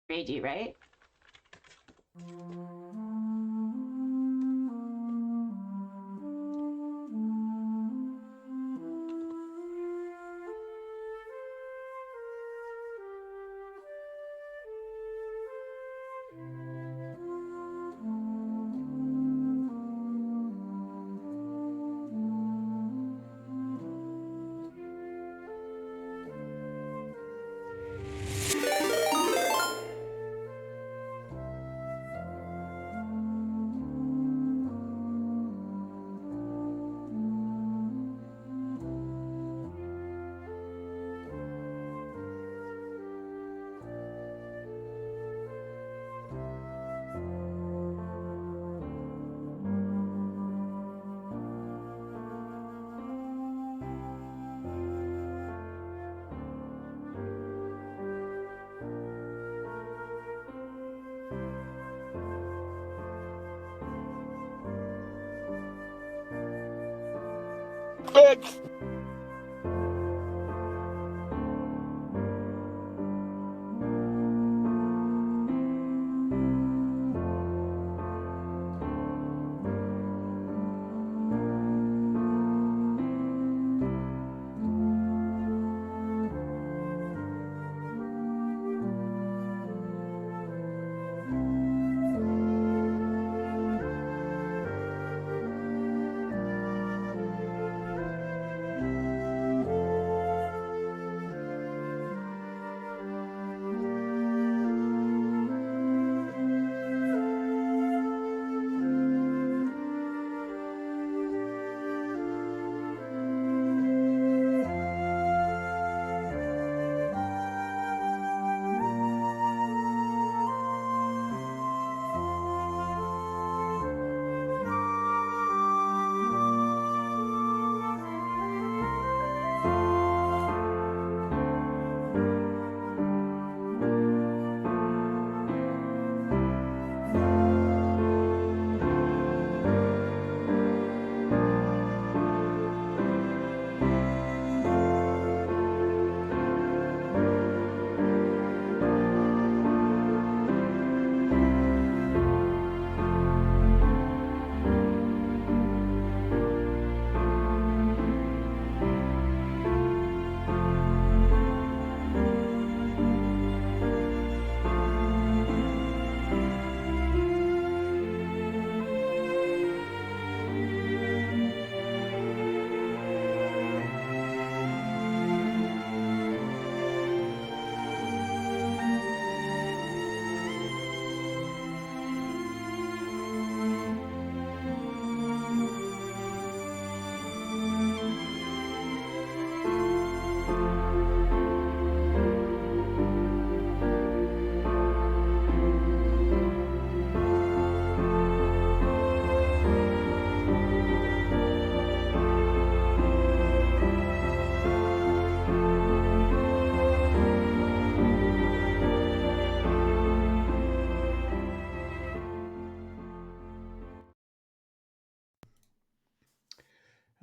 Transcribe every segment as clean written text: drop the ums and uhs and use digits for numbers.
Reiji, right?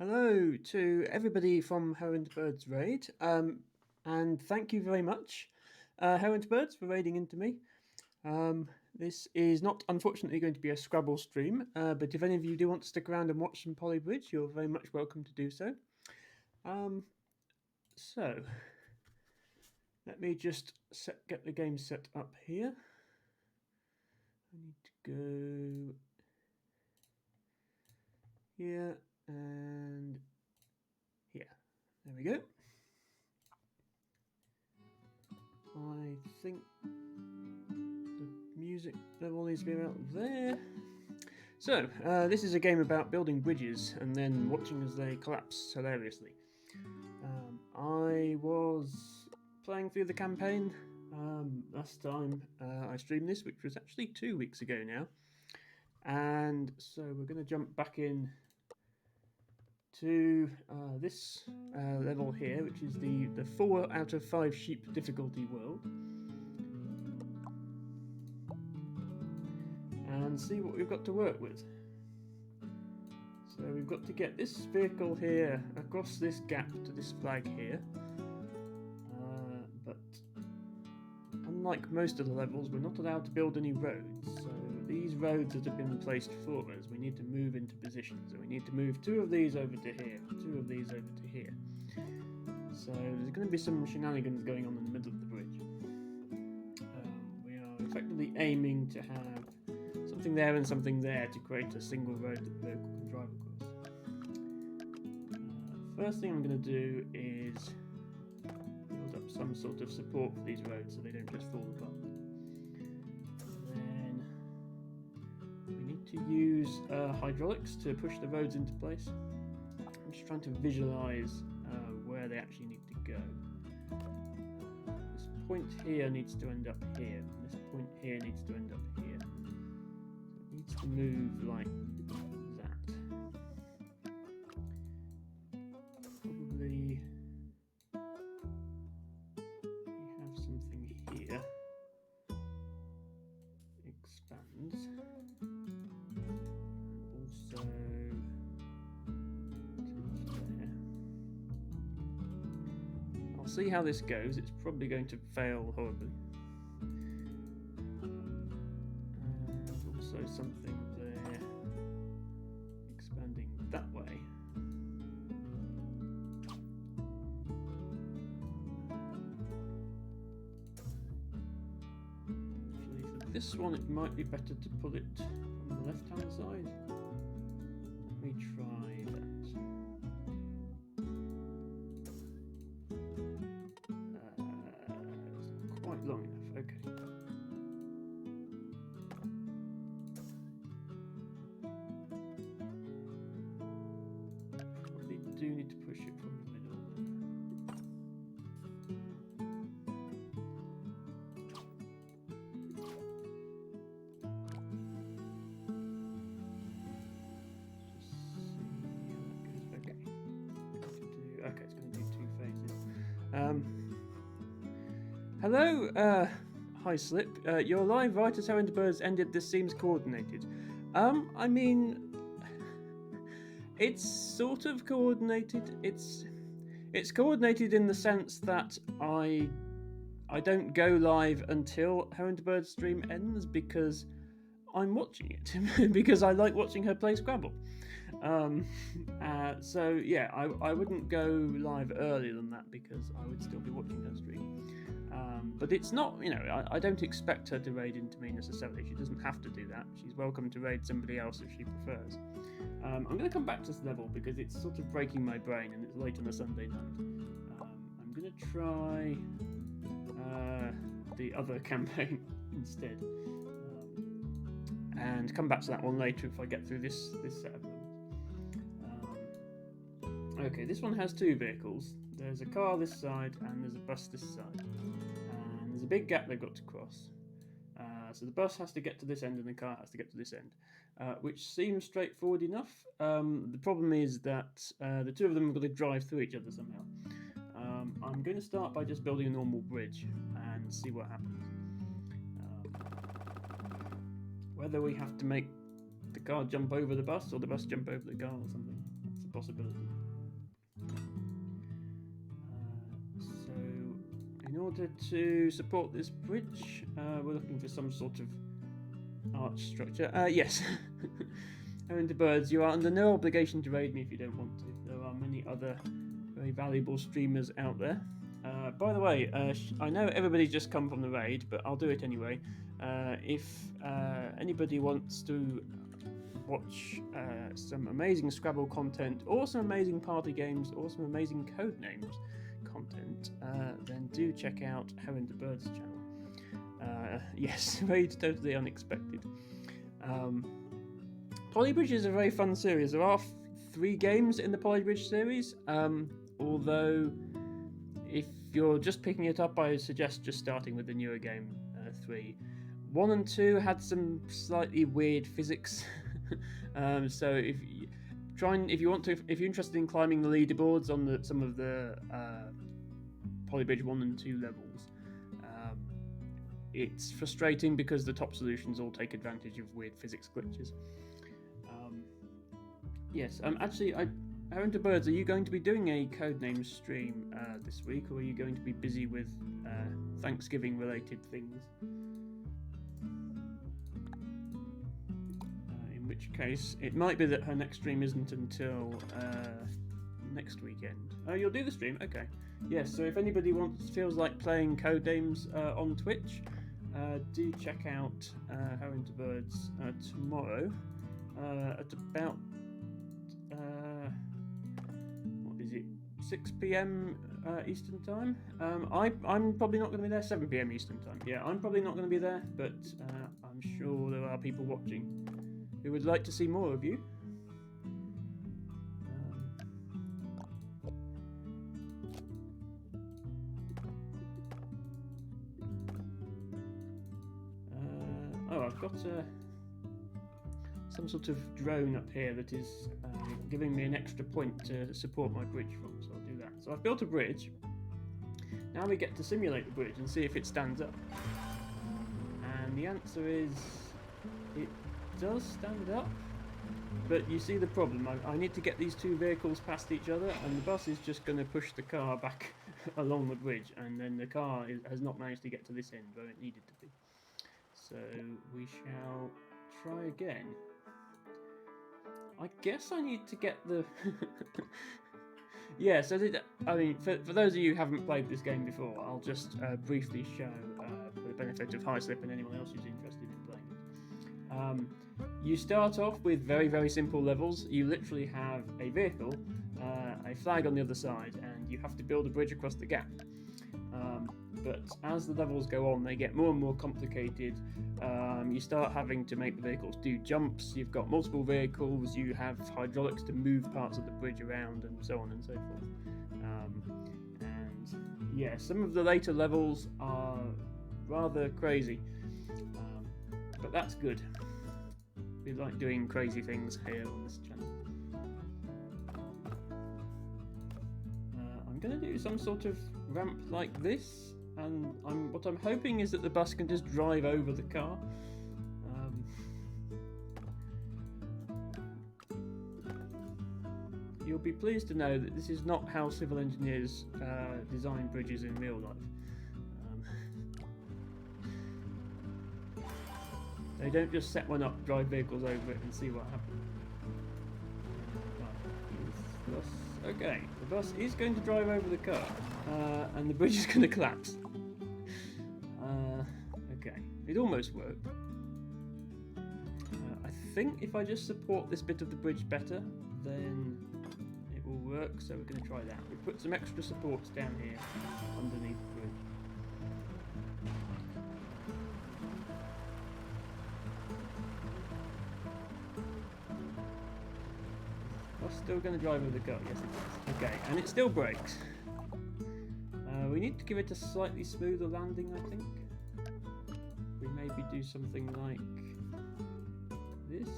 Hello to everybody from Herons Birds Raid, and thank you very much, Herons Birds, for raiding into me. This is not, unfortunately, going to be a Scrabble stream, but if any of you do want to stick around and watch some Polybridge, you're very much welcome to do so. So, let me just get the game set up here. I need to go here and here. There we go. I think the music level needs to be about there. So, this is a game about building bridges and then watching as they collapse hilariously. I was playing through the campaign last time I streamed this, which was actually 2 weeks ago now. And so we're going to jump back in to this level here, which is the 4 out of 5 sheep difficulty world. And see what we've got to work with. So we've got to get this vehicle here across this gap to this flag here. But unlike most of the levels, we're not allowed to build any roads. So these roads that have been placed for us, we need to move into position. So we need to move 2 of these over to here, 2 of these over to here. So there's going to be some shenanigans going on in the middle of the bridge. We are effectively aiming to have something there and something there to create a single road that the vehicle can drive across. First thing I'm going to do is build up some sort of support for these roads so they don't just fall apart. And then we need to use hydraulics to push the roads into place. I'm just trying to visualize where they actually need to go. This point here needs to end up here, and this point here needs to end up here. So it needs to move like that. Probably we have something here. Expands. And also I'll see how this goes. It's probably going to fail horribly. And also something there expanding that way. Actually, for this one, it might be better to pull it from the left-hand side. Let me try that. Quite long enough, okay. Probably do need to push it from the middle. Just see how that goes. Okay. Okay, it's going to do 2 phases. Hello, hi Slip. You're live right as How Into Birds ended. This seems coordinated. I mean, it's sort of coordinated. It's coordinated in the sense that I don't go live until How Into Birds stream ends because I'm watching it because I like watching her play Scrabble. So yeah, I wouldn't go live earlier than that because I would still be watching her stream. But it's not, you know, I don't expect her to raid into me necessarily. She doesn't have to do that. She's welcome to raid somebody else if she prefers. I'm going to come back to this level because it's sort of breaking my brain and it's late on a Sunday night. I'm going to try the other campaign instead. And come back to that one later if I get through this set of levels. Okay, this one has 2 vehicles. There's a car this side and there's a bus this side. And there's a big gap they've got to cross. So the bus has to get to this end and the car has to get to this end, which seems straightforward enough. The problem is that the 2 of them have got to drive through each other somehow. I'm going to start by just building a normal bridge and see what happens. Whether we have to make the car jump over the bus or the bus jump over the car or something, that's a possibility. So in order to support this bridge, we're looking for some sort of arch structure. Yes. How Into Birds, you are under no obligation to raid me if you don't want to. There are many other very valuable streamers out there. By the way, I know everybody's just come from the raid, but I'll do it anyway. If anybody wants to watch some amazing Scrabble content, or some amazing party games, or some amazing Codenames content, then do check out How Into Birds channel. Yes, raid totally unexpected. Polybridge is a very fun series. There are 3 games in the Polybridge series, although if you're just picking it up, I suggest just starting with the newer game, 3. 1 and 2 had some slightly weird physics, so if you're interested in climbing the leaderboards on some of the Polybridge 1 and 2 levels, it's frustrating because the top solutions all take advantage of weird physics glitches. Yes, actually, Aaron to Birds, are you going to be doing a Codenames stream this week, or are you going to be busy with Thanksgiving-related things? In which case, it might be that her next stream isn't until next weekend. Oh, you'll do the stream? Okay. Yes, so if anybody feels like playing Codenames on Twitch, do check out Aaron to Birds tomorrow at about 6 p.m. Eastern time. I'm probably not going to be there. 7 p.m. Eastern time. Yeah, I'm probably not going to be there, but I'm sure there are people watching who would like to see more of you. Oh, I've got some sort of drone up here that is giving me an extra point to support my bridge from, so I'll do that. So I've built a bridge. Now we get to simulate the bridge and see if it stands up. And the answer is it does stand up, but you see the problem. I need to get these two vehicles past each other, and the bus is just going to push the car back along the bridge, and then the car has not managed to get to this end where it needed to be. So we shall try again. I guess I need to get the... Yeah, so I mean, for those of you who haven't played this game before, I'll just briefly show, for the benefit of Highslip and anyone else who's interested in playing it. You start off with very, very simple levels. You literally have a vehicle, a flag on the other side, and you have to build a bridge across the gap. But as the levels go on, they get more and more complicated. You start having to make the vehicles do jumps. You've got multiple vehicles. You have hydraulics to move parts of the bridge around, and so on and so forth. And yeah, some of the later levels are rather crazy, but that's good. We like doing crazy things here on this channel. I'm going to do some sort of ramp like this. And what I'm hoping is that the bus can just drive over the car. You'll be pleased to know that this is not how civil engineers design bridges in real life. They don't just set one up, drive vehicles over it, and see what happens. Okay, the bus is going to drive over the car, and the bridge is going to collapse. Okay, it almost worked. I think if I just support this bit of the bridge better, then it will work, so we're going to try that. We put some extra supports down here underneath the bridge. Still going to drive over the car, yes it is. Okay, and it still brakes. We need to give it a slightly smoother landing, I think. We maybe do something like this.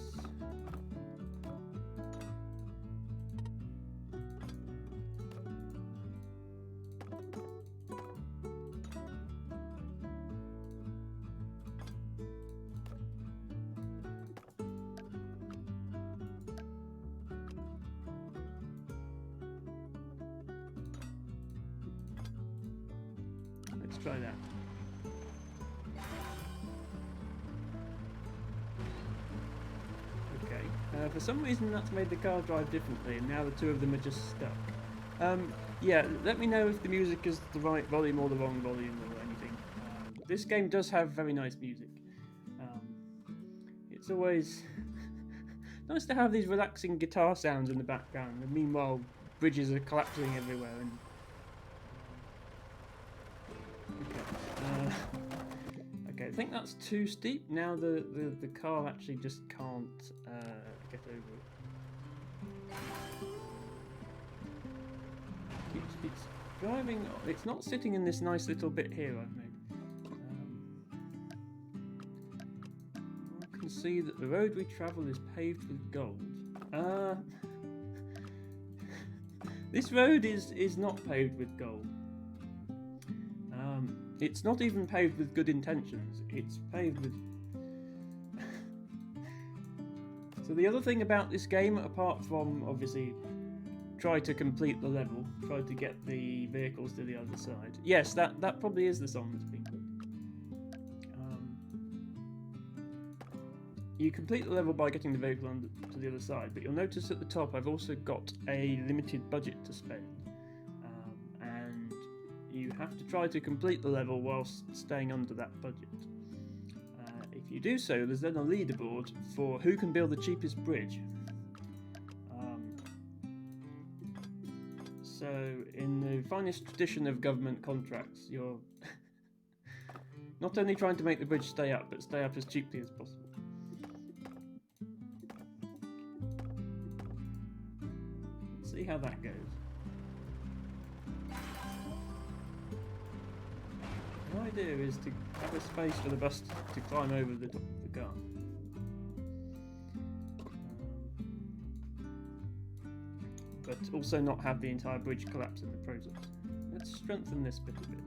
Let's try that. Okay. For some reason that's made the car drive differently, and now the two of them are just stuck. Yeah, let me know if the music is the right volume or the wrong volume or anything. This game does have very nice music. It's always nice to have these relaxing guitar sounds in the background, and meanwhile bridges are collapsing everywhere. And okay, I think that's too steep. Now the car actually just can't get over it. It's driving. It's not sitting in this nice little bit here I've made. I can see that the road we travel is paved with gold. This road is not paved with gold. It's not even paved with good intentions. It's paved with... So the other thing about this game, apart from obviously try to complete the level, try to get the vehicles to the other side. Yes, that probably is the song that's being played. You complete the level by getting the vehicle to the other side, but you'll notice at the top I've also got a limited budget to spend. And you have to try to complete the level whilst staying under that budget. If you do so, there's then a leaderboard for who can build the cheapest bridge. So, in the finest tradition of government contracts, you're not only trying to make the bridge stay up, but stay up as cheaply as possible. Let's see how that goes. The idea is to have a space for the bus to climb over the top of the car. But also not have the entire bridge collapse in the process. Let's strengthen this bit a bit.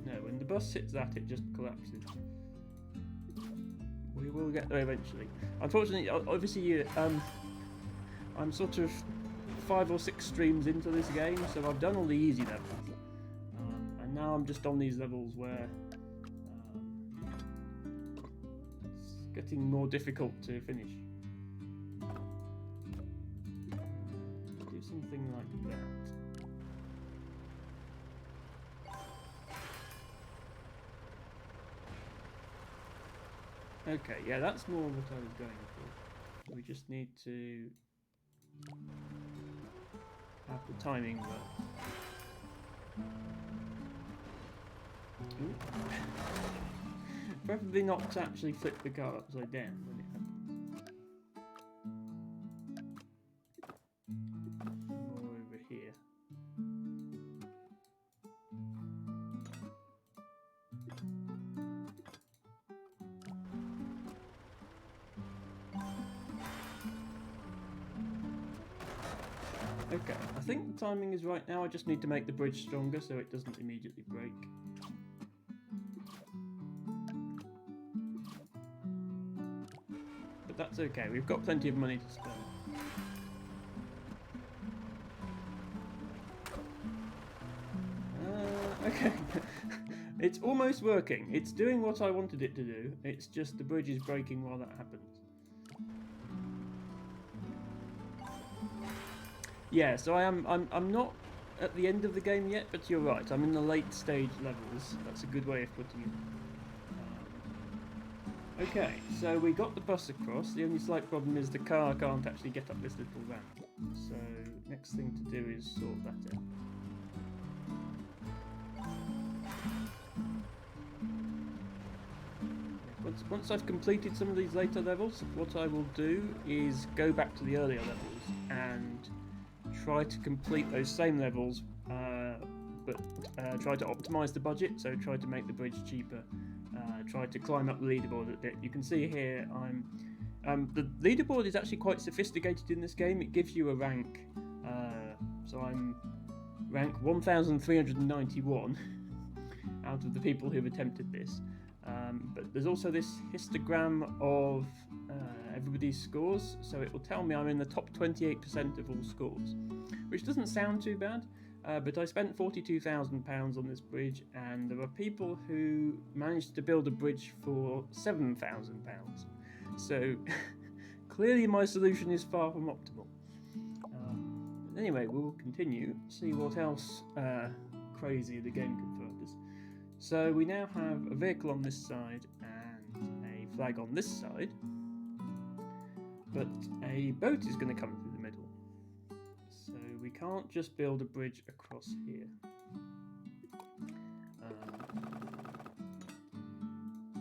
No, when the bus hits that, it just collapses. We will get there eventually. Unfortunately, obviously, I'm sort of 5 or 6 streams into this game, so I've done all the easy levels. And now I'm just on these levels where getting more difficult to finish. Do something like that. Okay, yeah, that's more what I was going for. We just need to have the timing work. Ooh. Preferably not to actually flip the car upside down when it happens. More over here. Okay, I think the timing is right now. I just need to make the bridge stronger so it doesn't immediately break. That's okay, we've got plenty of money to spend. Okay, it's almost working. It's doing what I wanted it to do. It's just the bridge is breaking while that happens. Yeah, so I'm not at the end of the game yet, but you're right. I'm in the late stage levels. That's a good way of putting it. Okay, so we got the bus across. The only slight problem is the car can't actually get up this little ramp. So next thing to do is sort that out. Once I've completed some of these later levels, what I will do is go back to the earlier levels and try to complete those same levels, but try to optimize the budget, so try to make the bridge cheaper. Try to climb up the leaderboard a bit. You can see here the leaderboard is actually quite sophisticated in this game. It gives you a rank, so I'm rank 1391 out of the people who've attempted this. But there's also this histogram of everybody's scores, so it will tell me I'm in the top 28% of all scores, which doesn't sound too bad. But I spent £42,000 on this bridge, and there are people who managed to build a bridge for £7,000. So clearly my solution is far from optimal. Anyway, we'll continue, see what else crazy the game can throw at us. So we now have a vehicle on this side and a flag on this side, but a boat is going to come through the middle. So we can't just build a bridge across here.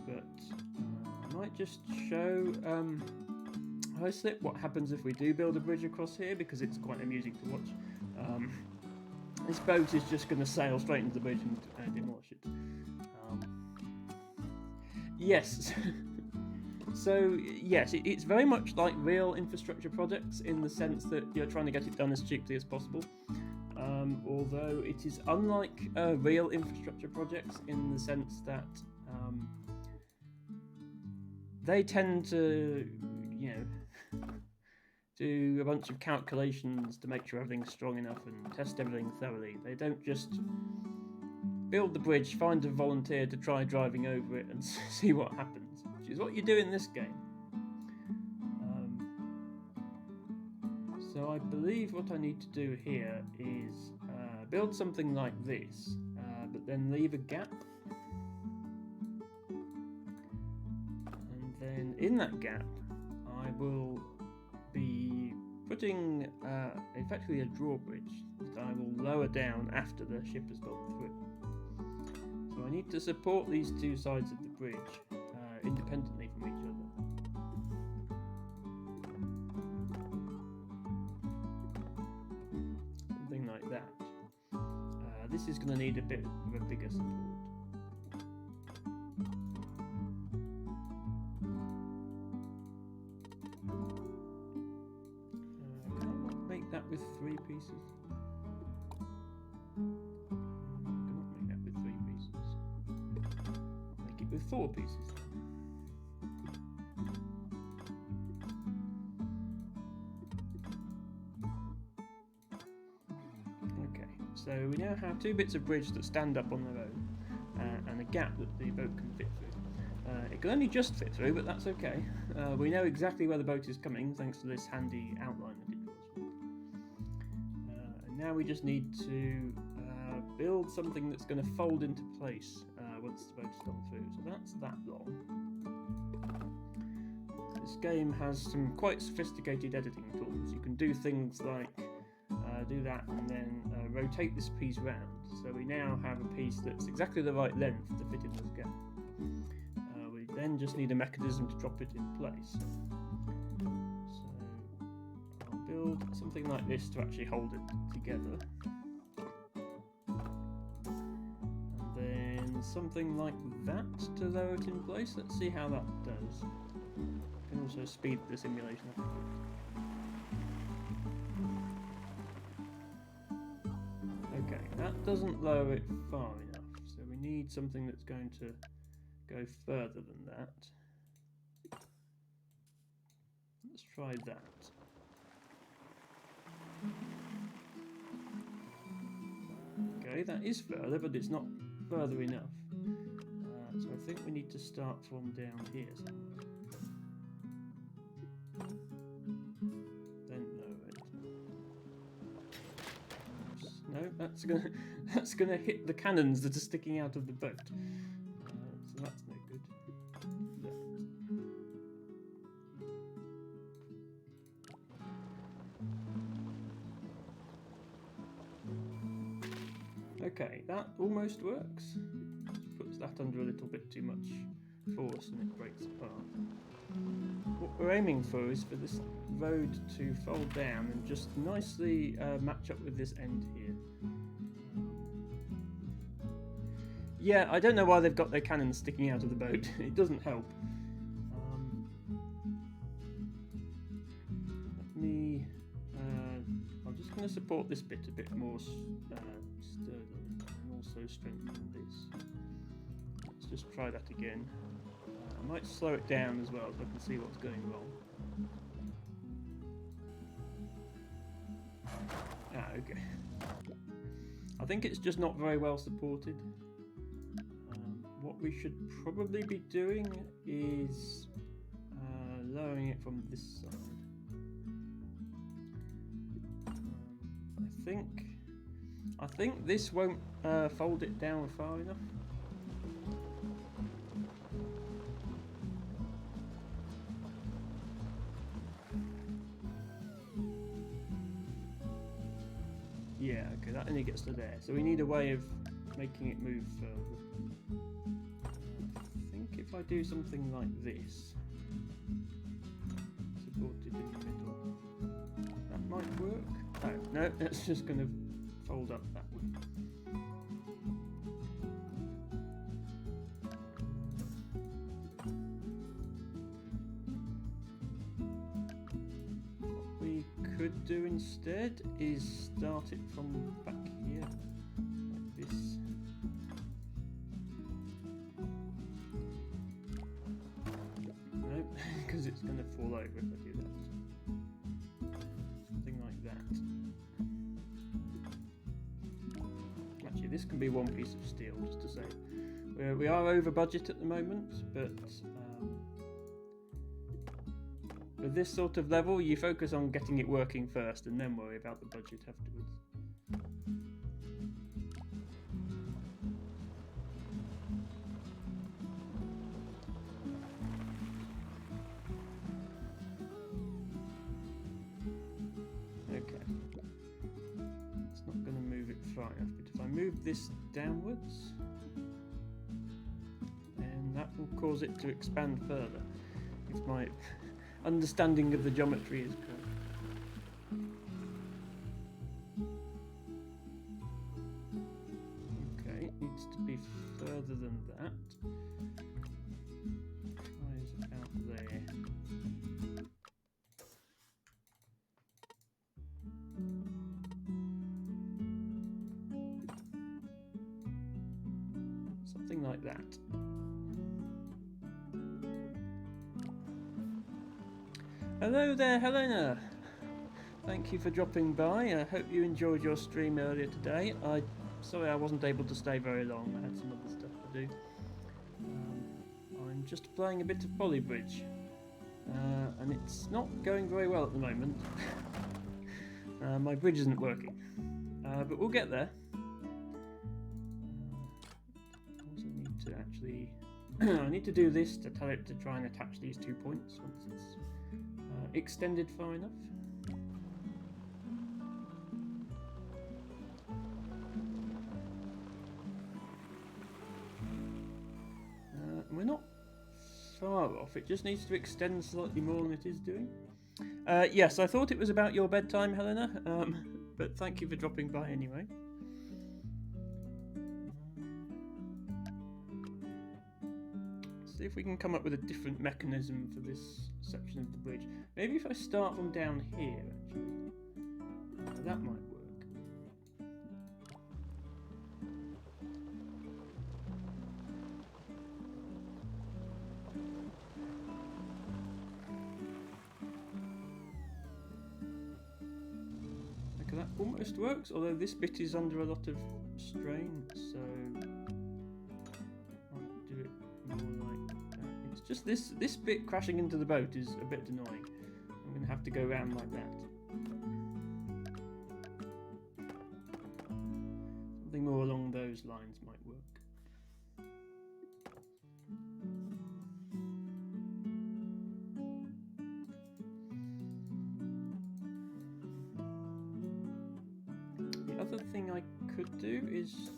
But I might just show High-Slip what happens if we do build a bridge across here, because it's quite amusing to watch. This boat is just going to sail straight into the bridge and demolish it. Yes. So, yes, it's very much like real infrastructure projects in the sense that you're trying to get it done as cheaply as possible. Although it is unlike real infrastructure projects in the sense that they tend to, you know, do a bunch of calculations to make sure everything's strong enough and test everything thoroughly. They don't just build the bridge, find a volunteer to try driving over it and see what happens, which is what you do in this game. So I believe what I need to do here is build something like this, but then leave a gap. And then in that gap, I will be putting effectively a drawbridge that I will lower down after the ship has gone through. So I need to support these two sides of the bridge independently from each other. Something like that. This is going to need a bit of a bigger support. That with 3 pieces. I cannot make that with 3 pieces. Make it with 4 pieces. Okay, so we now have 2 bits of bridge that stand up on their own, and a gap that the boat can fit through. It can only just fit through, but that's okay. We know exactly where the boat is coming thanks to this handy outline that it draws. Now we just need to build something that's going to fold into place once the boat's gone through. So that's that long. This game has some quite sophisticated editing tools. You can do things like do that and then rotate this piece round. So we now have a piece that's exactly the right length to fit in this gap. We then just need a mechanism to drop it in place. Build something like this to actually hold it together, and then something like that to lower it in place. Let's see how that does. You can also speed the simulation up a bit. Okay, that doesn't lower it far enough, so we need something that's going to go further than that. Let's try that. Okay, that is further, but it's not further enough. So I think we need to start from down here somewhere. Then lower it. Oops. No, that's gonna hit the cannons that are sticking out of the boat. So that's no good. Okay, that almost works. Just puts that under a little bit too much force and it breaks apart. What we're aiming for is for this road to fold down and just nicely match up with this end here. Yeah, I don't know why they've got their cannons sticking out of the boat. It doesn't help. I'm just going to support this bit a bit more sturdily and also strengthen this. Let's just try that again. I might slow it down as well so I can see what's going wrong. Okay. I think it's just not very well supported. What we should probably be doing is lowering it from this side. I think this won't fold it down far enough. Yeah, okay, that only gets to there. So we need a way of making it move further. I think if I do something like this, supported in the middle, that might work. Oh, no, it's just going to fold up that way. What we could do instead is start it from back here, like this. No, is going to fall over if I do that. Something like that. Actually, this can be one piece of steel, just to say. We are over budget at the moment, but with this sort of level, you focus on getting it working first and then worry about the budget afterwards. Okay. It's not going to move it far enough, but if I move this downwards, then that will cause it to expand further. If my understanding of the geometry is correct. Okay, it needs to be further than that. Try is about there. Something like that. Hello there, Helena! Thank you for dropping by. I hope you enjoyed your stream earlier today. Sorry I wasn't able to stay very long. I had some other stuff to do. I'm just playing a bit of Polybridge. And it's not going very well at the moment. My bridge isn't working. But we'll get there. Also need to actually... I need to do this to tell it to try and attach these 2 points once it's extended far enough. We're not far off, it just needs to extend slightly more than it is doing. Yes, I thought it was about your bedtime, Helena, but thank you for dropping by anyway. See if we can come up with a different mechanism for this section of the bridge. Maybe if I start from down here, actually. That might work. Okay, that almost works, although this bit is under a lot of strain, so... Just this bit crashing into the boat is a bit annoying. I'm going to have to go around like that. Something more along those lines might work. The other thing I could do is...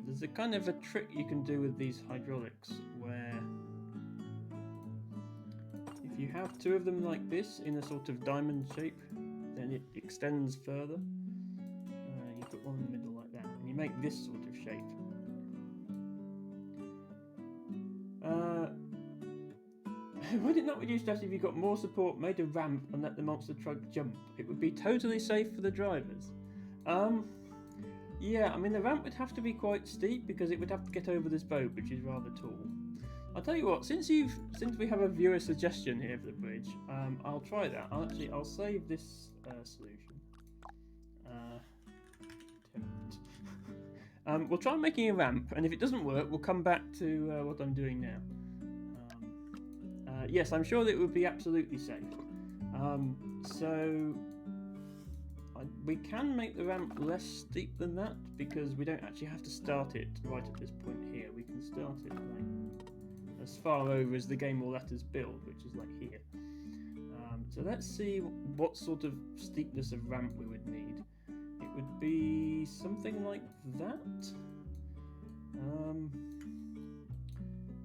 there's a kind of a trick you can do with these hydraulics where if you have 2 of them like this in a sort of diamond shape, then it extends further. You put one in the middle like that and you make this sort of shape. Would it not reduce stress if you got more support, made a ramp and let the monster truck jump? It would be totally safe for the drivers. Yeah, I mean the ramp would have to be quite steep because it would have to get over this boat, which is rather tall. I'll tell you what, since we have a viewer suggestion here for the bridge, I'll try that. I'll save this solution. We'll try making a ramp, and if it doesn't work, we'll come back to what I'm doing now. Yes, I'm sure that it would be absolutely safe. We can make the ramp less steep than that because we don't actually have to start it right at this point here. We can start it like as far over as the game will let us build, which is like here. So let's see what sort of steepness of ramp we would need. It would be something like that.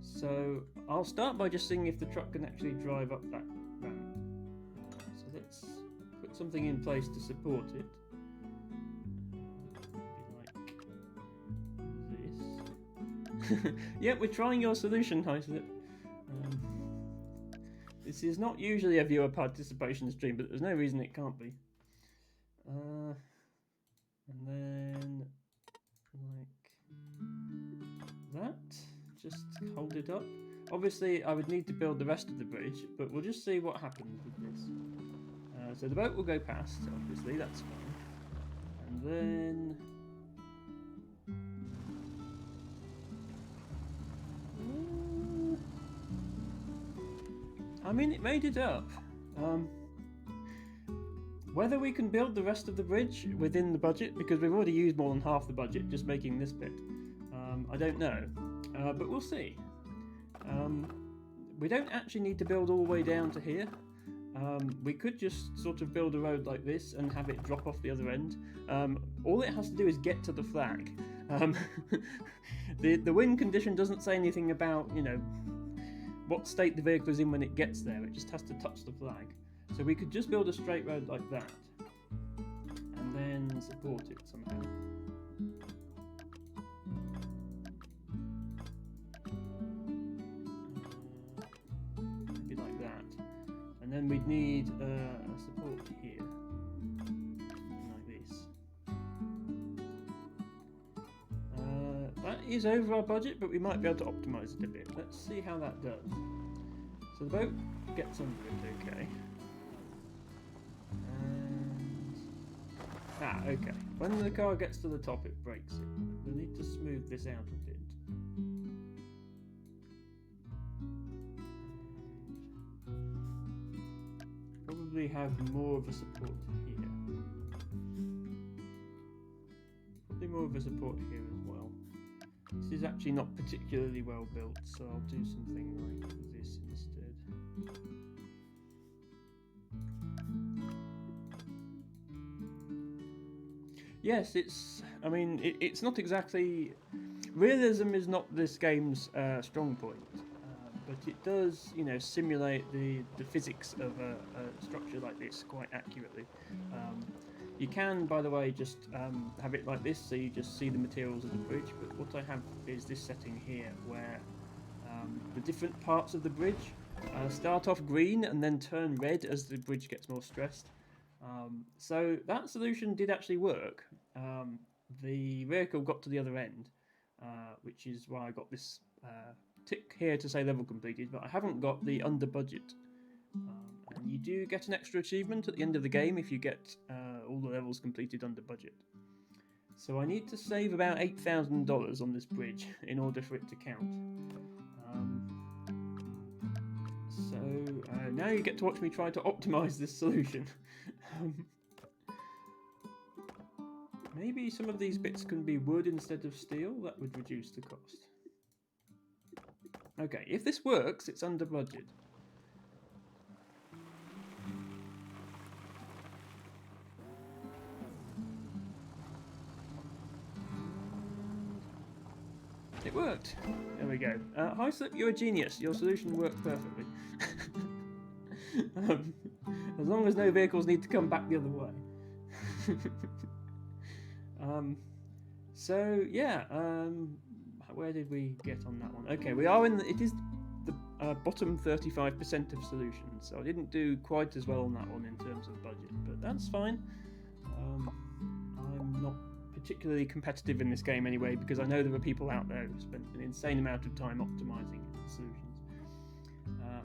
So I'll start by just seeing if the truck can actually drive up that ramp. So let's put something in place to support it. Like this. Yeah, we're trying your solution, Hyslip. This is not usually a viewer participation stream, but there's no reason it can't be. And then like that. Just hold it up. Obviously, I would need to build the rest of the bridge, but we'll just see what happens with this. So the boat will go past, obviously, that's fine. And then... I mean, it made it up. Whether we can build the rest of the bridge within the budget, because we've already used more than half the budget just making this bit, I don't know. But we'll see. We don't actually need to build all the way down to here. We could just sort of build a road like this and have it drop off the other end. All it has to do is get to the flag. The wind condition doesn't say anything about, you know, what state the vehicle is in when it gets there. It just has to touch the flag. So we could just build a straight road like that and then support it somehow. Maybe like that. And then we'd need a support here. Something like this. That is over our budget, but we might be able to optimise it a bit. Let's see how that does. So the boat gets under it, okay. Okay. When the car gets to the top, it breaks it. We'll need to smooth this out a bit. Probably have more of a support here. Probably more of a support here as well. This is actually not particularly well built, so I'll do something like this instead. Yes, I mean, it's not exactly... Realism is not this game's strong point, but it does, you know, simulate the physics of a structure like this quite accurately. You can, by the way, just have it like this, so you just see the materials of the bridge, but what I have is this setting here, where the different parts of the bridge start off green and then turn red as the bridge gets more stressed. So that solution did actually work. The vehicle got to the other end, which is why I got this tick here to say level completed, but I haven't got the under budget. And you do get an extra achievement at the end of the game if you get all the levels completed under budget. So I need to save about $8,000 on this bridge in order for it to count. So now you get to watch me try to optimize this solution. Maybe some of these bits can be wood instead of steel. That would reduce the cost. Okay, if this works, it's under budget. It worked. There we go. Hyslip, you're a genius. Your solution worked perfectly. As long as no vehicles need to come back the other way. So yeah, where did we get on that one? Okay, we are in it is the bottom 35% of solutions, so I didn't do quite as well on that one in terms of budget, but that's fine. I'm not particularly competitive in this game anyway, because I know there are people out there who spent an insane amount of time optimizing solutions,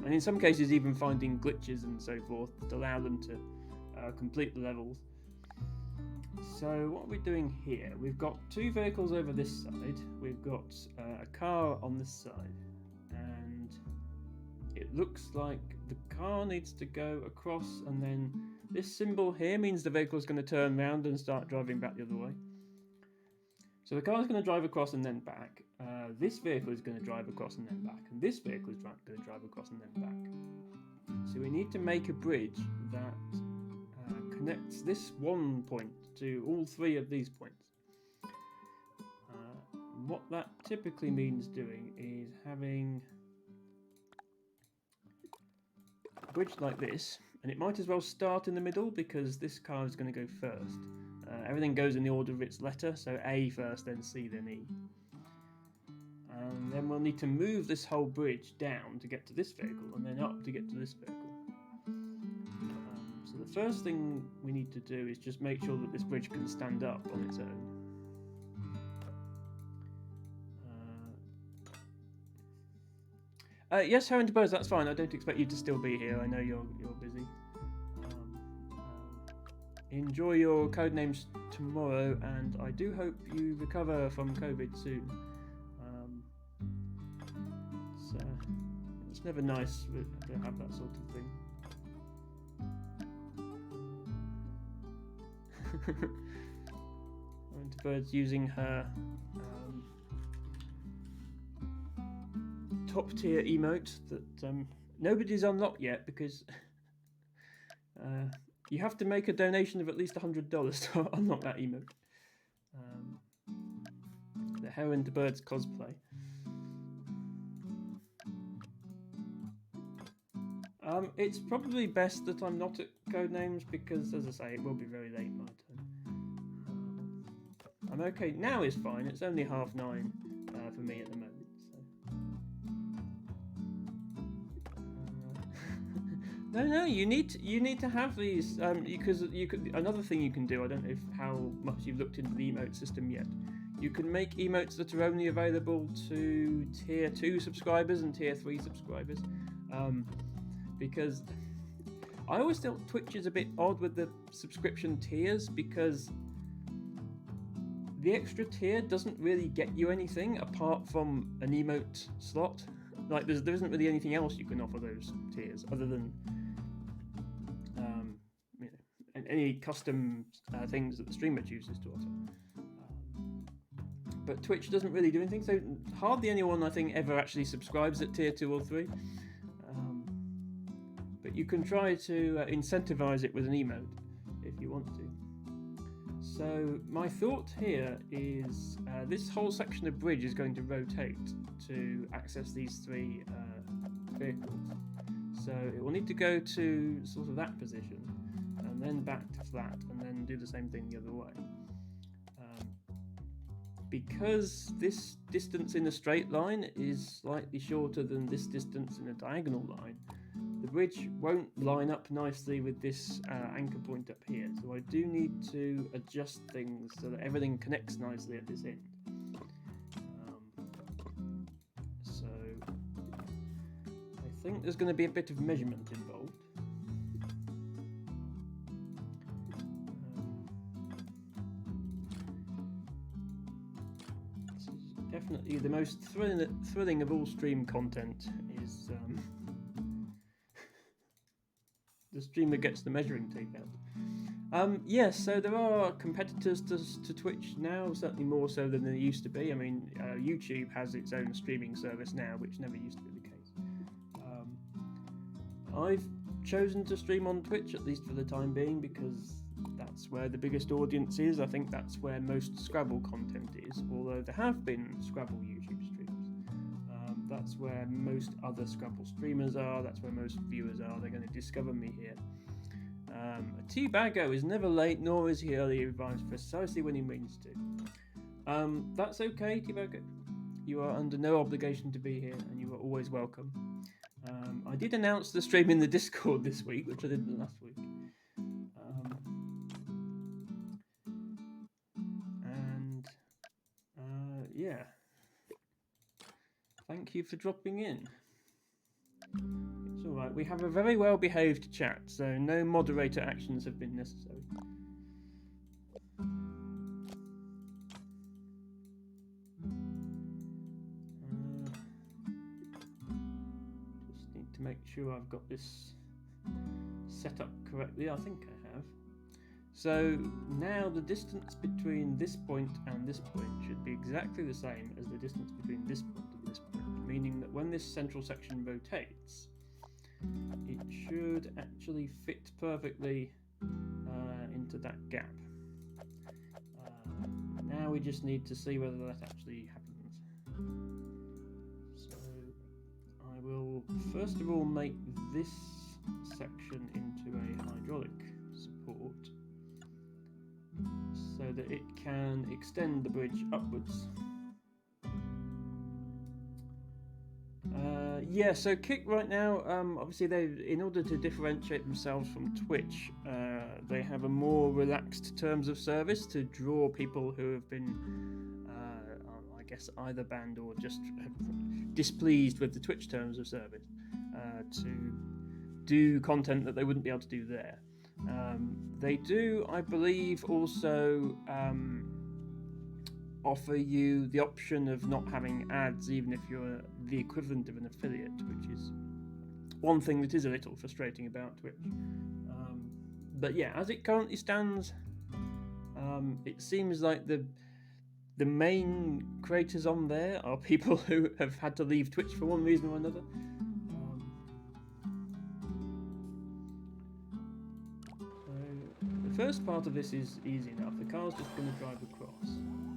and in some cases even finding glitches and so forth that allow them to complete the levels. So what are we doing here? We've got two vehicles over this side, we've got a car on this side, and it looks like the car needs to go across, and then this symbol here means the vehicle is going to turn around and start driving back the other way. So the car is going to drive across and then back, this vehicle is going to drive across and then back, and this vehicle is going to drive across and then back. So we need to make a bridge that connects this one point to all three of these points. What that typically means doing is having a bridge like this, and it might as well start in the middle because this car is going to go first. Everything goes in the order of its letter, so A first, then C, then E. And then we'll need to move this whole bridge down to get to this vehicle, and then up to get to this vehicle. So the first thing we need to do is just make sure that this bridge can stand up on its own. Yes, Heron to Birds, that's fine. I don't expect you to still be here. I know you're busy. Enjoy your codenames tomorrow, and I do hope you recover from COVID soon. It's never nice to have that sort of thing. Heron to Birds using her top tier emote that nobody's unlocked yet because you have to make a donation of at least $100 to unlock that emote. The Heron to Birds cosplay. It's probably best that I'm not at Codenames because, as I say, it will be very late my turn. I'm okay. Now is fine. It's only 9:30 for me at the moment. No. You need to have these because you could. Another thing you can do. I don't know how much you've looked into the emote system yet. You can make emotes that are only available to tier 2 subscribers and tier 3 subscribers. Because I always thought Twitch is a bit odd with the subscription tiers because the extra tier doesn't really get you anything apart from an emote slot. Like there isn't really anything else you can offer those tiers other than any custom things that the streamer chooses to offer. But Twitch doesn't really do anything, so hardly anyone I think ever actually subscribes at tier 2 or 3. But you can try to incentivize it with an emote if you want to. So my thought here is this whole section of bridge is going to rotate to access these 3 vehicles. So it will need to go to sort of that position and then back to flat and then do the same thing the other way. Because this distance in a straight line is slightly shorter than this distance in a diagonal line, the bridge won't line up nicely with this anchor point up here, so I do need to adjust things so that everything connects nicely at this end. So I think there's going to be a bit of measurement involved. This is definitely the most thrilling of all stream content is the streamer gets the measuring tape out. Yes, so there are competitors to Twitch now, certainly more so than there used to be. I mean, YouTube has its own streaming service now, which never used to be the case. I've chosen to stream on Twitch, at least for the time being, because that's where the biggest audience is. I think that's where most Scrabble content is, although there have been Scrabble YouTube streams. That's where most other Scrabble streamers are, that's where most viewers are. They're going to discover me here. T-Baggo is never late, nor is he early. He arrives precisely when he means to. That's okay, T-Baggo. You are under no obligation to be here, and you are always welcome. I did announce the stream in the Discord this week, which I didn't last week. Yeah. Thank you for dropping in. It's alright, we have a very well behaved chat, so no moderator actions have been necessary. Just need to make sure I've got this set up correctly. I think I have. So now the distance between this point and this point should be exactly the same as the distance between this point and this point, meaning that when this central section rotates, it should actually fit perfectly into that gap. Now we just need to see whether that actually happens. So I will first of all make this section into a hydraulic support so that it can extend the bridge upwards. Yeah, so Kick right now, obviously in order to differentiate themselves from Twitch, they have a more relaxed terms of service to draw people who have been, guess, either banned or just displeased with the Twitch terms of service to do content that they wouldn't be able to do there. They do, I believe, also offer you the option of not having ads, even if you're the equivalent of an affiliate, which is one thing that is a little frustrating about Twitch. But yeah, as it currently stands, it seems like the main creators on there are people who have had to leave Twitch for one reason or another. The first part of this is easy enough. The car's just going to drive across.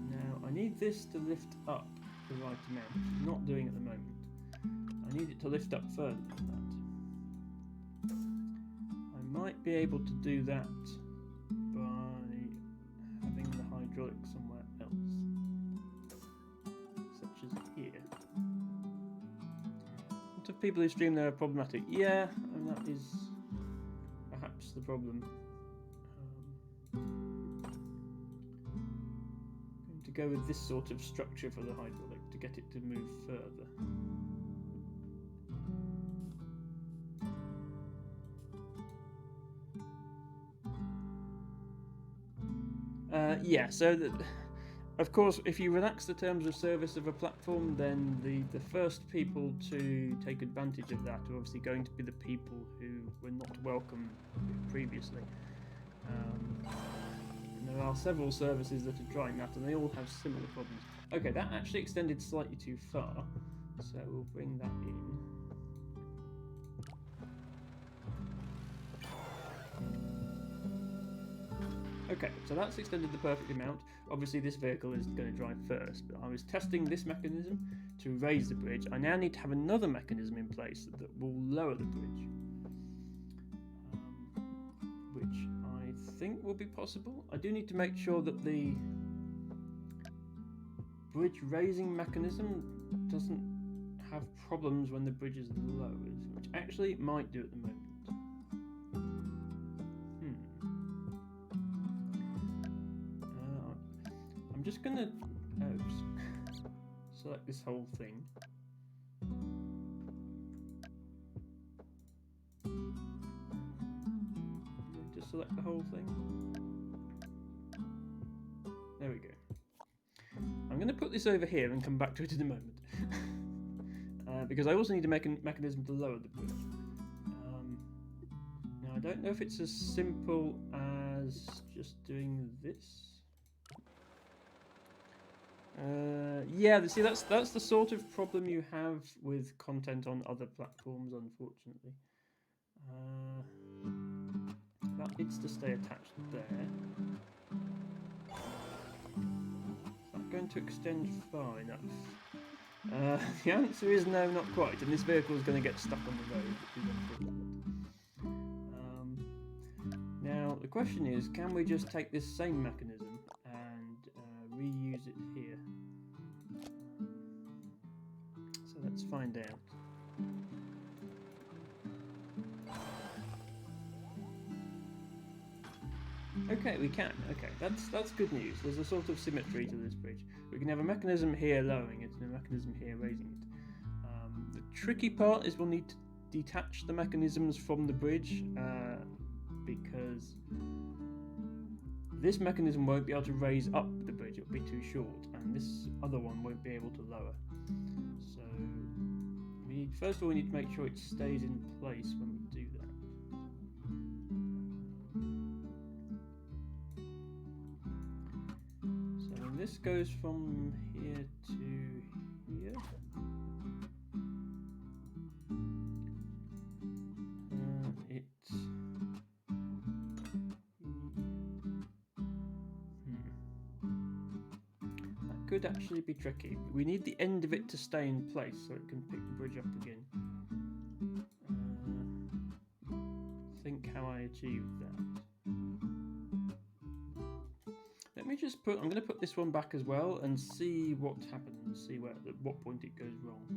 Now, I need this to lift up the right amount, which it's not doing at the moment. I need it to lift up further than that. I might be able to do that by having the hydraulic somewhere else, such as here. Lots of people who stream there are problematic. Yeah, and that is perhaps the problem. Going to go with this sort of structure for the hydraulic to get it to move further. Yeah, so of course, if you relax the terms of service of a platform, then the first people to take advantage of that are obviously going to be the people who were not welcome previously. And there are several services that are trying that, and they all have similar problems. Okay, that actually extended slightly too far, so we'll bring that in. Okay, so that's extended the perfect amount. Obviously this vehicle is going to drive first, but I was testing this mechanism to raise the bridge. I now need to have another mechanism in place that will lower the bridge, which I think will be possible. I do need to make sure that the bridge raising mechanism doesn't have problems when the bridge is lowered, which actually it might do at the moment. I'm just gonna select this whole thing. Just select the whole thing. There we go. I'm going to put this over here and come back to it in a moment. Because I also need to make a mechanism to lower the bridge. Now I don't know if it's as simple as just doing this. Yeah, see, that's the sort of problem you have with content on other platforms, unfortunately. That needs to stay attached there. Is that going to extend far enough? The answer is no, not quite, and this vehicle is going to get stuck on the road, which is unfortunate. Now, the question is, can we just take this same mechanism and reuse it here? So let's find out. Okay, we can. Okay, that's good news. There's a sort of symmetry to this bridge. We can have a mechanism here lowering it and a mechanism here raising it. The tricky part is we'll need to detach the mechanisms from the bridge because this mechanism won't be able to raise up the bridge, it'll be too short, and this other one won't be able to lower. So first of all we need to make sure it stays in place when we do that. So when this goes from here to here, could actually be tricky. We need the end of it to stay in place so it can pick the bridge up again. Think how I achieved that. Let me just I'm going to put this one back as well and see what happens, see at what point it goes wrong.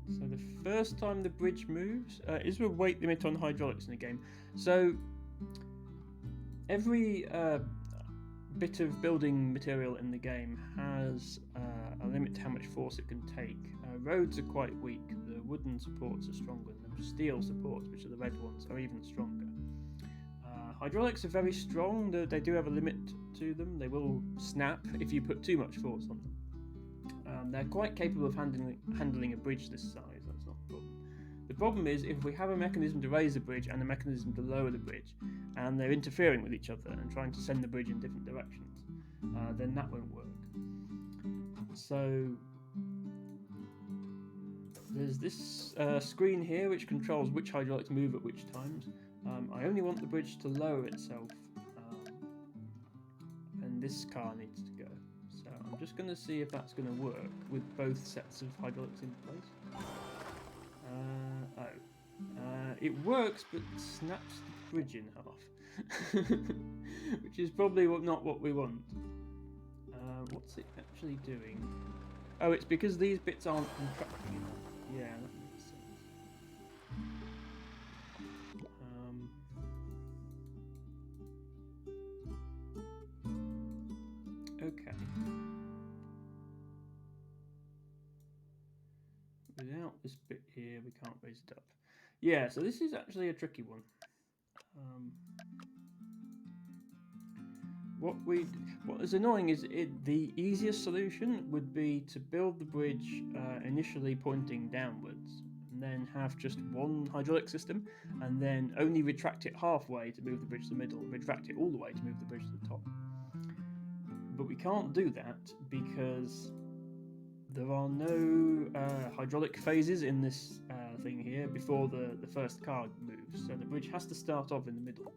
So the first time the bridge moves, is there a weight limit on hydraulics in the game? So every bit of building material in the game has a limit to how much force it can take. Roads are quite weak. The wooden supports are stronger. The steel supports, which are the red ones, are even stronger. Hydraulics are very strong. They do have a limit to them. They will snap if you put too much force on them. They're quite capable of handling a bridge this size. That's not a problem. The problem is if we have a mechanism to raise the bridge and a mechanism to lower the bridge, and they're interfering with each other and trying to send the bridge in different directions, then that won't work. So there's this screen here which controls which hydraulics move at which times. I only want the bridge to lower itself, and this car needs to go. So I'm just going to see if that's going to work with both sets of hydraulics in place. It works, but snaps the bridge in half, which is probably not what we want. What's it actually doing? Oh, it's because these bits aren't contracting enough. Yeah, that makes sense. Okay. Without this bit here, we can't raise it up. Yeah, so this is actually a tricky one. What is annoying is the easiest solution would be to build the bridge initially pointing downwards, and then have just one hydraulic system, and then only retract it halfway to move the bridge to the middle, and retract it all the way to move the bridge to the top. But we can't do that because there are no hydraulic phases in this thing here before the first car moves, so the bridge has to start off in the middle.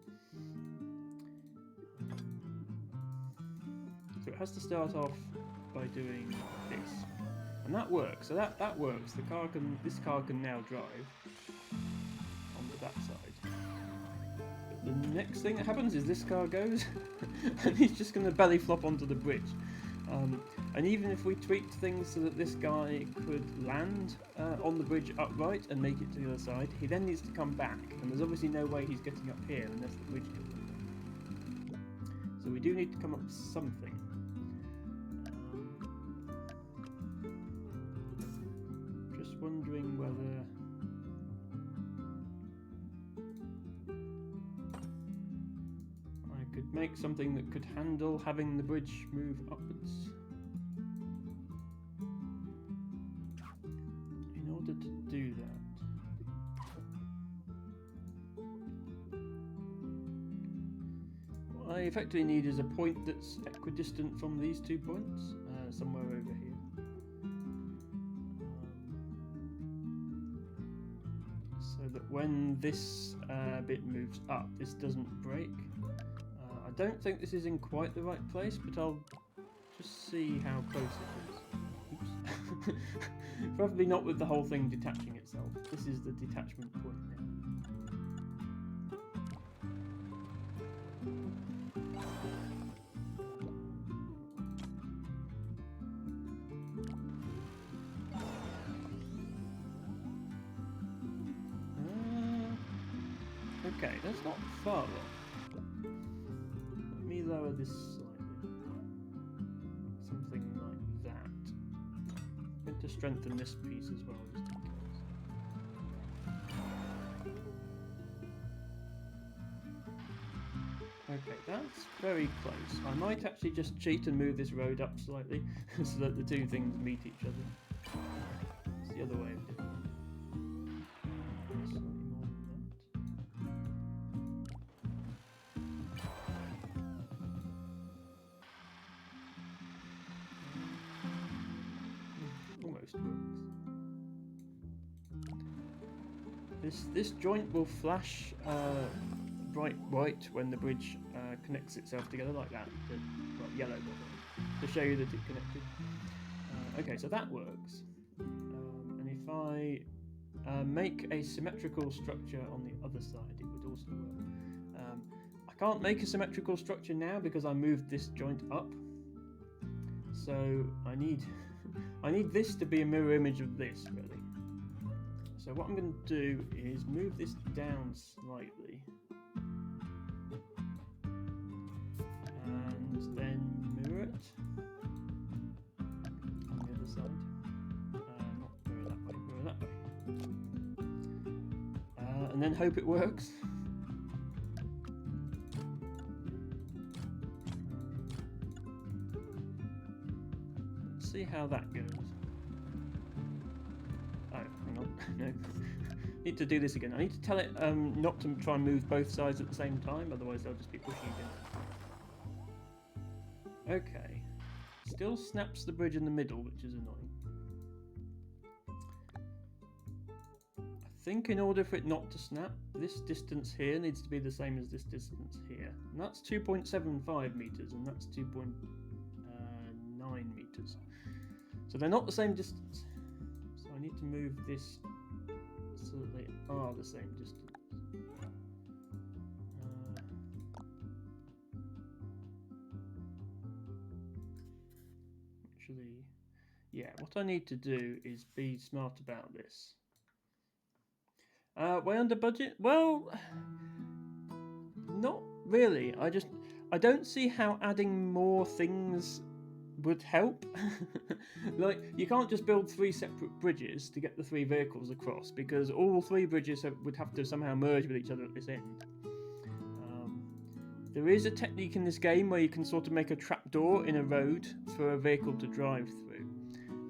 So it has to start off by doing this, and that works. So that works. This car can now drive onto that side. But the next thing that happens is this car goes, and he's just going to belly flop onto the bridge. And even if we tweaked things so that this guy could land on the bridge upright and make it to the other side, he then needs to come back, and there's obviously no way he's getting up here unless the bridge gets up. So we do need to come up with something. Just wondering whether I could make something that could handle having the bridge move upwards. In order to do that, what I effectively need is a point that's equidistant from these 2 points, somewhere over here. So that when this bit moves up, this doesn't break. I don't think this is in quite the right place, but I'll just see how close it is. Oops. Probably not with the whole thing detaching itself. This is the detachment point now. Okay, that's not far off. Let me lower this slightly. Something like that. I'm going to strengthen this piece as well, just in case. Okay, that's very close. I might actually just cheat and move this road up slightly so that the two things meet each other. It's the other way of doing it. Almost works. This joint will flash bright white when the bridge connects itself together like that. Well, yellow to show you that it connected. Okay, so that works. And if I make a symmetrical structure on the other side, it would also work. I can't make a symmetrical structure now because I moved this joint up. So I need this to be a mirror image of this, really. So what I'm going to do is move this down slightly. then mirror it on the other side. Not mirror that way, mirror that way. And then hope it works. Let's see how that goes. Oh, hang on, no. Need to do this again. I need to tell it not to try and move both sides at the same time, otherwise they'll just be pushing again. Okay. Still snaps the bridge in the middle, which is annoying. I think in order for it not to snap, this distance here needs to be the same as this distance here. And that's 2.75 meters, and that's 2.9 meters. So they're not the same distance. So I need to move this so that they are the same distance. Actually, yeah, what I need to do is be smart about this. Way under budget? Well, not really. I don't see how adding more things would help. Like, you can't just build 3 separate bridges to get the 3 vehicles across, because all 3 bridges would have to somehow merge with each other at this end. There is a technique in this game where you can sort of make a trapdoor in a road for a vehicle to drive through.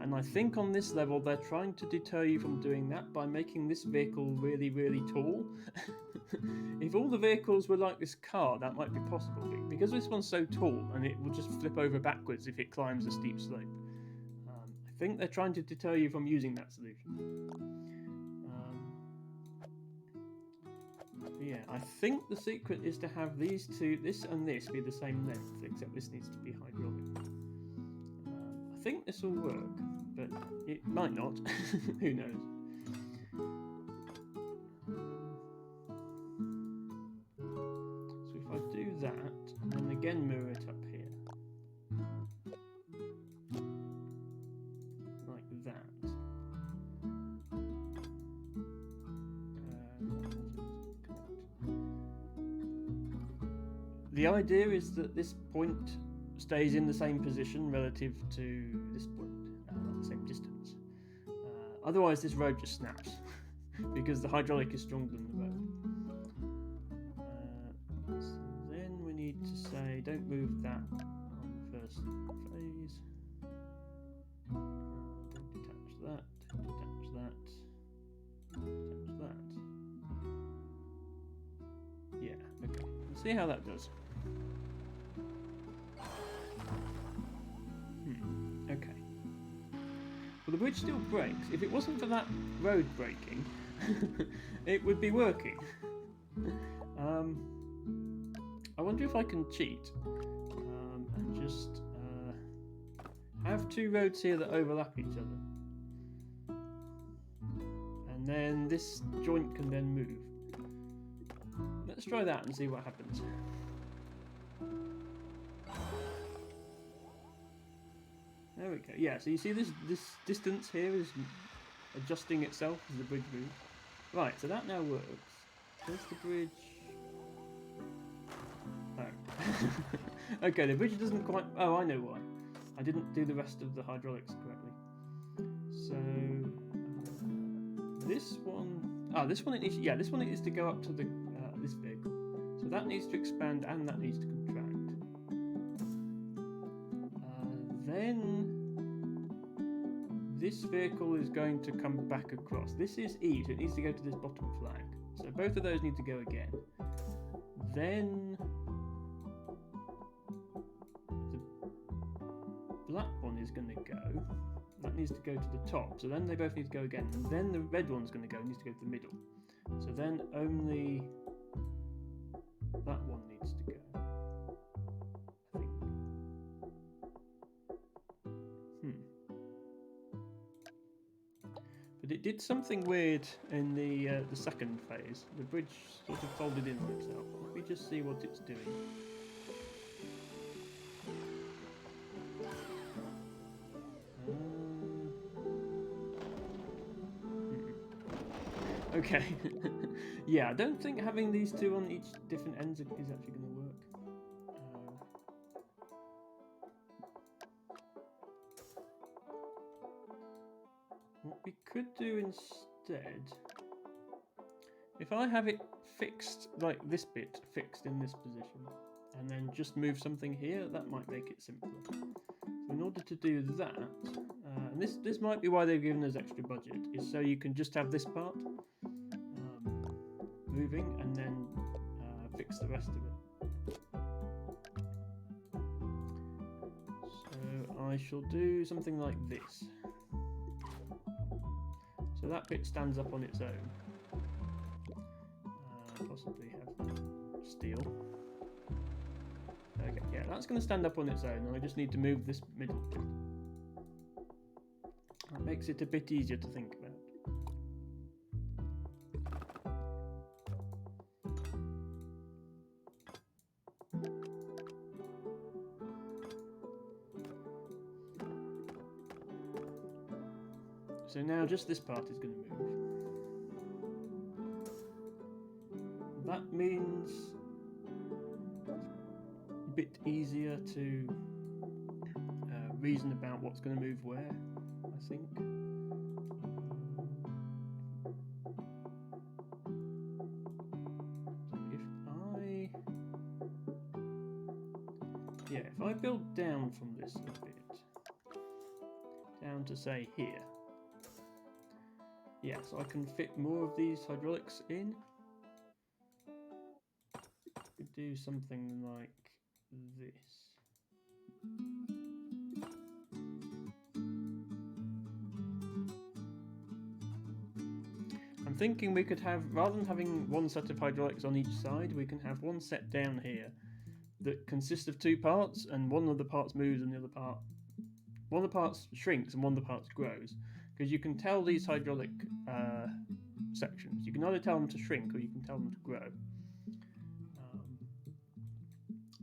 And I think on this level they're trying to deter you from doing that by making this vehicle really, really tall. If all the vehicles were like this car, that might be possible. Because this one's so tall, and it will just flip over backwards if it climbs a steep slope. I think they're trying to deter you from using that solution. Yeah, I think the secret is to have these two, this and this, be the same length, except this needs to be hydraulic. I think this will work, but it might not. Who knows? So if I do that, and then again mirror it up here, like that. The idea is that this point stays in the same position relative to this point, the same distance. Otherwise this road just snaps, because the hydraulic is stronger than the road. So then we need to say, don't move that on the first phase. Don't detach that, detach that, detach that. Yeah, okay. Let's see how that does. Okay. Well, the bridge still breaks. If it wasn't for that road breaking, it would be working. I wonder if I can cheat and just have 2 roads here that overlap each other. And then this joint can then move. Let's try that and see what happens. There we go. Yeah, so you see this distance here is adjusting itself as the bridge moves. Right, so that now works. Where's the bridge? Oh. Okay, the bridge doesn't quite... Oh, I know why. I didn't do the rest of the hydraulics correctly. So... this one... Ah, this one it needs... Yeah, this one it needs to go up to the this vehicle. So that needs to expand and that needs to contract. Then this vehicle is going to come back across. This is E, so it needs to go to this bottom flag. So both of those need to go again. Then the black one is going to go. That needs to go to the top. So then they both need to go again. And then the red one's going to go. It needs to go to the middle. So then only that one needs to go. I think. But it did something weird in the second phase. The bridge sort of folded in on itself. Let me just see what it's doing. Okay. Yeah, I don't think having these 2 on each different ends is actually going to work. What we could do instead, if I have it fixed, like this bit fixed in this position, and then just move something here, that might make it simpler. So in order to do that, and this might be why they've given us extra budget, is so you can just have this part moving and then fix the rest of it. So I shall do something like this. So that bit stands up on its own. Possibly have steel. Okay, yeah, that's going to stand up on its own, and I just need to move this middle bit. That makes it a bit easier to think about. So now just this part is going to move. That means it's a bit easier to reason about what's going to move where, I think. If I build down from this a bit, down to say here, yeah, so I can fit more of these hydraulics in. Could do something like this. I'm thinking we could have, rather than having one set of hydraulics on each side, we can have one set down here that consists of two parts, and one of the parts moves and the other part, one of the parts shrinks and one of the parts grows. Because you can tell these hydraulic sections, you can either tell them to shrink or you can tell them to grow.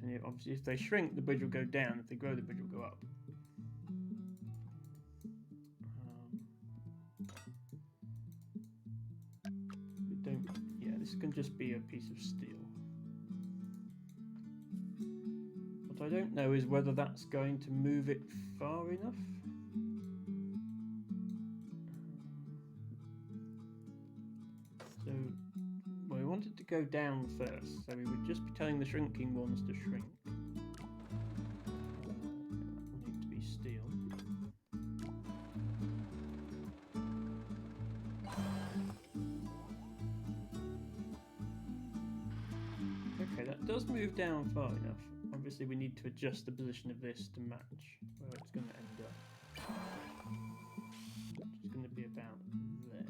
And obviously if they shrink, the bridge will go down. If they grow, the bridge will go up. This can just be a piece of steel. What I don't know is whether that's going to move it far enough. So, well, we want it to go down first, so we would just be telling the shrinking ones to shrink. That will need to be steel. Okay, that does move down far enough. Obviously we need to adjust the position of this to match where it's going to end up. It's going to be about there.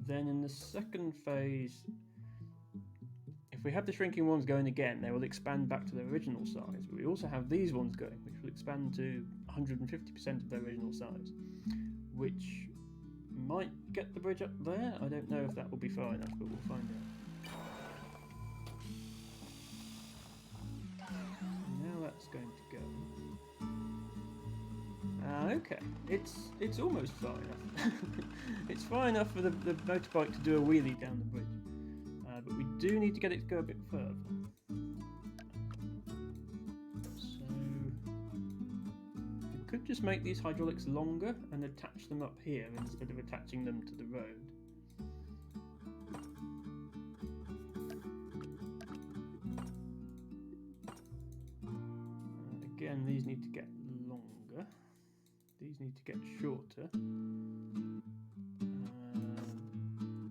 Then in the second phase, if we have the shrinking ones going again, they will expand back to their original size. But we also have these ones going, which will expand to 150% of their original size, which might get the bridge up there. I don't know if that will be far enough, but we'll find out. Now that's going to go. Okay, it's almost far enough. It's far enough for the motorbike to do a wheelie down the bridge, but we do need to get it to go a bit further. Could just make these hydraulics longer and attach them up here instead of attaching them to the road. Again, these need to get longer. These need to get shorter.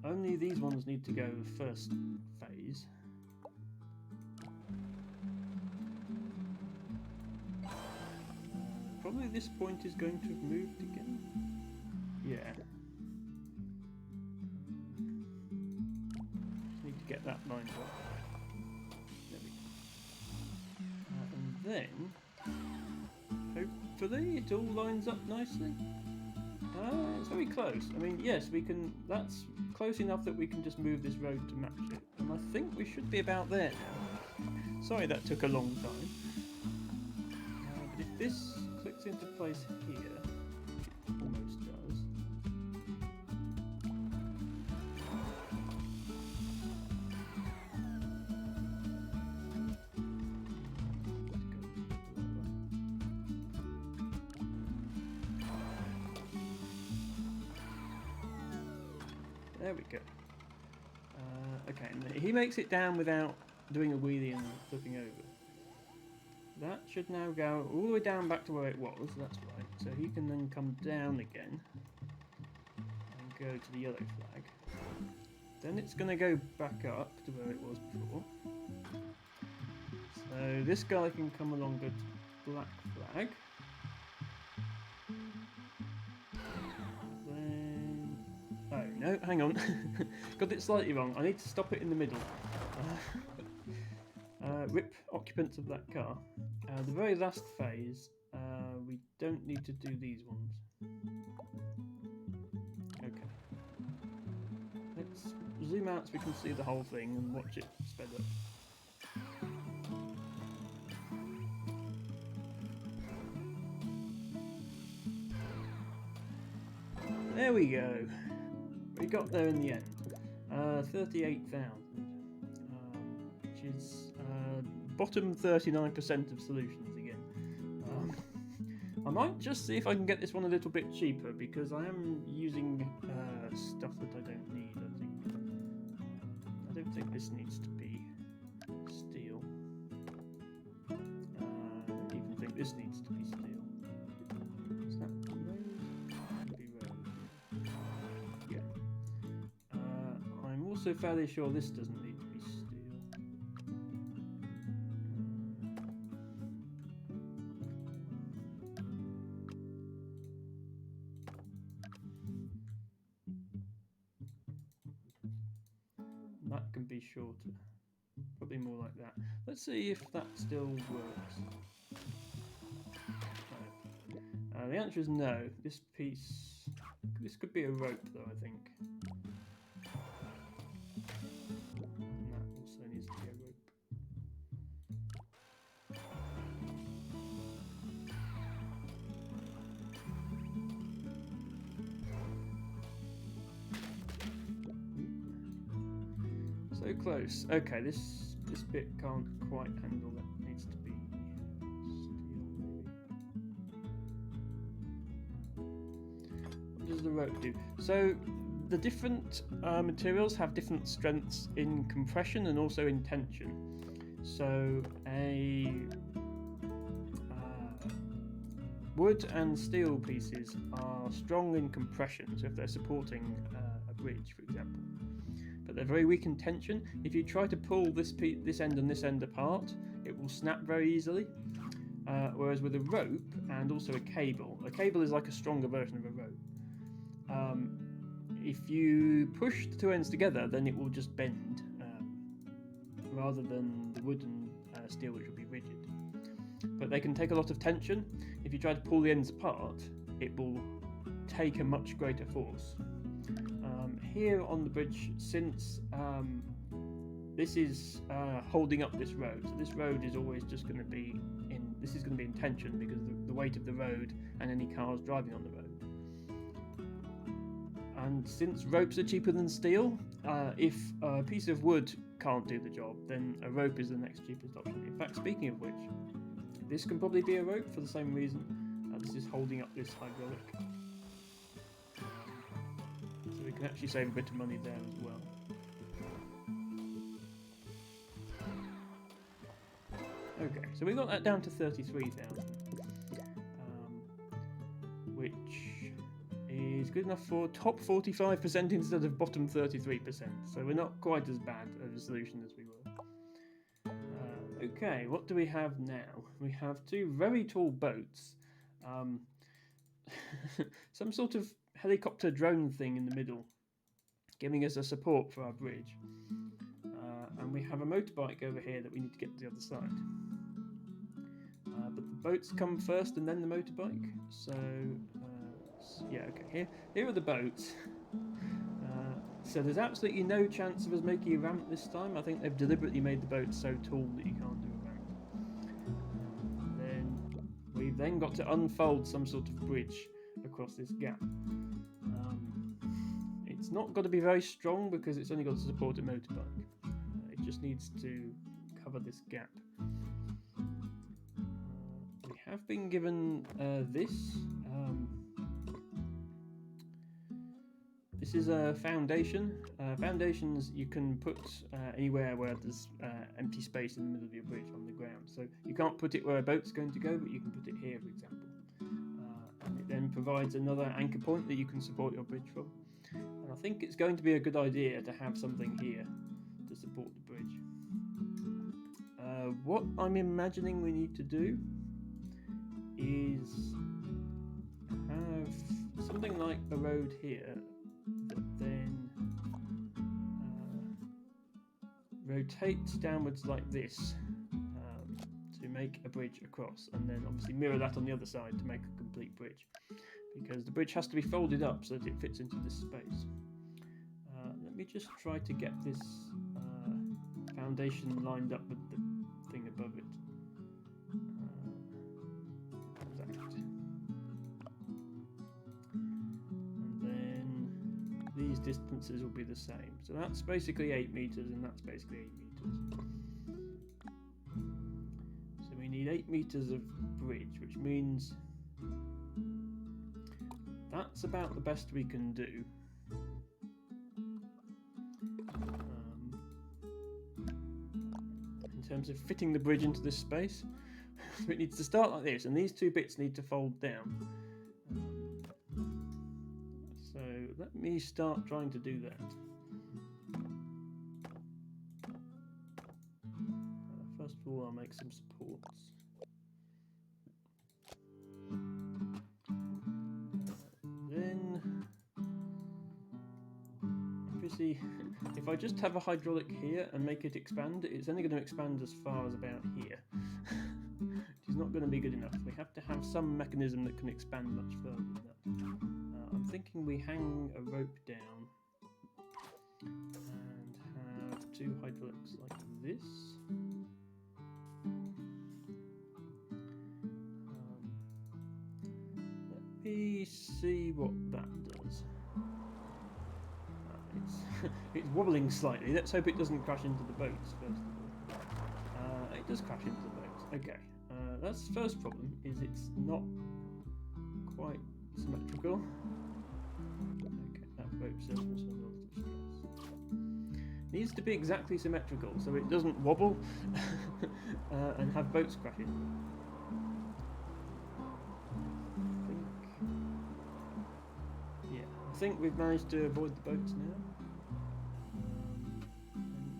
Only these ones need to go first phase. Probably this point is going to have moved again. Yeah. Just need to get that lined up. There we go. And then, hopefully, it all lines up nicely. It's very close. I mean, yes, we can. That's close enough that we can just move this road to match it. And I think we should be about there now. Sorry that took a long time. But if this clicks into place here, it almost does. There we go. Okay, and he makes it down without doing a wheelie and flipping over. That should now go all the way down back to where it was, that's right. So he can then come down again and go to the yellow flag. Then it's going to go back up to where it was before. So this guy can come along, go to black flag. Then... Oh, no, hang on. Got it slightly wrong. I need to stop it in the middle. Rip occupants of that car. The very last phase, we don't need to do these ones. Okay. Let's zoom out so we can see the whole thing and watch it sped up. There we go. We got there in the end. 38,000, which is bottom 39% of solutions again. I might just see if I can get this one a little bit cheaper because I am using stuff that I don't need. I don't think this needs to be steel. I don't even think this needs to be steel. Is that rose? Maybe rose. Yeah. I'm also fairly sure this doesn't need to be steel. That can be shorter. Probably more like that. Let's see if that still works. No. The answer is no. This piece... This could be a rope though, I think. And that also needs to be a rope. So close. Okay, this bit can't quite handle that. Needs to be steel, maybe. What does the rope do? So the different materials have different strengths in compression and also in tension. So a wood and steel pieces are strong in compression. So if they're supporting a bridge, for example. But they're very weak in tension. If you try to pull this end and this end apart, it will snap very easily. Whereas with a rope and also a cable is like a stronger version of a rope. If you push the two ends together, then it will just bend, rather than the wood and steel, which will be rigid. But they can take a lot of tension. If you try to pull the ends apart, it will take a much greater force. Here on the bridge, since this is holding up this road, so this road is always just going to be in. This is going to be in tension because of the weight of the road and any cars driving on the road. And since ropes are cheaper than steel, if a piece of wood can't do the job, then a rope is the next cheapest option. In fact, speaking of which, this can probably be a rope for the same reason. This is holding up this hydraulic. So we can actually save a bit of money there as well. Okay, so we got that down to 33,000, which is good enough for top 45% instead of bottom 33%. So we're not quite as bad of a solution as we were. Okay, what do we have now? We have two very tall boats. Some sort of helicopter drone thing in the middle, giving us a support for our bridge. And we have a motorbike over here that we need to get to the other side. But the boats come first and then the motorbike. So, yeah, okay, here are the boats. So there's absolutely no chance of us making a ramp this time. I think they've deliberately made the boat so tall that you can't do a ramp. Then we've then got to unfold some sort of bridge across this gap. It's not got to be very strong because it's only got to support a motorbike. It just needs to cover this gap. We have been given this this is a foundation. Foundations you can put anywhere where there's empty space in the middle of your bridge on the ground. So you can't put it where a boat's going to go, but you can put it here, for example. And it then provides another anchor point that you can support your bridge from. And I think it's going to be a good idea to have something here to support the bridge. What I'm imagining we need to do is have something like a road here that then rotates downwards like this to make a bridge across, and then obviously mirror that on the other side to make a complete bridge, because the bridge has to be folded up so that it fits into this space. Let me just try to get this foundation lined up with the thing above it. These distances will be the same. So that's basically 8 meters and that's basically 8 meters. So we need 8 meters of bridge, which means that's about the best we can do. In terms of fitting the bridge into this space. So it needs to start like this, and these two bits need to fold down. Let me start trying to do that. First of all, I'll make some supports. Then, obviously, if I just have a hydraulic here and make it expand, it's only going to expand as far as about here. Which is not going to be good enough. We have to have some mechanism that can expand much further than that. I'm thinking we hang a rope down and have 2 hydraulics like this. Let me see what that does. It's wobbling slightly. Let's hope it doesn't crash into the boats first of all. It does crash into the boats. Okay. That's the first problem, is it's not quite symmetrical. Okay, that rope says also relative stress. Needs to be exactly symmetrical so it doesn't wobble and have boats crashing. I think we've managed to avoid the boats now.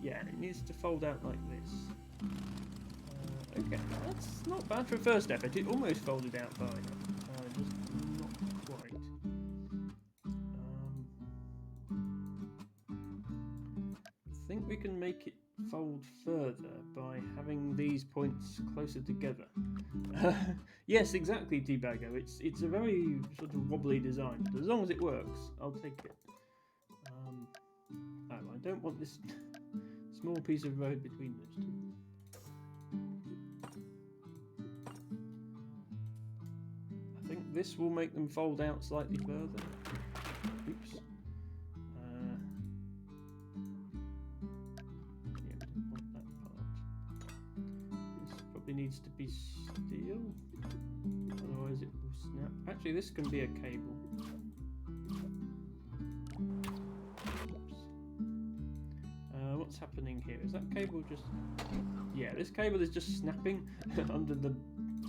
Yeah, it needs to fold out like this. Okay, that's not bad for a first effort. It almost folded out fine. Just not quite. I think we can make it fold further by having these points closer together. Yes, exactly, Teabago. It's a very sort of wobbly design, but as long as it works, I'll take it. Oh, I don't want this small piece of road between those two. I think this will make them fold out slightly further. Oops. Yeah, we didn't want that part. This probably needs to be steel, otherwise it will snap. Actually, this can be a cable. What's happening here? Is that cable just... Yeah, this cable is just snapping under the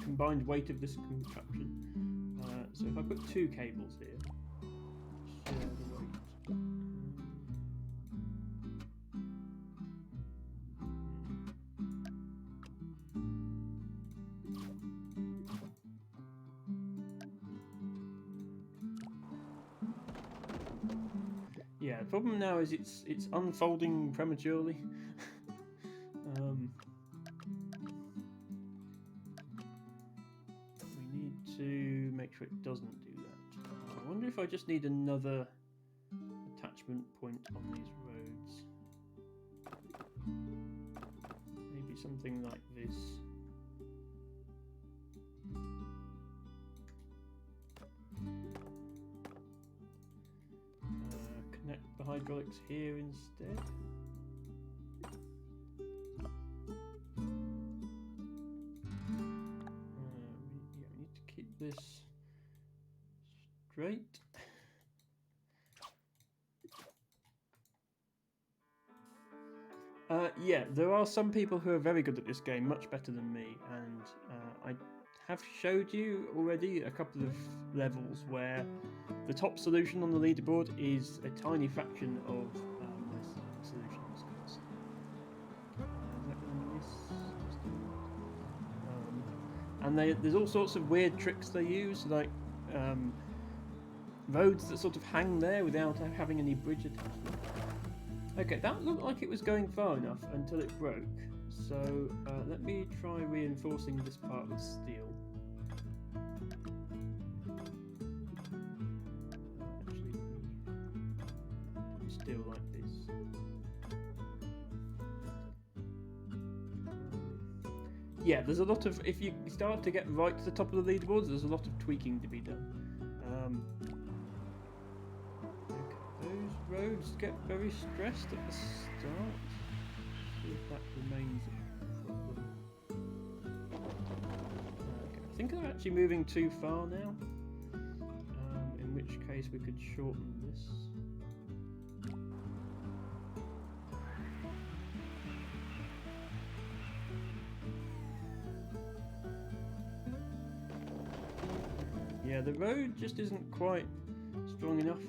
combined weight of this contraption. So if I put 2 cables here, share the weight. Yeah, the problem now is it's unfolding prematurely. We need to make sure it doesn't do that. I wonder if I just need another attachment point on these roads. Maybe something like this. Connect the hydraulics here instead. We need to keep this straight. Yeah, there are some people who are very good at this game, much better than me, and I have showed you already a couple of levels where the top solution on the leaderboard is a tiny fraction of my solutions. Is that going to miss? And there's all sorts of weird tricks they use, like roads that sort of hang there without having any bridge attachment. Okay, that looked like it was going far enough until it broke. So let me try reinforcing this part with steel. Actually, steel like this. Yeah, there's a lot of, if you start to get right to the top of the leaderboards, there's a lot of tweaking to be done. Those roads get very stressed at the start. See if that remains a problem. Okay, I think they're actually moving too far now. In which case we could shorten this. Yeah, the road just isn't quite strong enough.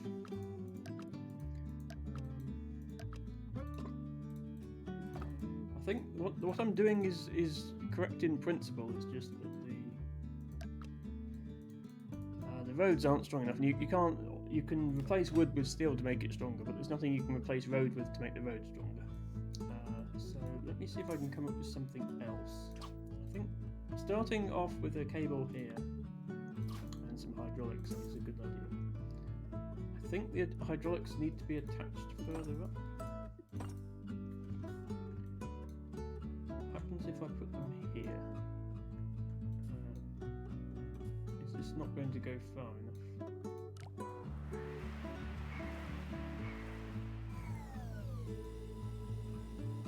I think what I'm doing is correct in principle. It's just that the roads aren't strong enough, and you can replace wood with steel to make it stronger, but there's nothing you can replace road with to make the road stronger. So let me see if I can come up with something else. I think starting off with a cable here and some hydraulics is a good idea. I think the hydraulics need to be attached further up. What happens if I put them here? Is this not going to go far enough?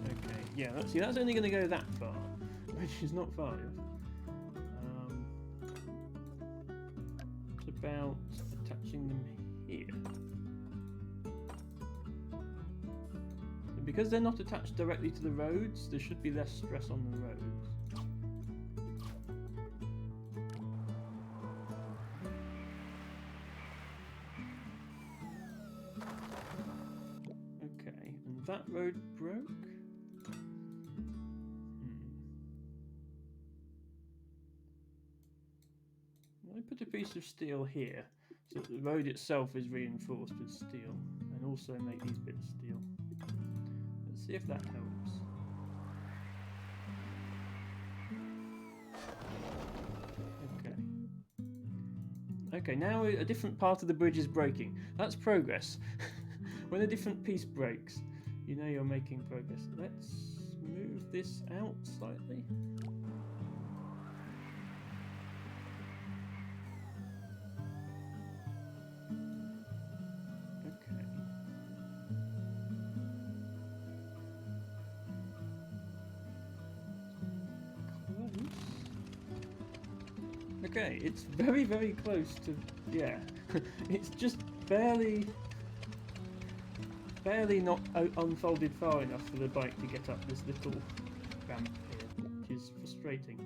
Okay, yeah, that's only going to go that far, which is not far enough. It's about attaching them here. And because they're not attached directly to the roads, there should be less stress on the roads. Okay, and that road broke. I put a piece of steel here, so that the road itself is reinforced with steel, and also make these bits steel. Let's see if that helps. Okay. Okay, now a different part of the bridge is breaking. That's progress. When a different piece breaks, you know you're making progress. Let's move this out slightly. Okay, it's very, very close to, yeah. It's just barely not unfolded far enough for the bike to get up this little ramp here, which is frustrating.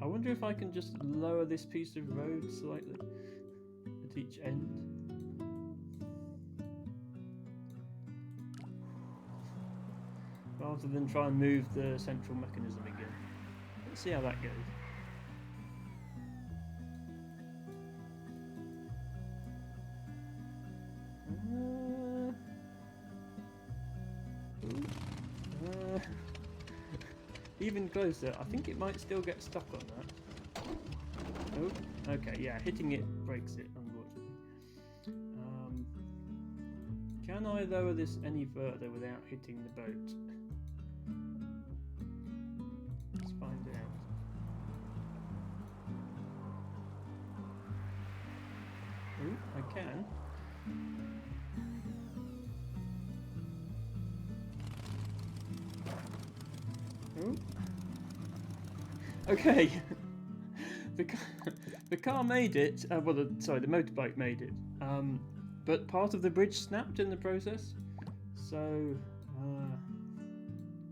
I wonder if I can just lower this piece of road slightly at each end. Rather than try and move the central mechanism again. Let's see how that goes. Even closer. I think it might still get stuck on that. Oh, okay, yeah, hitting it breaks it, unfortunately. Can I lower this any further without hitting the boat? Let's find out. Oh, I can. Oh. Okay. The car made it. Well, the motorbike made it. But part of the bridge snapped in the process. So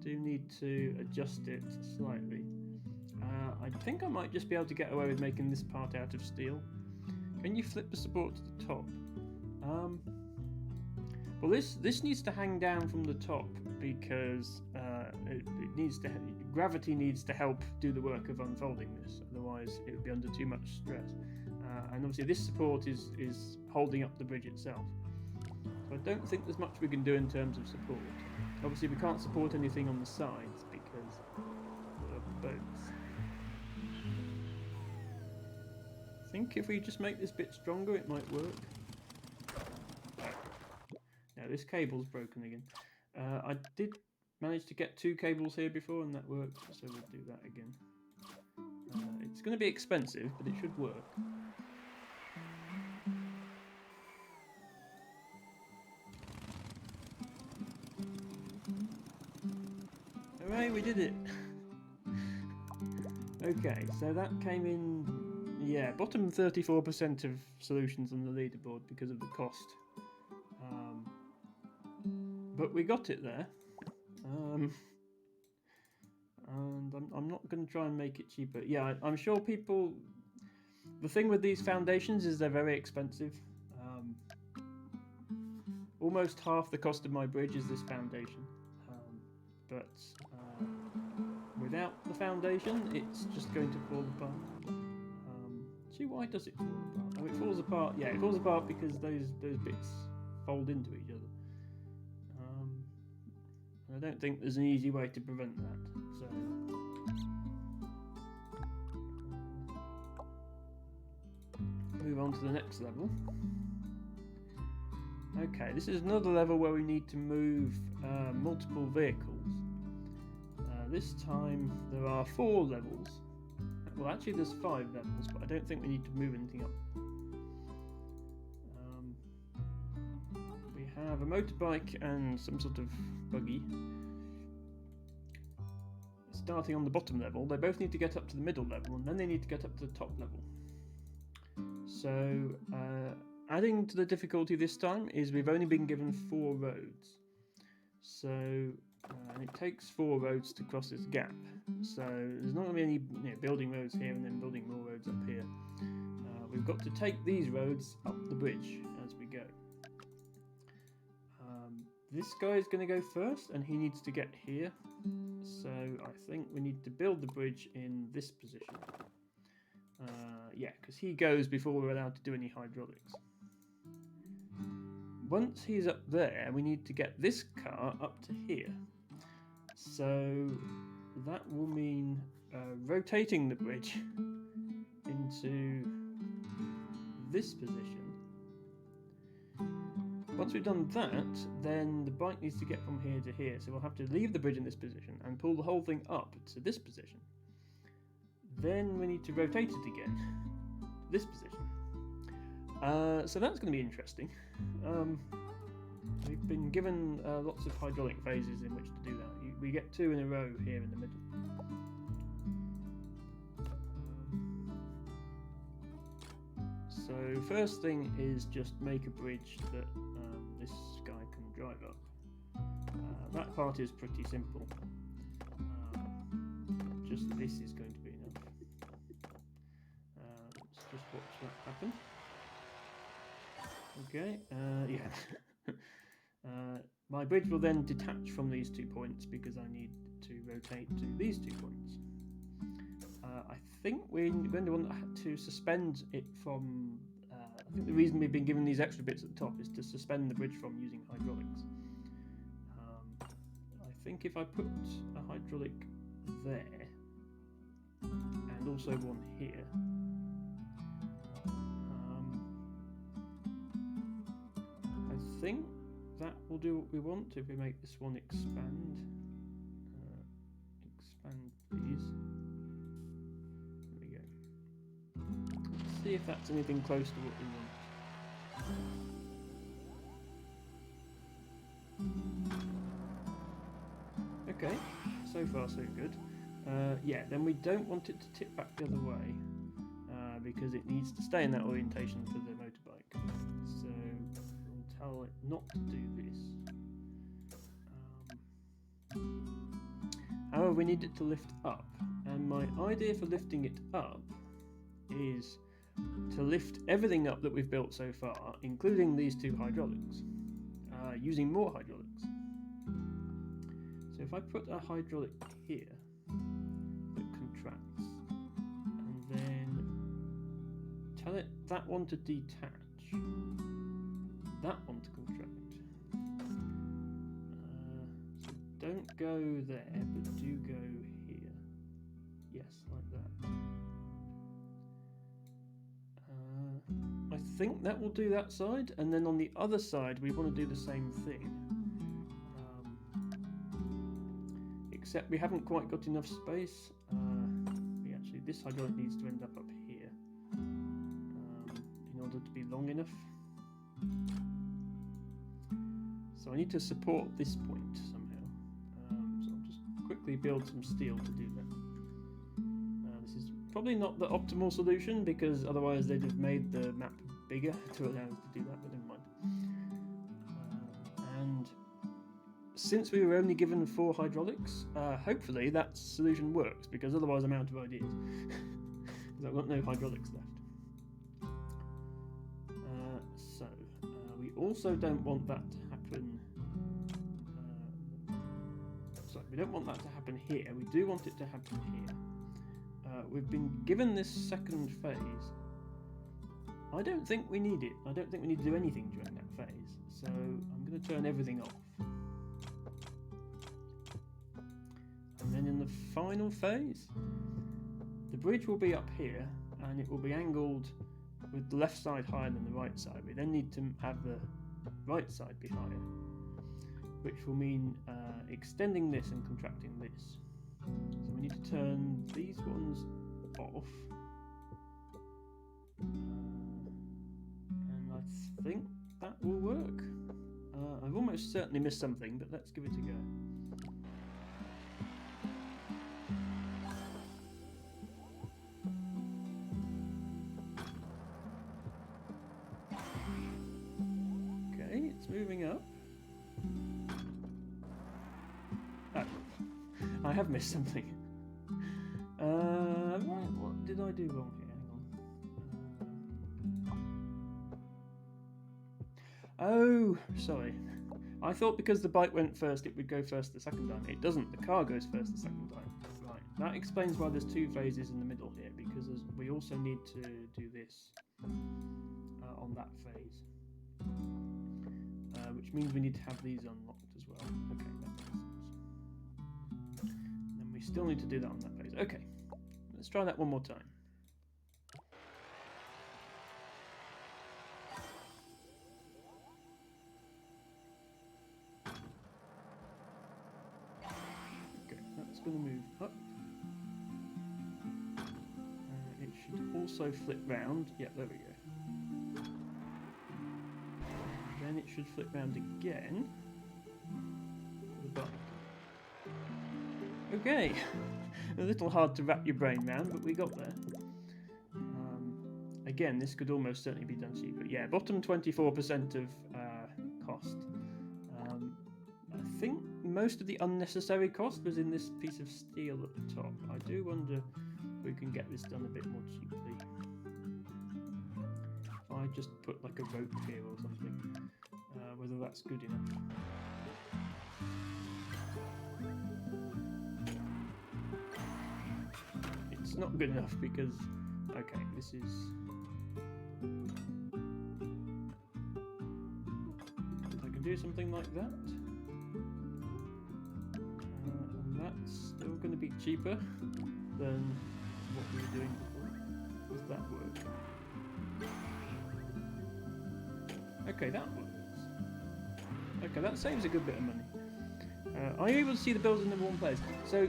Do need to adjust it slightly. I think I might just be able to get away with making this part out of steel. Can you flip the support to the top? Well, this needs to hang down from the top because it needs to. Gravity needs to help do the work of unfolding this. Otherwise, it would be under too much stress. And obviously, this support is holding up the bridge itself. So I don't think there's much we can do in terms of support. Obviously, we can't support anything on the sides because of boats. I think if we just make this bit stronger, it might work. Now this cable's broken again. I did manage to get 2 cables here before and that worked, so we'll do that again. It's going to be expensive, but it should work. Hooray, we did it! Okay, so that came in, yeah, bottom 34% of solutions on the leaderboard because of the cost. But we got it there. And I'm not going to try and make it cheaper. Yeah, I'm sure people... The thing with these foundations is they're very expensive. Almost half the cost of my bridge is this foundation. But without the foundation, it's just going to fall apart. See, why does it fall apart? Oh, it falls apart. Yeah, it falls apart because those bits fold into each other. I don't think there's an easy way to prevent that. So move on to the next level. Okay, this is another level where we need to move multiple vehicles. This time there are 4 levels. Well, actually there's 5 levels, but I don't think we need to move anything up. We have a motorbike and some sort of buggy. Starting on the bottom level, they both need to get up to the middle level, and then they need to get up to the top level. So, adding to the difficulty this time is we've only been given 4 roads. So, it takes 4 roads to cross this gap. So, there's not going to be any building roads here and then building more roads up here. We've got to take these roads up the bridge as we go. This guy is going to go first, and he needs to get here. So I think we need to build the bridge in this position. Yeah, because he goes before we're allowed to do any hydraulics. Once he's up there, we need to get this car up to here. So that will mean rotating the bridge into this position. Once we've done that, then the bike needs to get from here to here, so we'll have to leave the bridge in this position and pull the whole thing up to this position. Then we need to rotate it again to this position. So that's going to be interesting. We've been given lots of hydraulic phases in which to do that. We get 2 in a row here in the middle. So first thing is just make a bridge that this guy can drive up. That part is pretty simple. Just this is going to be enough. Let's just watch that happen. Okay, yeah. My bridge will then detach from these 2 points because I need to rotate to these 2 points. I think we're going to want to suspend it from... I think the reason we've been given these extra bits at the top is to suspend the bridge from using hydraulics. I think if I put a hydraulic there, and also one here, I think that will do what we want if we make this one expand. Expand, please. There we go. Let's see if that's anything close to what we want. Okay, so far so good. Yeah, then we don't want it to tip back the other way because it needs to stay in that orientation for the motorbike. So we'll tell it not to do this. However, we need it to lift up, and my idea for lifting it up is to lift everything up that we've built so far, including these two hydraulics, using more hydraulics. So if I put a hydraulic here that contracts, and then tell it that one to detach, that one to contract. So don't go there, but do go here. Yes, like that. I think that will do that side, and then on the other side we want to do the same thing. Except we haven't quite got enough space. This hydraulic needs to end up here in order to be long enough. So I need to support this point somehow. So I'll just quickly build some steel to do that. This is probably not the optimal solution, because otherwise they'd have made the map bigger to allow us to do that, but never mind. And since we were only given 4 hydraulics, hopefully that solution works, because otherwise I'm out of ideas. Because I've got no hydraulics left. We also don't want that to happen. Sorry, we don't want that to happen here. We do want it to happen here. We've been given this second phase. I don't think we need it. I don't think we need to do anything during that phase. So I'm going to turn everything off. And then in the final phase, the bridge will be up here, and it will be angled with the left side higher than the right side. We then need to have the right side be higher, which will mean extending this and contracting this. So we need to turn these ones off. And I think that will work. I've almost certainly missed something, but let's give it a go. Moving up. Oh, I have missed something. What did I do wrong here? Hang on. Oh, sorry. I thought because the bike went first, it would go first the second time. It doesn't. The car goes first the second time. Right. That explains why there's 2 phases in the middle here, because we also need to do this on that phase. Which means we need to have these unlocked as well. Okay, that makes sense. And then we still need to do that on that phase. Okay, let's try that one more time. Okay, that's going to move up. It should also flip round. Yeah, there we go. Then it should flip round again. Okay, a little hard to wrap your brain round, but we got there. Again, this could almost certainly be done cheaper. Yeah, bottom 24% of cost. I think most of the unnecessary cost was in this piece of steel at the top. I do wonder if we can get this done a bit more cheaply. If I just put like a rope here or something. Whether that's good enough. It's not good enough because, okay, this is... I can do something like that. And that's still going to be cheaper than what we were doing before. Does that work? Okay, that works. Okay, that saves a good bit of money. Are you able to see the builds in the wrong place? So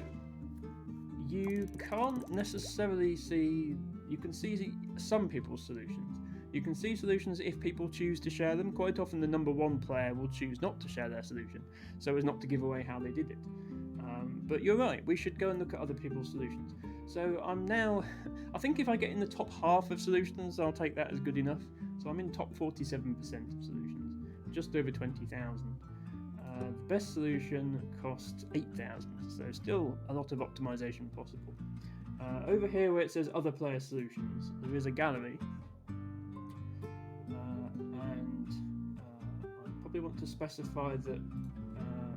you can't necessarily see. You can see some people's solutions. You can see solutions if people choose to share them. Quite often, the number 1 player will choose not to share their solution, so as not to give away how they did it. But you're right. We should go and look at other people's solutions. So I'm now. I think if I get in the top half of solutions, I'll take that as good enough. So I'm in top 47% of solutions. Just over 20,000. The best solution costs 8,000, so still a lot of optimization possible. Over here where it says other player solutions, there is a gallery, and I probably want to specify that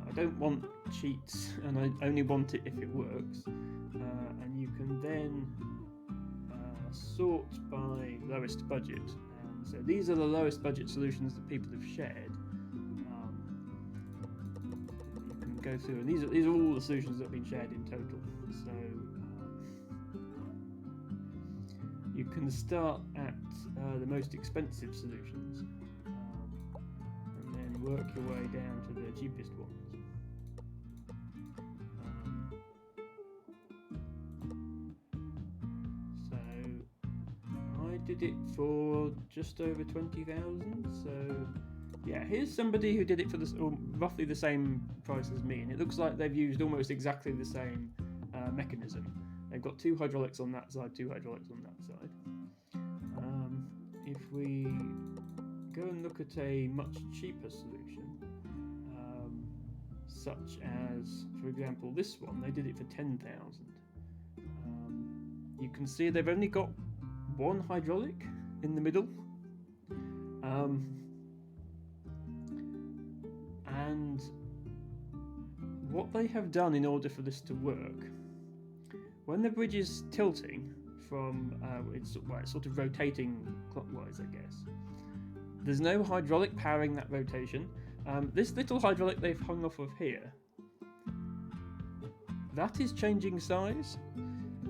I don't want cheats, and I only want it if it works. And you can then sort by lowest budget. And so these are the lowest budget solutions that people have shared. You can go through, and these are all the solutions that have been shared in total. So you can start at the most expensive solutions, and then work your way down to the cheapest ones. Did it for just over 20,000. So yeah, here's somebody who did it for roughly the same price as me, and it looks like they've used almost exactly the same mechanism. They've got 2 hydraulics on that side, 2 hydraulics on that side. If we go and look at a much cheaper solution, such as, for example, this one, they did it for 10,000. You can see they've only got 1 hydraulic in the middle, and what they have done in order for this to work, when the bridge is tilting from it's sort of rotating clockwise, I guess, there's no hydraulic powering that rotation. This little hydraulic they've hung off of here, that is changing size,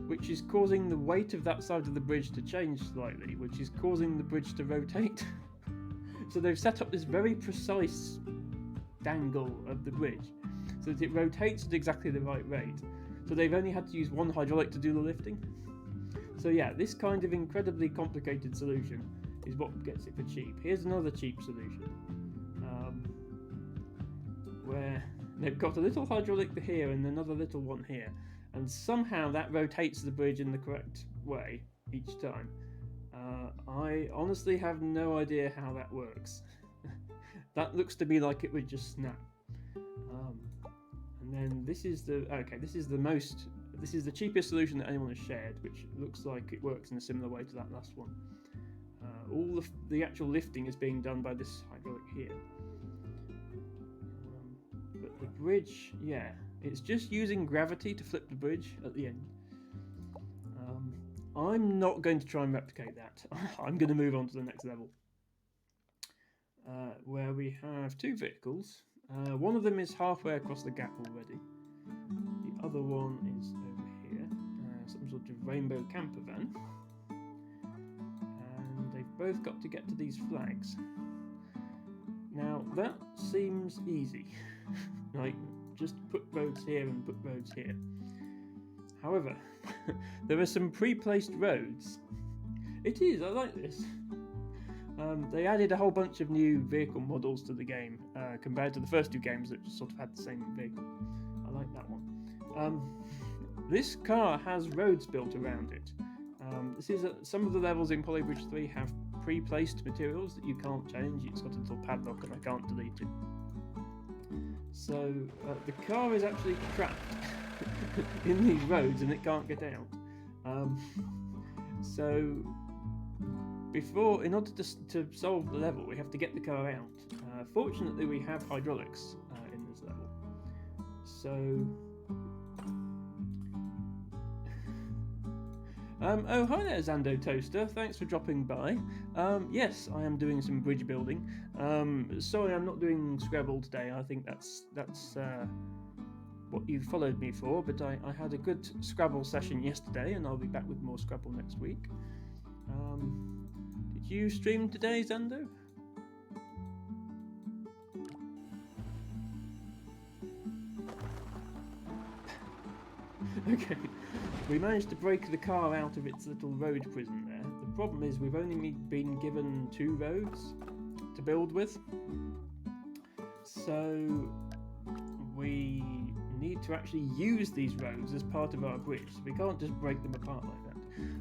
which is causing the weight of that side of the bridge to change slightly, which is causing the bridge to rotate. So they've set up this very precise dangle of the bridge so that it rotates at exactly the right rate. So they've only had to use 1 hydraulic to do the lifting. So yeah, this kind of incredibly complicated solution is what gets it for cheap. Here's another cheap solution, where they've got a little hydraulic here and another little one here, and somehow that rotates the bridge in the correct way each time. I honestly have no idea how that works. That looks to me like it would just snap. And then this is the cheapest solution that anyone has shared, which looks like it works in a similar way to that last one. All of the actual lifting is being done by this hydraulic here. But the bridge, yeah, it's just using gravity to flip the bridge at the end. I'm not going to try and replicate that. I'm going to move on to the next level, where we have 2 vehicles. One of them is halfway across the gap already. The other one is over here, some sort of rainbow camper van. And they've both got to get to these flags. Now, that seems easy. Like, just put roads here and put roads here. However, there are some pre-placed roads. It is, I like this. They added a whole bunch of new vehicle models to the game, compared to the first 2 games that just sort of had the same vehicle. I like that one. This car has roads built around it. This is some of the levels in Polybridge 3 have pre-placed materials that you can't change. It's got a little padlock and I can't delete it. So the car is actually trapped in these roads and it can't get out. So in order to solve the level, we have to get the car out. Fortunately, we have hydraulics in this level. So oh, hi there, Zando Toaster. Thanks for dropping by. Yes, I am doing some bridge building. Sorry, I'm not doing Scrabble today. I think that's what you followed me for. But I had a good Scrabble session yesterday, and I'll be back with more Scrabble next week. Did you stream today, Zando? Okay, we managed to break the car out of its little road prison there. The problem is we've only been given 2 roads to build with. So we need to actually use these roads as part of our bridge. So we can't just break them apart like that.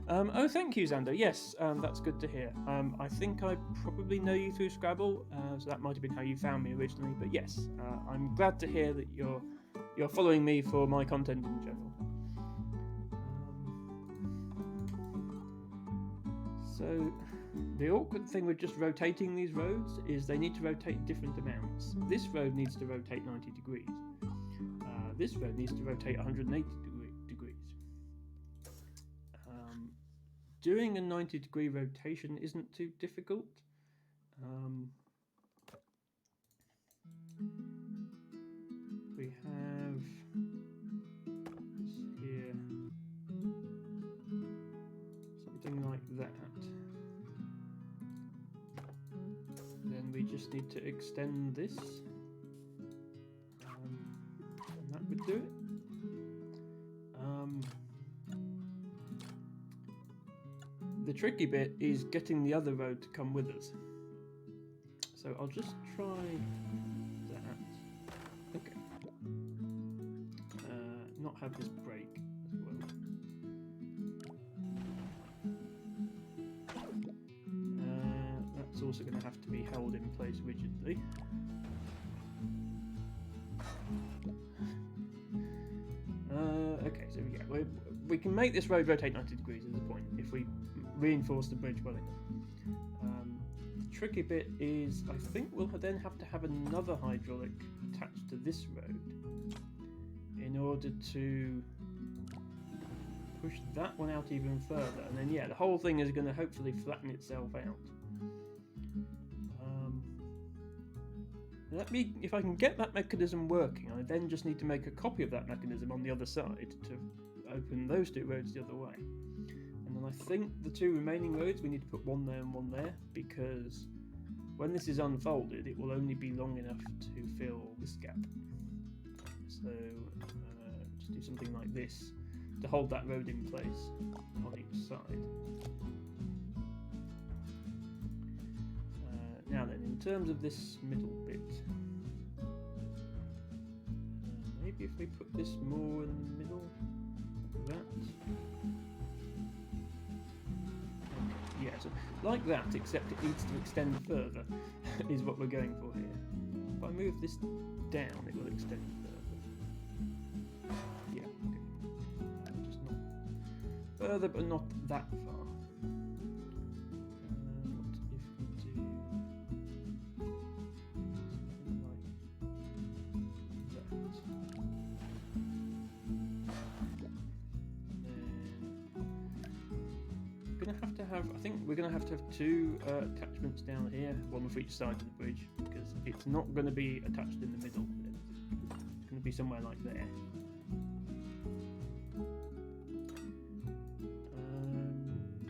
Oh, thank you, Xander. Yes, that's good to hear. I think I probably know you through Scrabble, so that might have been how you found me originally. But yes, I'm glad to hear that you're following me for my content in general. So the awkward thing with just rotating these roads is they need to rotate different amounts. This road needs to rotate 90 degrees. This road needs to rotate 180 degrees. Doing a 90-degree rotation isn't too difficult. We have here something like that. Then we just need to extend this, and that would do it. The tricky bit is getting the other road to come with us. So I'll just try that. Okay. Not have this break as well. That's also going to have to be held in place rigidly. Okay, so yeah, we can make this road rotate 90 degrees is the point if we reinforce the bridge well enough. The tricky bit is I think we'll then have to have another hydraulic attached to this road in order to push that one out even further, and then yeah, the whole thing is going to hopefully flatten itself out. If I can get that mechanism working, I then just need to make a copy of that mechanism on the other side to open those two roads the other way. And then I think the two remaining roads, we need to put one there and one there, because when this is unfolded, it will only be long enough to fill this gap. So just do something like this to hold that road in place on each side. Now then, in terms of this middle bit, maybe if we put this more in the middle, like that. Okay, yeah, so like that, except it needs to extend further, is what we're going for here. If I move this down, it will extend further. Yeah, okay. Just not further, but not that far. I think we're going to have two attachments down here, one for each side of the bridge, because it's not going to be attached in the middle. It's going to be somewhere like there.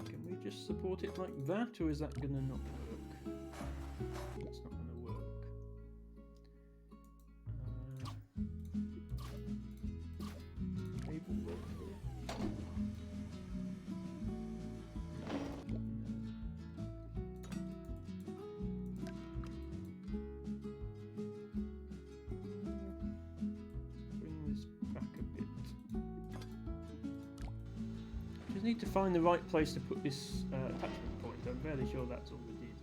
Can we just support it like that, or is that going to not work? It's not going to work. Cable work here. Need to find the right place to put this attachment point. I'm fairly sure that's all we did.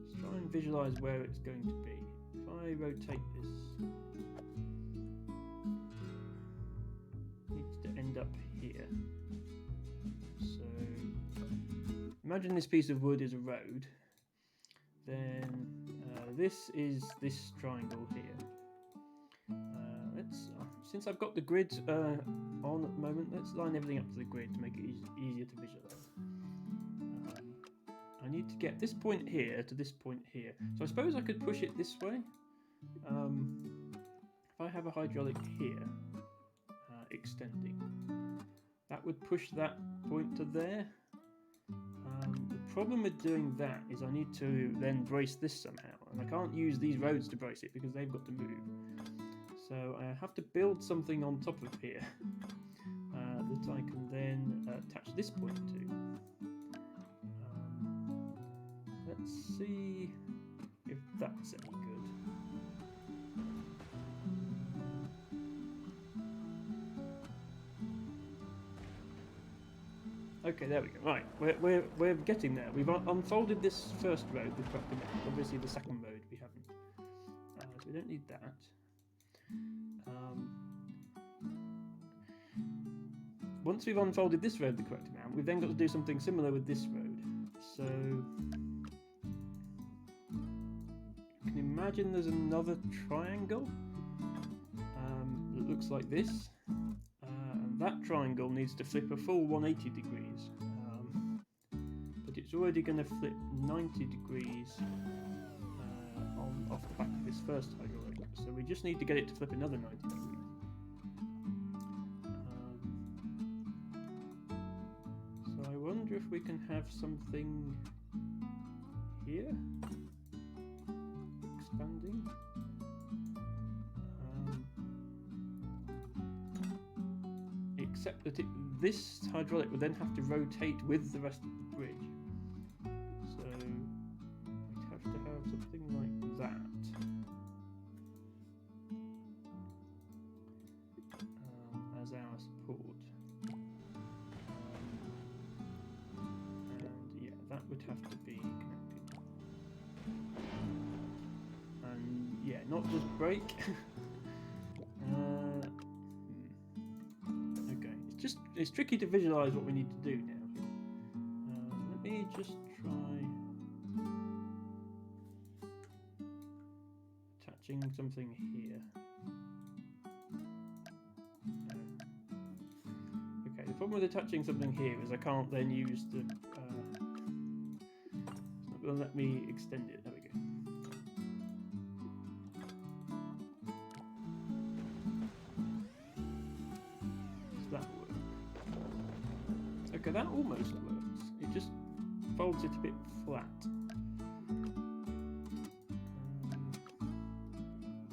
Let's try and visualize where it's going to be. If I rotate this, it needs to end up here. So imagine this piece of wood is a road. Then this is this triangle here. Since I've got the grid on at the moment, let's line everything up to the grid to make it easier to visualize. I need to get this point here to this point here. So I suppose I could push it this way. If I have a hydraulic here, extending, that would push that point to there. The problem with doing that is I need to then brace this somehow, and I can't use these roads to brace it because they've got to move. So I have to build something on top of here that I can then attach this point to. Let's see if that's any good. Okay, there we go. Right, we're getting there. We've unfolded this first road the correct amount. Obviously, the second road we haven't. So we don't need that. Once we've unfolded this road the correct amount, we've then got to do something similar with this road. So you can imagine there's another triangle that looks like this. And that triangle needs to flip a full 180 degrees. But it's already going to flip 90 degrees off the back of this first hydraulic. So we just need to get it to flip another 90 degrees. So I wonder if we can have something here expanding. Except that this hydraulic would then have to rotate with the rest of the bridge. So we'd have to have something like that. As our support. And yeah, that would have to be connected. And yeah, not just brake. It's tricky to visualize what we need to do now. Let me just try attaching something here. Okay, the problem with attaching something here is I can't then use the... it's not going to let me extend it. There we go. Okay, that almost works. It just folds it a bit flat.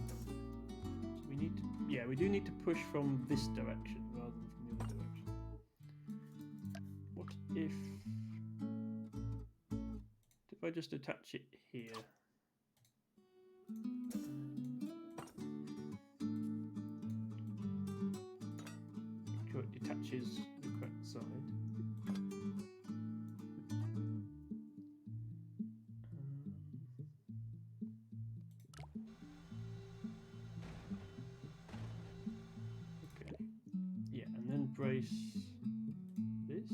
So we need to, yeah, we do need to push from this direction rather than from the other direction. What if I just attach it here? Make sure it detaches the correct side. Brace this.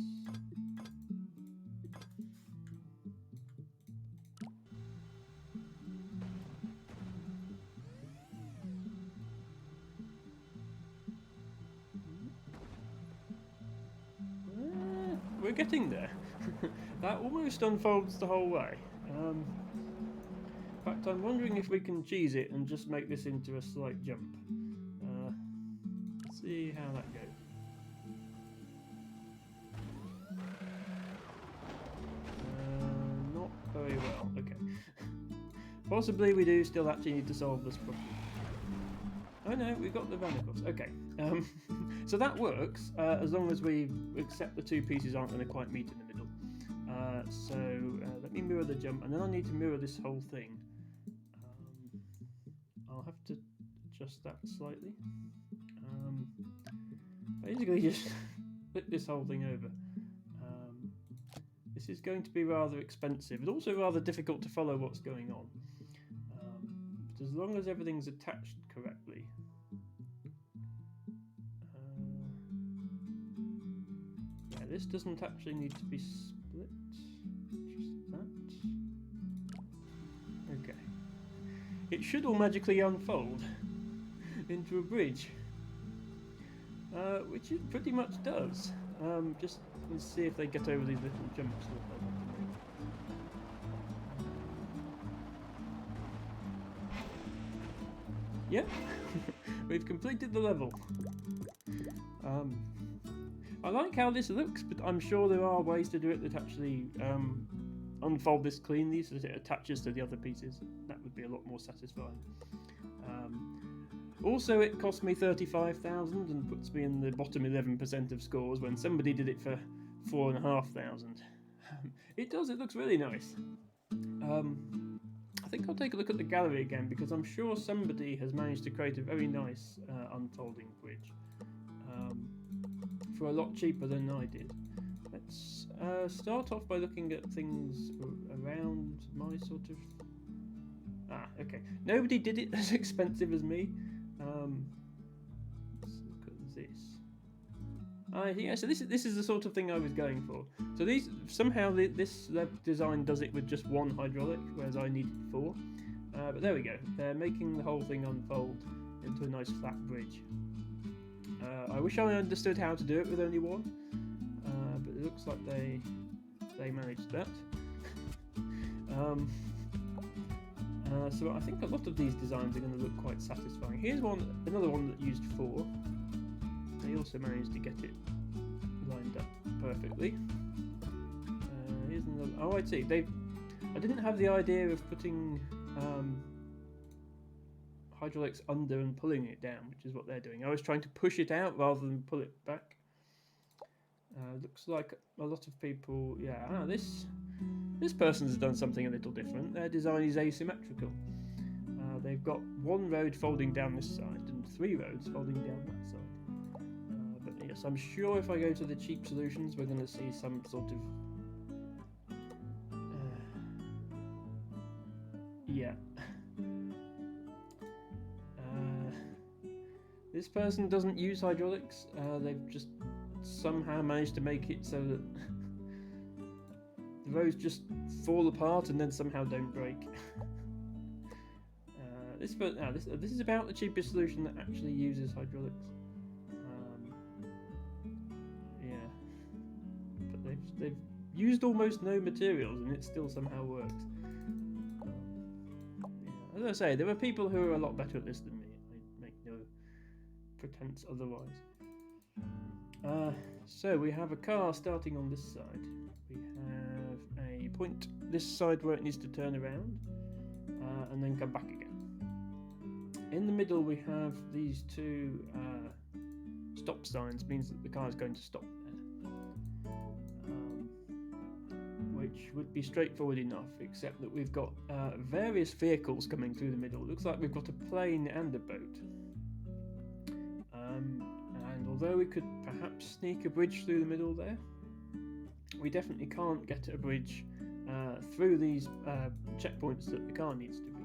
We're getting there. That almost unfolds the whole way. In fact, I'm wondering if we can cheese it and just make this into a slight jump. See how that goes. Very well, okay. Possibly we do still actually need to solve this problem. Oh no, we've got the Vandercross. Okay. So that works, as long as we accept the two pieces aren't going to quite meet in the middle. Let me mirror the jump, and then I need to mirror this whole thing. I'll have to adjust that slightly. Basically just flip this whole thing over. This is going to be rather expensive. It's also rather difficult to follow what's going on. But as long as everything's attached correctly. Yeah, this doesn't actually need to be split. Just that. Okay. It should all magically unfold into a bridge. Which it pretty much does. Just let's see if they get over these little jumps that they want to make. Yeah, we've completed the level. I like how this looks, but I'm sure there are ways to do it that actually unfold this cleanly so that it attaches to the other pieces. That would be a lot more satisfying. Also, it cost me 35,000 and puts me in the bottom 11% of scores when somebody did it for 4,500. It does, it looks really nice. I think I'll take a look at the gallery again because I'm sure somebody has managed to create a very nice unfolding bridge for a lot cheaper than I did. Let's let's start off by looking at things around my sort of... okay. Nobody did it as expensive as me. Let's look at this. Yeah, so this is the sort of thing I was going for. So these somehow this design does it with just one hydraulic, whereas I needed 4. But there we go. They're making the whole thing unfold into a nice flat bridge. I wish I understood how to do it with only 1, but it looks like they managed that. So I think a lot of these designs are going to look quite satisfying. Here's another one that used 4. They also managed to get it lined up perfectly. Here's another. Oh, I see. I didn't have the idea of putting hydraulics under and pulling it down, which is what they're doing. I was trying to push it out rather than pull it back. Looks like a lot of people. Yeah. This person's done something a little different. Their design is asymmetrical. They've got 1 road folding down this side and 3 roads folding down that side. But yes, I'm sure if I go to the cheap solutions, we're going to see some sort of... yeah. This person doesn't use hydraulics. They've just somehow managed to make it so that the roads just fall apart and then somehow don't break. This is about the cheapest solution that actually uses hydraulics. Yeah, but they've used almost no materials and it still somehow works. Yeah. As I say, there are people who are a lot better at this than me. I make no pretense otherwise. So we have a car starting on this side. We have a point this side where it needs to turn around and then come back again. In the middle we have these 2 stop signs, means that the car is going to stop there, which would be straightforward enough, except that we've got various vehicles coming through the middle. It looks like we've got a plane and a boat. And although we could perhaps sneak a bridge through the middle there, we definitely can't get a bridge through these checkpoints that the car needs to reach.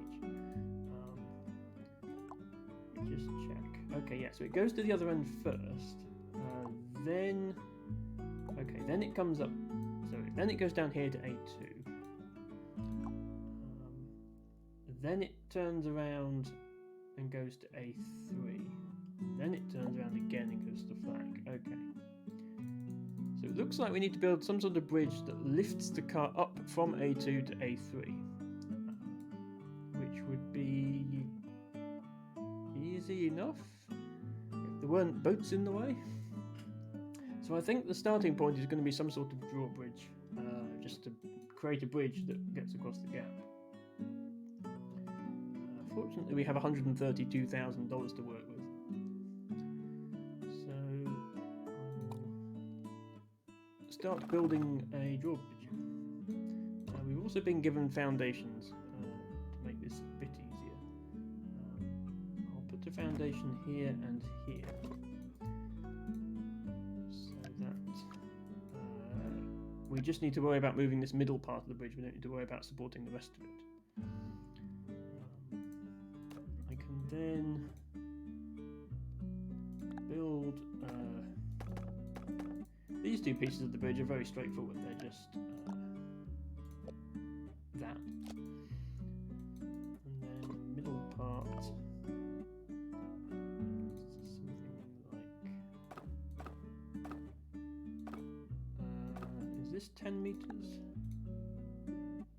Just check. Okay, yeah, so it goes to the other end first. Then it comes up. So then it goes down here to A2. Then it turns around and goes to A3. Then it turns around again and goes to flag. Okay. So it looks like we need to build some sort of bridge that lifts the car up from A2 to A3. Which would be easy enough if there weren't boats in the way. So I think the starting point is going to be some sort of drawbridge, just to create a bridge that gets across the gap. Fortunately, we have $132,000 to work with. So I'll start building a drawbridge. We've also been given foundations to make this a bit easier. I'll put a foundation here and here. We just need to worry about moving this middle part of the bridge. We don't need to worry about supporting the rest of it. I can then build... these 2 pieces of the bridge are very straightforward. They're just that. And then the middle part... this 10 meters?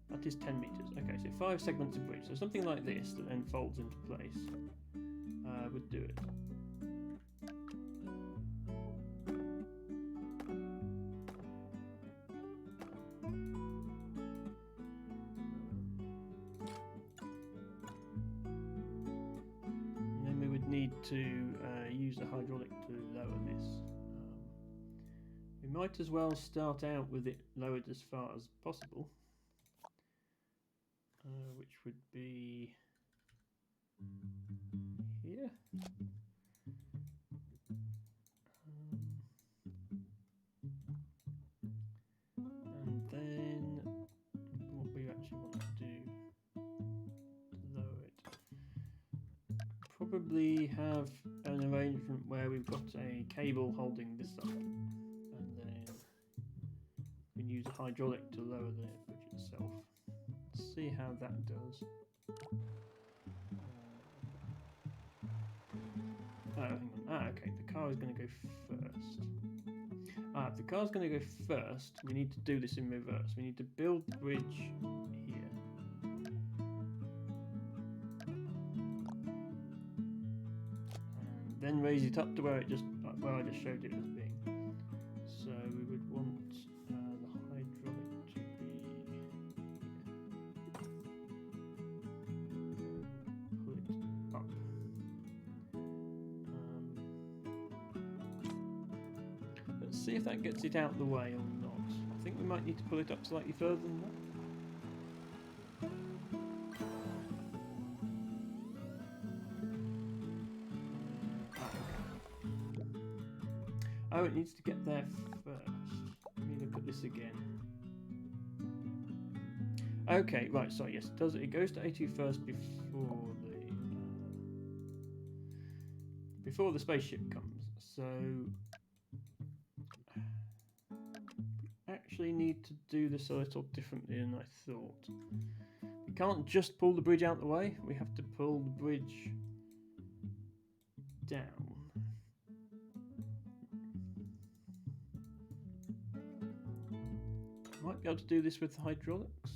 That is 10 meters. Okay, so 5 segments of bridge. So something like this that then folds into place would do it. And then we would need to use the hydraulic to lower this. We might as well start out with it lowered as far as possible, which would be here. probably have an arrangement where we've got a cable holding this up, and then we can use a hydraulic to lower the bridge itself. Let's see how that does. Oh, hang on. Ah, okay, the car is going to go first. Ah, if the car's going to go first, we need to do this in reverse. We need to build the bridge here. And then raise it up to where I just showed it as being. So we would want the hydraulic to be here. Pull it up. Let's see if that gets it out the way or not. I think we might need to pull it up slightly further than that. Oh, it needs to get there first. Let me look at this again. Okay, right, so yes, it does. It goes to A2 first before the spaceship comes. So actually need to do this a little differently than I thought. We can't just pull the bridge out the way, we have to pull the bridge down. Might be able to do this with the hydraulics.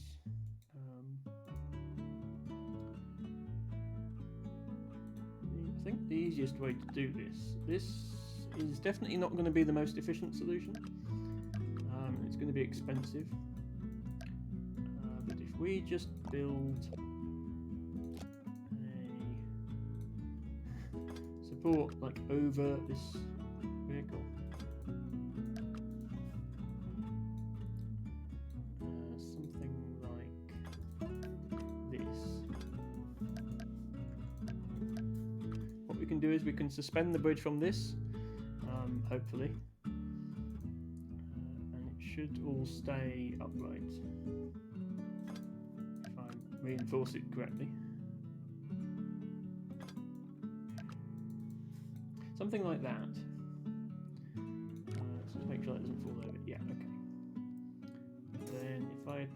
I think the easiest way to do this is definitely not going to be the most efficient solution. It's going to be expensive. But if we just build a support like over this vehicle. Something like this. What we can do is we can suspend the bridge from this, hopefully. Should all stay upright if I reinforce it correctly. Something like that. Let's just make sure that doesn't fall over. Yeah, okay. Then if I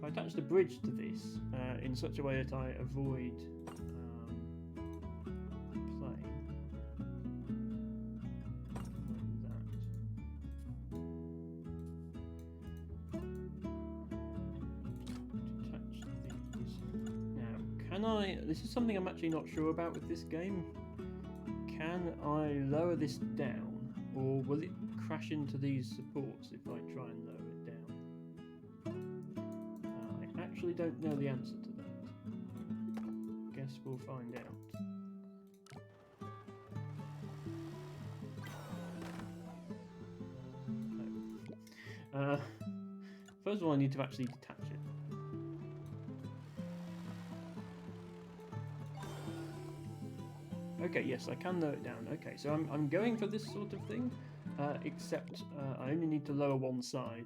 attach the bridge to this in such a way that I avoid this is something I'm actually not sure about with this game. Can I lower this down, or will it crash into these supports if I try and lower it down? I actually don't know the answer to that. Guess we'll find out. First of all, I need to actually detach it. Okay, yes, I can lower it down. Okay, so I'm going for this sort of thing, except I only need to lower one side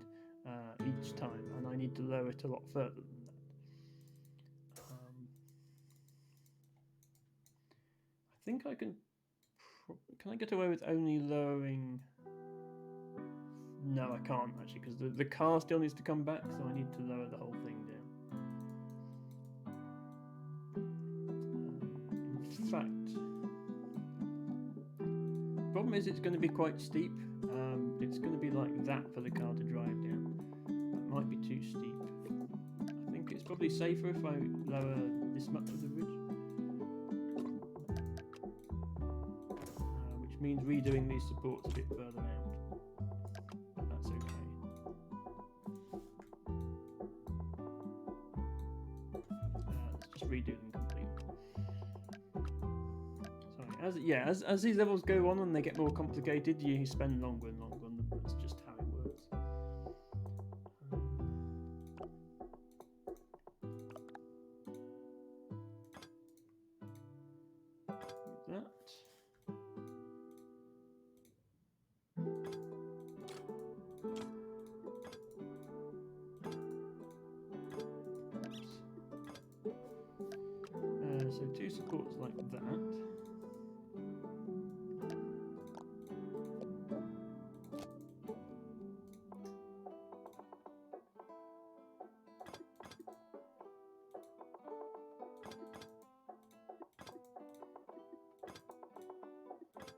each time, and I need to lower it a lot further than that. I think I can... Can I get away with only lowering... No, I can't, actually, because the car still needs to come back, so I need to lower the whole thing down. In fact... The problem is it's going to be quite steep. It's going to be like that for the car to drive down. That might be too steep. I think it's probably safer if I lower this much of the bridge. Which means redoing these supports a bit further out. But that's okay. Let's just redo them completely. As these levels go on and they get more complicated, you spend longer and longer on them. That's just how it works. That. So 2 supports like that.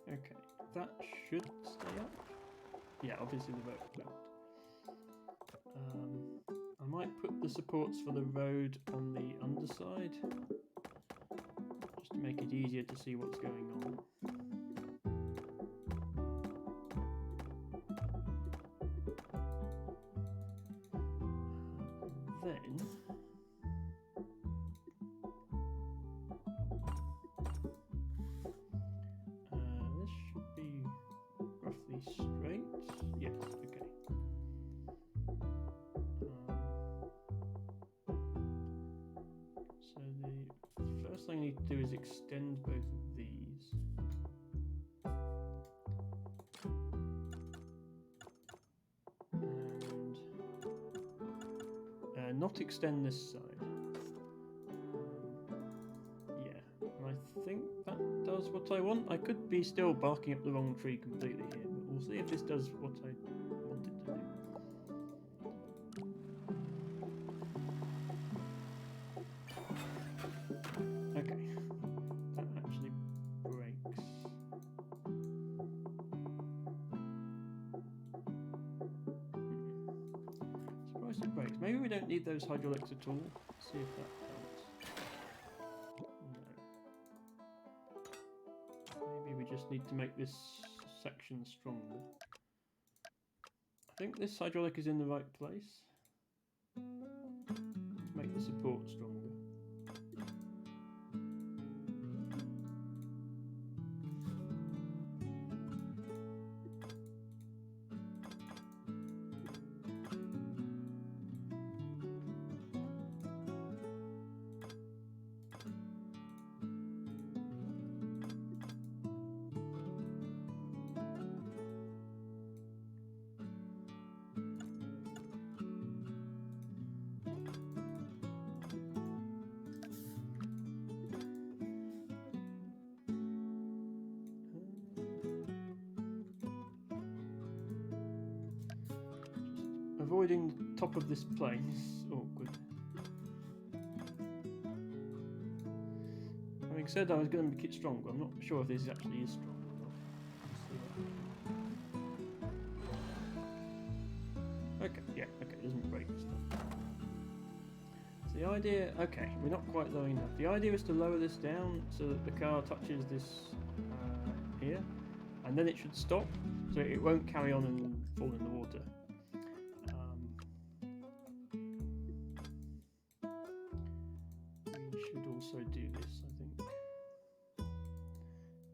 Okay, that should stay up. Yeah, obviously the road won't. I might put the supports for the road on the underside, just to make it easier to see what's going on. Then this should be roughly straight. Yes, okay. So the first thing I need to do is extend both of these. And not extend this side. Yeah, and I think that does what I want. I could be still barking up the wrong tree completely here, but we'll see if this does what I want it to do. Okay, that actually breaks. Surprised it breaks. Maybe we don't need those hydraulics at all. Let's see if that helps. No. Maybe we just need to make this section stronger. I think this hydraulic is in the right place. Let's make the support stronger. Avoiding the top of this plane is awkward. Having said I was going to make it stronger, I'm not sure if this actually is strong or not. Okay, yeah, okay, it doesn't break this stuff. So the idea, okay, we're not quite low enough. The idea is to lower this down so that the car touches this here, and then it should stop, so it won't carry on and fall in the water. Also do this, I think.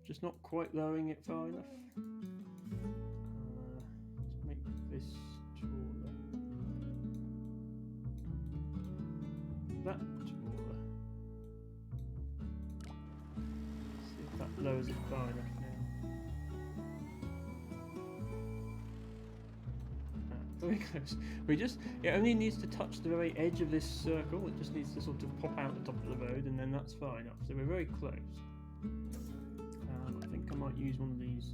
Just not quite lowering it far enough. Let's make this taller. That taller. Let's see if that lowers it far enough now. Very close. It only needs to touch the very edge of this circle. It just needs to sort of pop out the top of the road, and then that's far enough. So we're very close. I think I might use one of these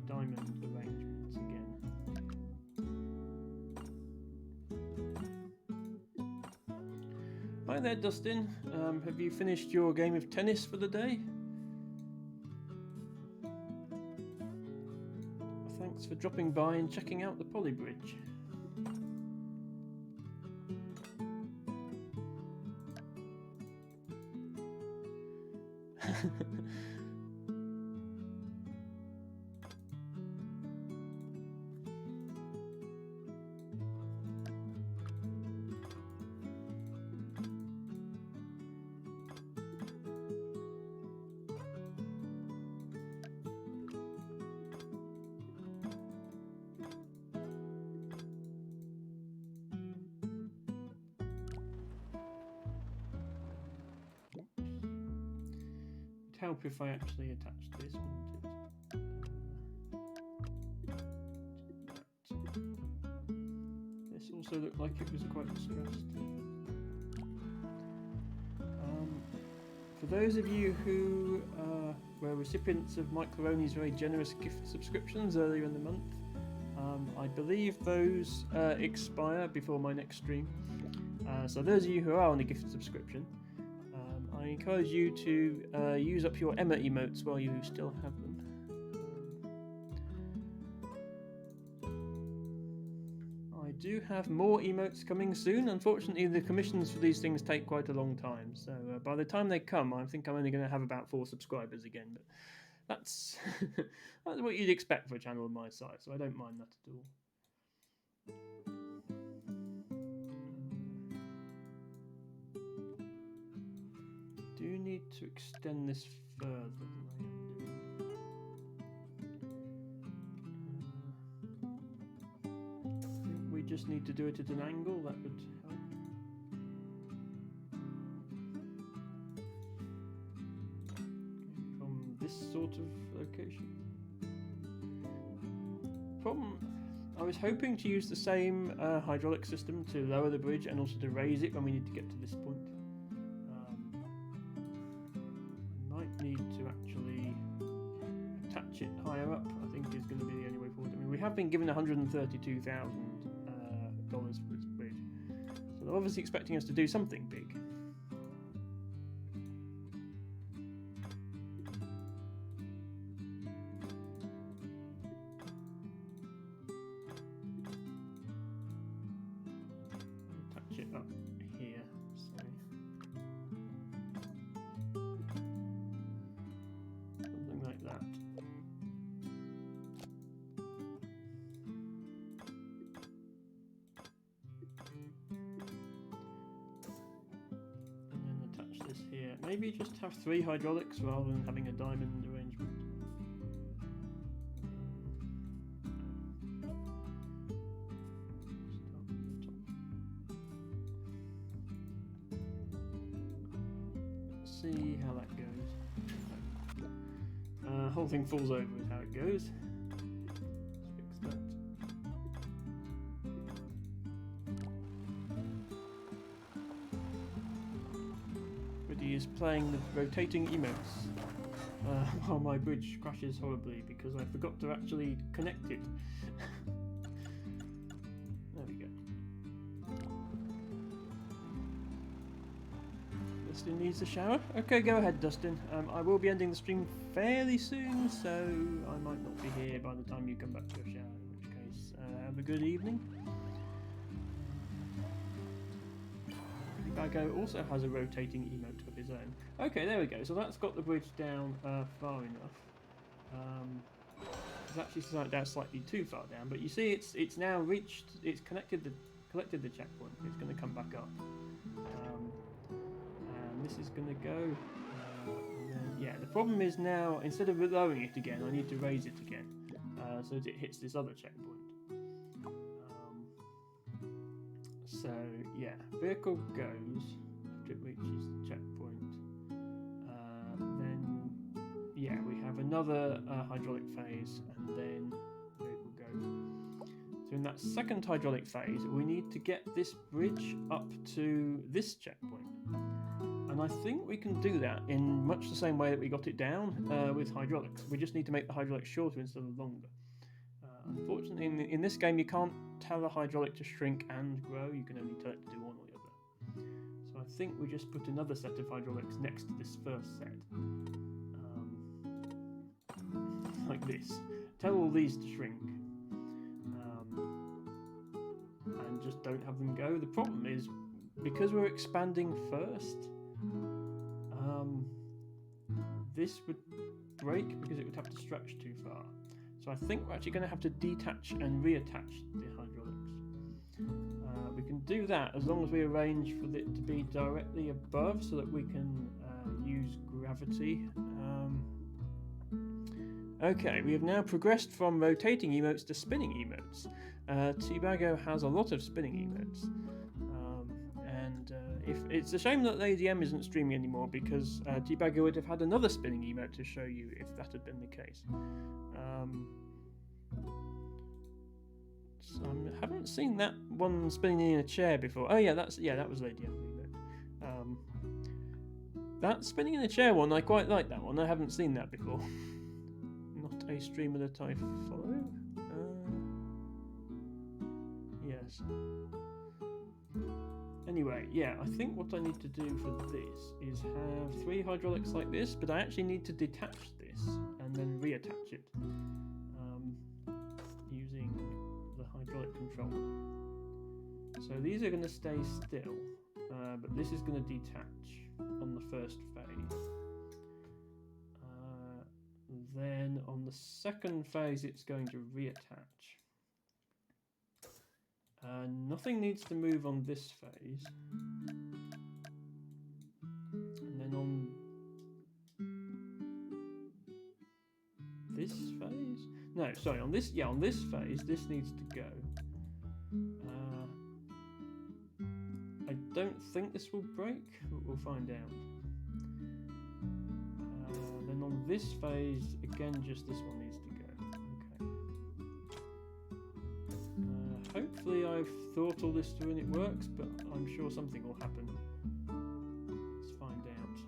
diamond arrangements again. Hi there, Dustin. Have you finished your game of tennis for the day? Thanks for dropping by and checking out the Poly Bridge. Help if I actually attached this, wouldn't it? This also looked like it was quite stressed. For those of you who were recipients of Mike Claroni's very generous gift subscriptions earlier in the month, I believe those expire before my next stream. So those of you who are on a gift subscription, I encourage you to use up your Emma emotes while you still have them. I do have more emotes coming soon. Unfortunately, the commissions for these things take quite a long time. So by the time they come, I think I'm only going to have about 4 subscribers again. But that's, that's what you'd expect for a channel of my size, so I don't mind that at all. Do need to extend this further than I am doing. I think we just need to do it at an angle, that would help. From this sort of location. Problem, I was hoping to use the same hydraulic system to lower the bridge and also to raise it when we need to get to this point. Need to actually attach it higher up, I think is going to be the only way forward. I mean, we have been given $132,000 for this bridge, so they're obviously expecting us to do something big. Attach it up here, so like that. And then attach this here. Maybe just have 3 hydraulics rather than having a diamond arrangement. Let's see how that goes. Whole thing falls over is how it goes. Let's fix that. Everybody is playing the rotating emotes while my bridge crashes horribly because I forgot to actually connect it. There we go. Dustin needs a shower. Okay, go ahead, Dustin. I will be ending the stream fairly soon, so I might not be here by the time you come back to your shower, in which case, have a good evening. Bago also has a rotating emote of his own. Okay, there we go. So that's got the bridge down far enough. It's actually down slightly too far down, but you see it's now reached, it's collected the checkpoint. It's going to come back up. And this is going to go. And then, yeah, the problem is now, instead of lowering it again, I need to raise it again so that it hits this other checkpoint. So yeah, vehicle goes after it reaches the checkpoint. Then yeah, we have another hydraulic phase, and then vehicle goes. So in that second hydraulic phase, we need to get this bridge up to this checkpoint. And I think we can do that in much the same way that we got it down with hydraulics. We just need to make the hydraulics shorter instead of longer. Unfortunately, in this game, you can't tell a hydraulic to shrink and grow. You can only tell it to do one or the other. So I think we just put another set of hydraulics next to this first set. Like this. Tell all these to shrink. And just don't have them go. The problem is, because we're expanding first, this would break because it would have to stretch too far. So I think we're actually going to have to detach and reattach the hydraulics. We can do that as long as we arrange for it to be directly above so that we can use gravity. Okay, we have now progressed from rotating emotes to spinning emotes. Teabago has a lot of spinning emotes. If it's a shame that Lady M isn't streaming anymore, because Teabago would have had another spinning emote to show you if that had been the case. So I haven't seen that one spinning in a chair before. Oh yeah, that was Lady M emote. That spinning in a chair one, I quite like that one. I haven't seen that before. Not a streamer that I follow. Yes. Anyway, yeah, I think what I need to do for this is have 3 hydraulics like this, but I actually need to detach this and then reattach it using the hydraulic controller. So these are going to stay still, but this is going to detach on the first phase. Then on the second phase it's going to reattach. Nothing needs to move on this phase. And then on this phase? No, sorry, on this phase this needs to go. I don't think this will break, but we'll find out. Then on this phase, again, just this one needs to go. Okay. Hopefully I've thought all this through and it works, but I'm sure something will happen. Let's find out.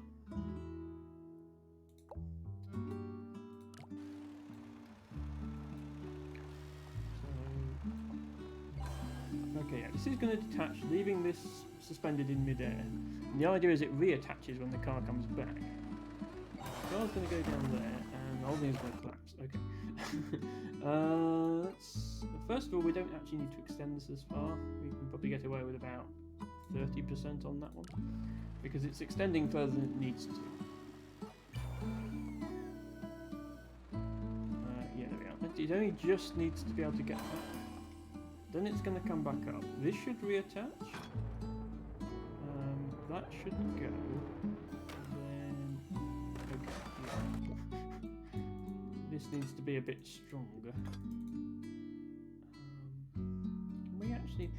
Okay, yeah, this is going to detach, leaving this suspended in midair. And the idea is it reattaches when the car comes back. The car's going to go down there, and the whole thing's going to collapse. Okay. First of all, we don't actually need to extend this as far. We can probably get away with about 30% on that one, because it's extending further than it needs to. Yeah, there we are. It only just needs to be able to get that. Then it's going to come back up. This should reattach. That shouldn't go. Then, okay, yeah. This needs to be a bit stronger. Can we actually?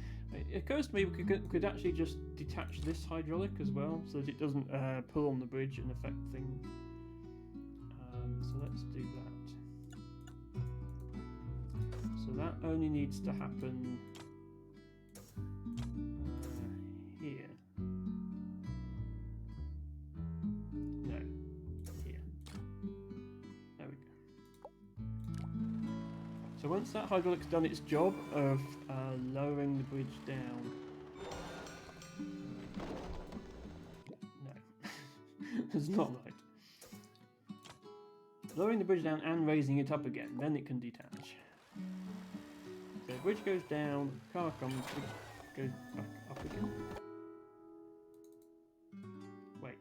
It occurs to me we could actually just detach this hydraulic as well, so that it doesn't pull on the bridge and affect things. So let's do that. So that only needs to happen here. No, here. There we go. So once that hydraulic's done its job of lowering the bridge down. No, it's not right. Lowering the bridge down and raising it up again, then it can detach. So the bridge goes down, the car comes, it goes back up again. Wait.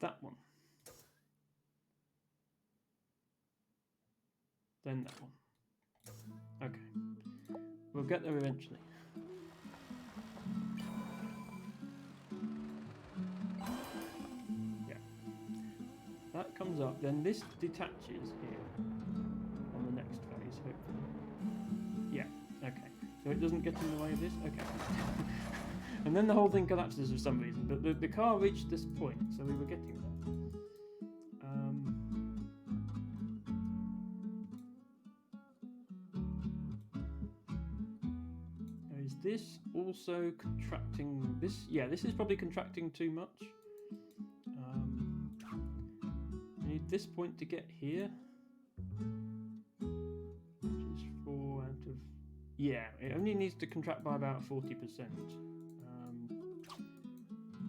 That one. Then that one. Okay. We'll get there eventually. That comes up, then this detaches here on the next phase, hopefully. Yeah, okay. So it doesn't get in the way of this? Okay. And then the whole thing collapses for some reason, but the car reached this point, so we were getting there. Is this also contracting this? Yeah, this is probably contracting too much. Need this point to get here, which is 4 out of... Yeah, it only needs to contract by about 40%.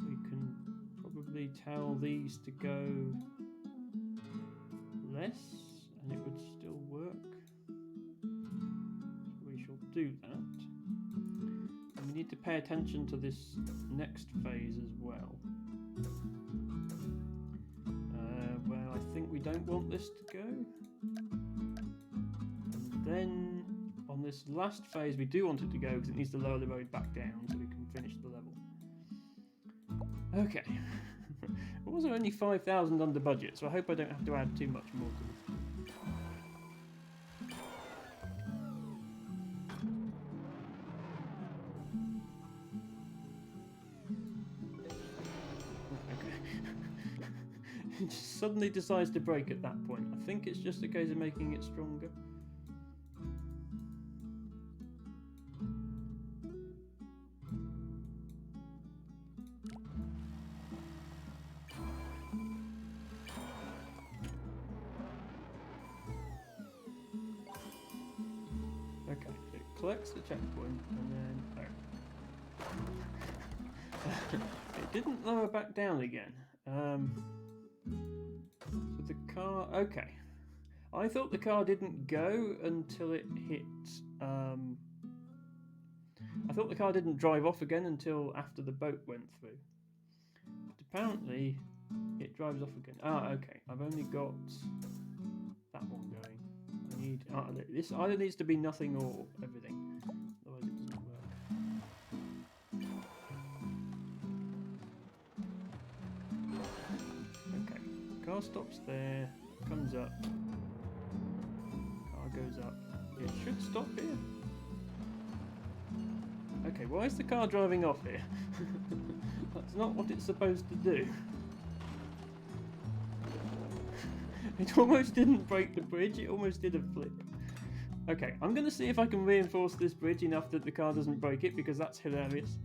We can probably tell these to go less, and it would still work. So we shall do that. And we need to pay attention to this next phase as well. I think we don't want this to go. And then on this last phase we do want it to go because it needs to lower the road back down so we can finish the level. Okay. It was only 5,000 under budget, so I hope I don't have to add too much more to this. It just suddenly decides to break at that point. I think it's just a case of making it stronger. collects the checkpoint, and then it didn't lower back down again. So the car, okay. I thought the car didn't go until it hit. I thought the car didn't drive off again until after the boat went through. But apparently, it drives off again. Ah, okay. I've only got that one going. I need this either needs to be nothing or everything. Otherwise, it doesn't work. Okay. Car stops there. Comes up. Car goes up. It should stop here. Okay, why is the car driving off here? That's not what it's supposed to do. It almost didn't break the bridge, it almost did a flip. Okay, I'm going to see if I can reinforce this bridge enough that the car doesn't break it, because that's hilarious.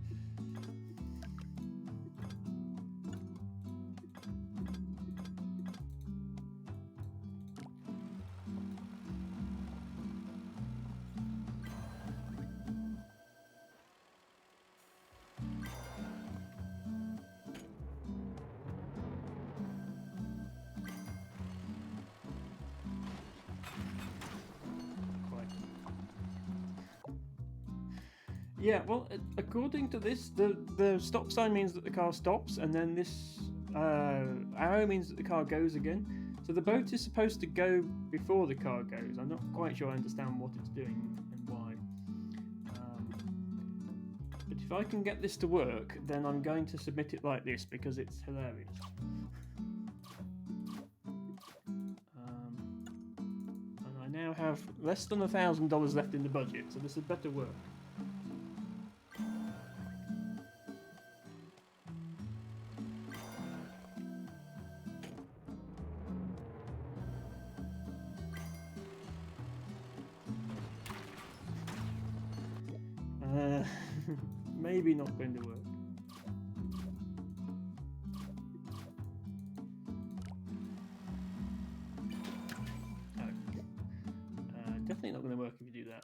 Yeah, well, according to this, the stop sign means that the car stops, and then this arrow means that the car goes again. So the boat is supposed to go before the car goes. I'm not quite sure I understand what it's doing and why. But if I can get this to work, then I'm going to submit it like this, because it's hilarious. And I now have less than $1,000 left in the budget, so this had better work. Maybe not going to work. Oh. Definitely not going to work if you do that.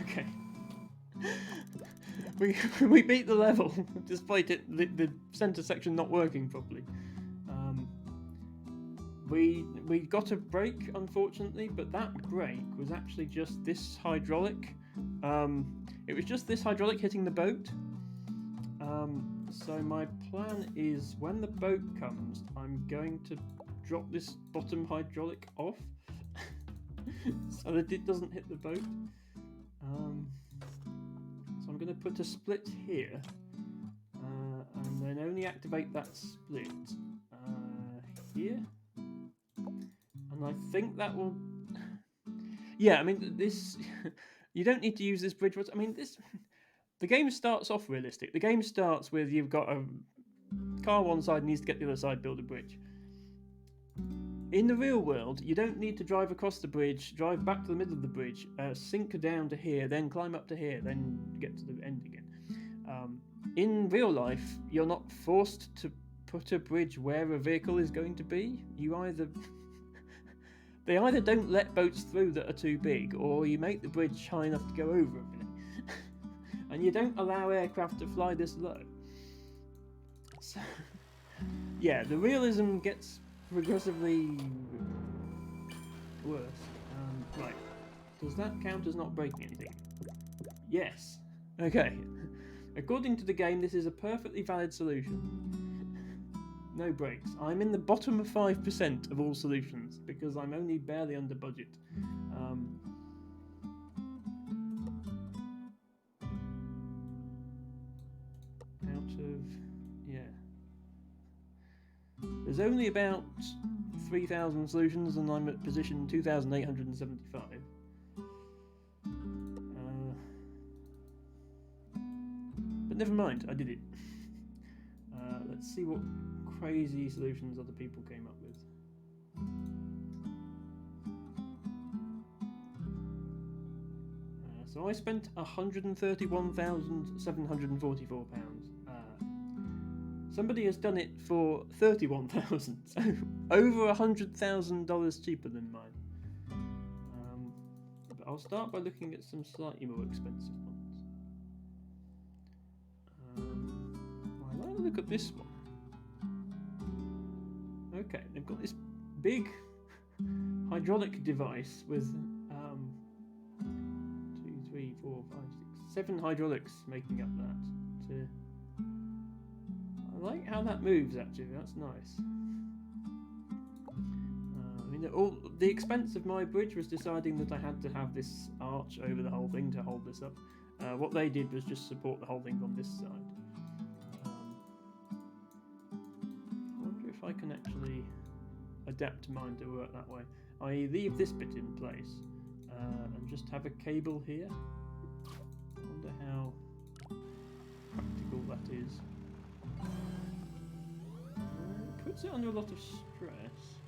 Okay. we beat the level despite the center section not working properly. We got a brake, unfortunately, but that brake was actually just this hydraulic. It was just this hydraulic hitting the boat. So my plan is, when the boat comes, I'm going to drop this bottom hydraulic off so that it doesn't hit the boat. So I'm going to put a split here, and then only activate that split here. And I think that will... Yeah, I mean, this... You don't need to use this bridge. I mean, this... The game starts off realistic. The game starts with you've got a car one side needs to get the other side, build a bridge. In the real world, you don't need to drive across the bridge, drive back to the middle of the bridge, sink down to here, then climb up to here, then get to the end again. In real life, you're not forced to put a bridge where a vehicle is going to be. You either... They either don't let boats through that are too big, or you make the bridge high enough to go over everything. And you don't allow aircraft to fly this low. So, yeah, the realism gets progressively worse. Right, does that count as not breaking anything? Yes. Okay. According to the game, this is a perfectly valid solution. No brakes. I'm in the bottom of 5% of all solutions, because I'm only barely under budget. There's only about 3,000 solutions, and I'm at position 2,875. But never mind, I did it. Let's see what crazy solutions other people came up with. So I spent £131,744. somebody has done it for 31,000, so over $100,000 cheaper than mine. But I'll start by looking at some slightly more expensive ones. I like to look at this one. Okay, they've got this big hydraulic device with 2, 3, 4, 5, 6, 7 hydraulics making up that. I like how that moves, actually. That's nice. I mean, the expense of my bridge was deciding that I had to have this arch over the whole thing to hold this up. What they did was just support the whole thing on this side. I wonder if I can actually adapt mine to work that way. I leave this bit in place and just have a cable here. I wonder how practical that is. It puts it under a lot of stress.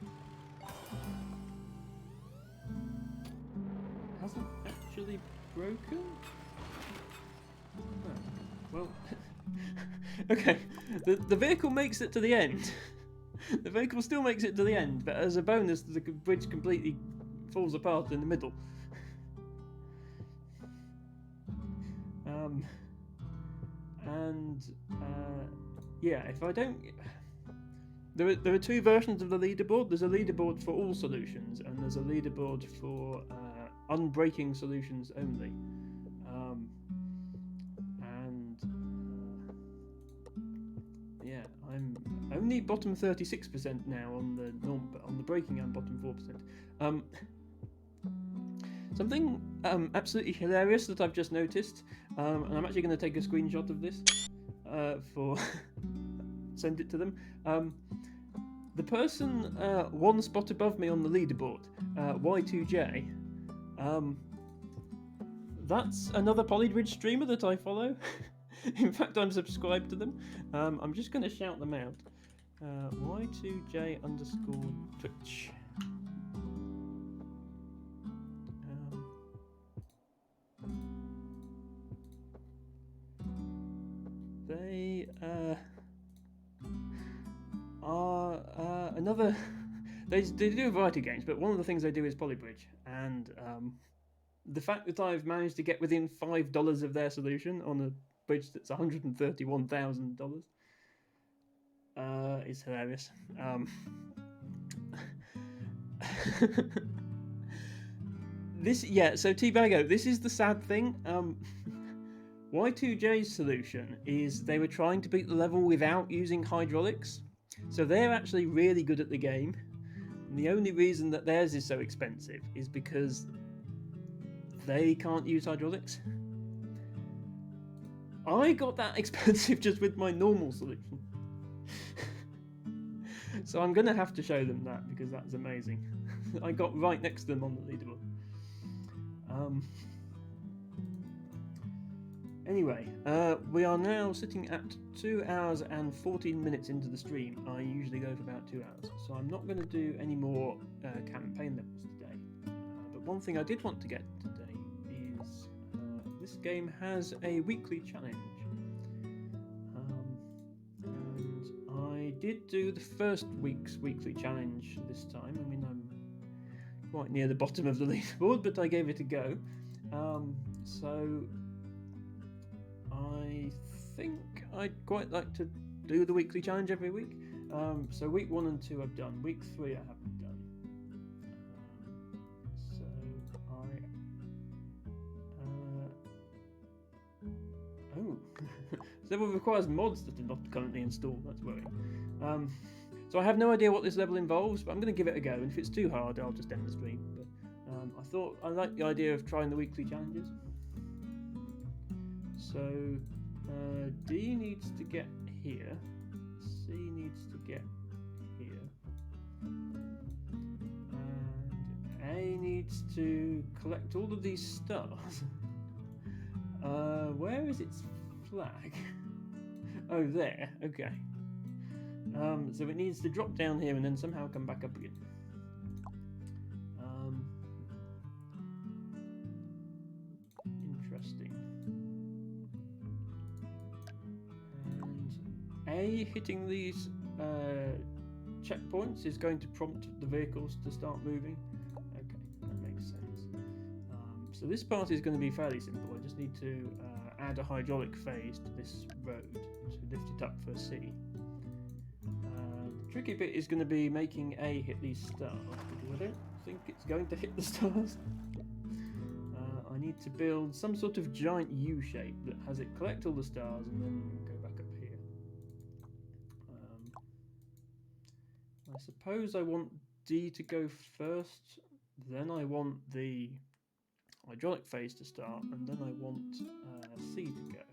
Hasn't actually broken? Oh, well, okay, the vehicle makes it to the end. The vehicle still makes it to the end, but as a bonus, the bridge completely falls apart in the middle. Yeah, if I don't... There are 2 versions of the leaderboard. There's a leaderboard for all solutions, and there's a leaderboard for unbreaking solutions only. Yeah, I'm only bottom 36% now on the on the breaking and bottom 4%. Something absolutely hilarious that I've just noticed, and I'm actually going to take a screenshot of this for send it to them. The person 1 spot above me on the leaderboard, Y2J, that's another Polybridge streamer that I follow. In fact, I'm subscribed to them. I'm just going to shout them out. Y2J_Twitch. They are another. They do a variety of games, but one of the things they do is Polybridge, and the fact that I've managed to get within $5 of their solution on a bridge that's $131,000 is hilarious. So T-Bago, this is the sad thing. Y2J's solution is they were trying to beat the level without using hydraulics, so they're actually really good at the game. And the only reason that theirs is so expensive is because they can't use hydraulics. I got that expensive just with my normal solution. So I'm going to have to show them that because that's amazing. I got right next to them on the leaderboard. Anyway, we are now sitting at 2 hours and 14 minutes into the stream. I usually go for about 2 hours, so I'm not going to do any more campaign levels today. But one thing I did want to get today is this game has a weekly challenge. And I did do the first week's weekly challenge this time. I mean, I'm quite near the bottom of the leaderboard, but I gave it a go. So I think I'd quite like to do the weekly challenge every week. So week 1 and 2 I've done. Week 3 I haven't done. This level requires mods that are not currently installed. That's worrying. So I have no idea what this level involves, but I'm going to give it a go. And if it's too hard, I'll just end the stream. But I thought I like the idea of trying the weekly challenges. So D needs to get here, C needs to get here, and A needs to collect all of these stars. Where is its flag? Oh, there. Okay. So it needs to drop down here and then somehow come back up again. Interesting. And A hitting these checkpoints is going to prompt the vehicles to start moving. Okay, that makes sense. So this part is going to be fairly simple. I just need to add a hydraulic phase to this road to lift it up for C. The tricky bit is going to be making A hit these stars, because I don't think it's going to hit the stars. I need to build some sort of giant U shape that has it collect all the stars and then go back up here. I suppose I want D to go first, then I want the hydraulic phase to start, and then I want C to go.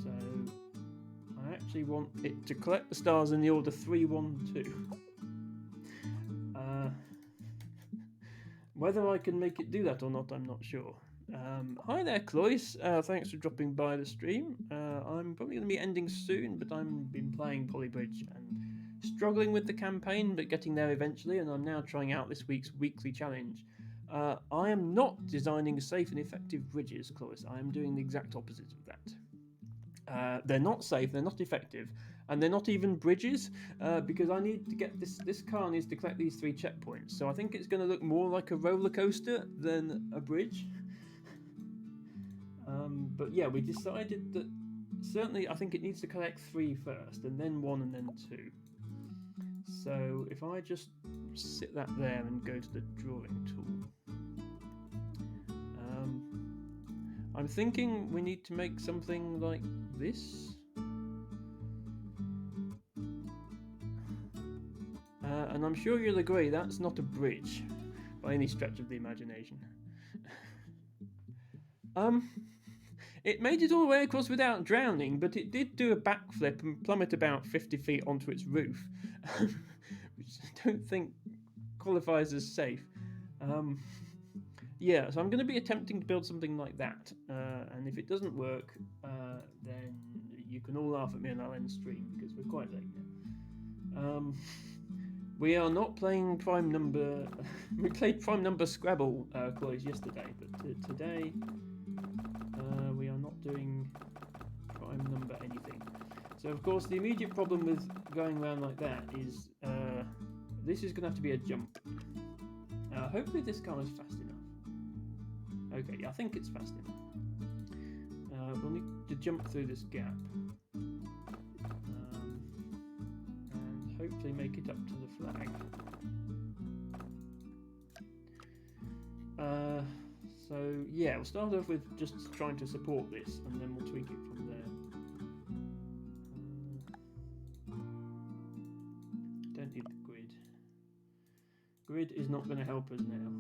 So I actually want it to collect the stars in the order 3, 1, 2. Whether I can make it do that or not, I'm not sure. Hi there, Cloyce. Thanks for dropping by the stream. I'm probably going to be ending soon, but I've been playing Polybridge and struggling with the campaign, but getting there eventually, and I'm now trying out this week's weekly challenge. I am not designing safe and effective bridges, Cloyce. I am doing the exact opposite of that. They're not safe, they're not effective, and they're not even bridges, because I need to get this car needs to collect these 3 checkpoints. So I think it's going to look more like a roller coaster than a bridge. But yeah, we decided that certainly I think it needs to collect 3 first, and then 1, and then 2. So if I just sit that there and go to the drawing tool, I'm thinking we need to make something like this. And I'm sure you'll agree that's not a bridge by any stretch of the imagination. It made it all the way across without drowning, but it did do a backflip and plummet about 50 feet onto its roof, which I don't think qualifies as safe. Yeah, so I'm going to be attempting to build something like that, and if it doesn't work, then you can all laugh at me and I'll end stream, because we're quite late now. We are not playing prime number... we played prime number Scrabble Cloyce yesterday, but today we are not doing prime number anything. So of course the immediate problem with going around like that is this is going to have to be a jump. Hopefully this car is fast enough. Okay, I think it's fast enough. We'll need to jump through this gap. And hopefully make it up to the flag. So yeah, we'll start off with just trying to support this, and then we'll tweak it from there. Don't need the grid. Grid is not going to help us now.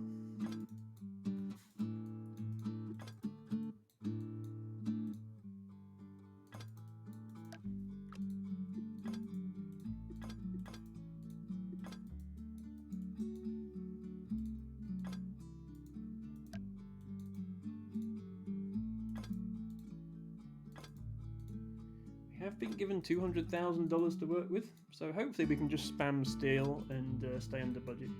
Have been given $200,000 to work with, so hopefully we can just spam steel and stay under budget.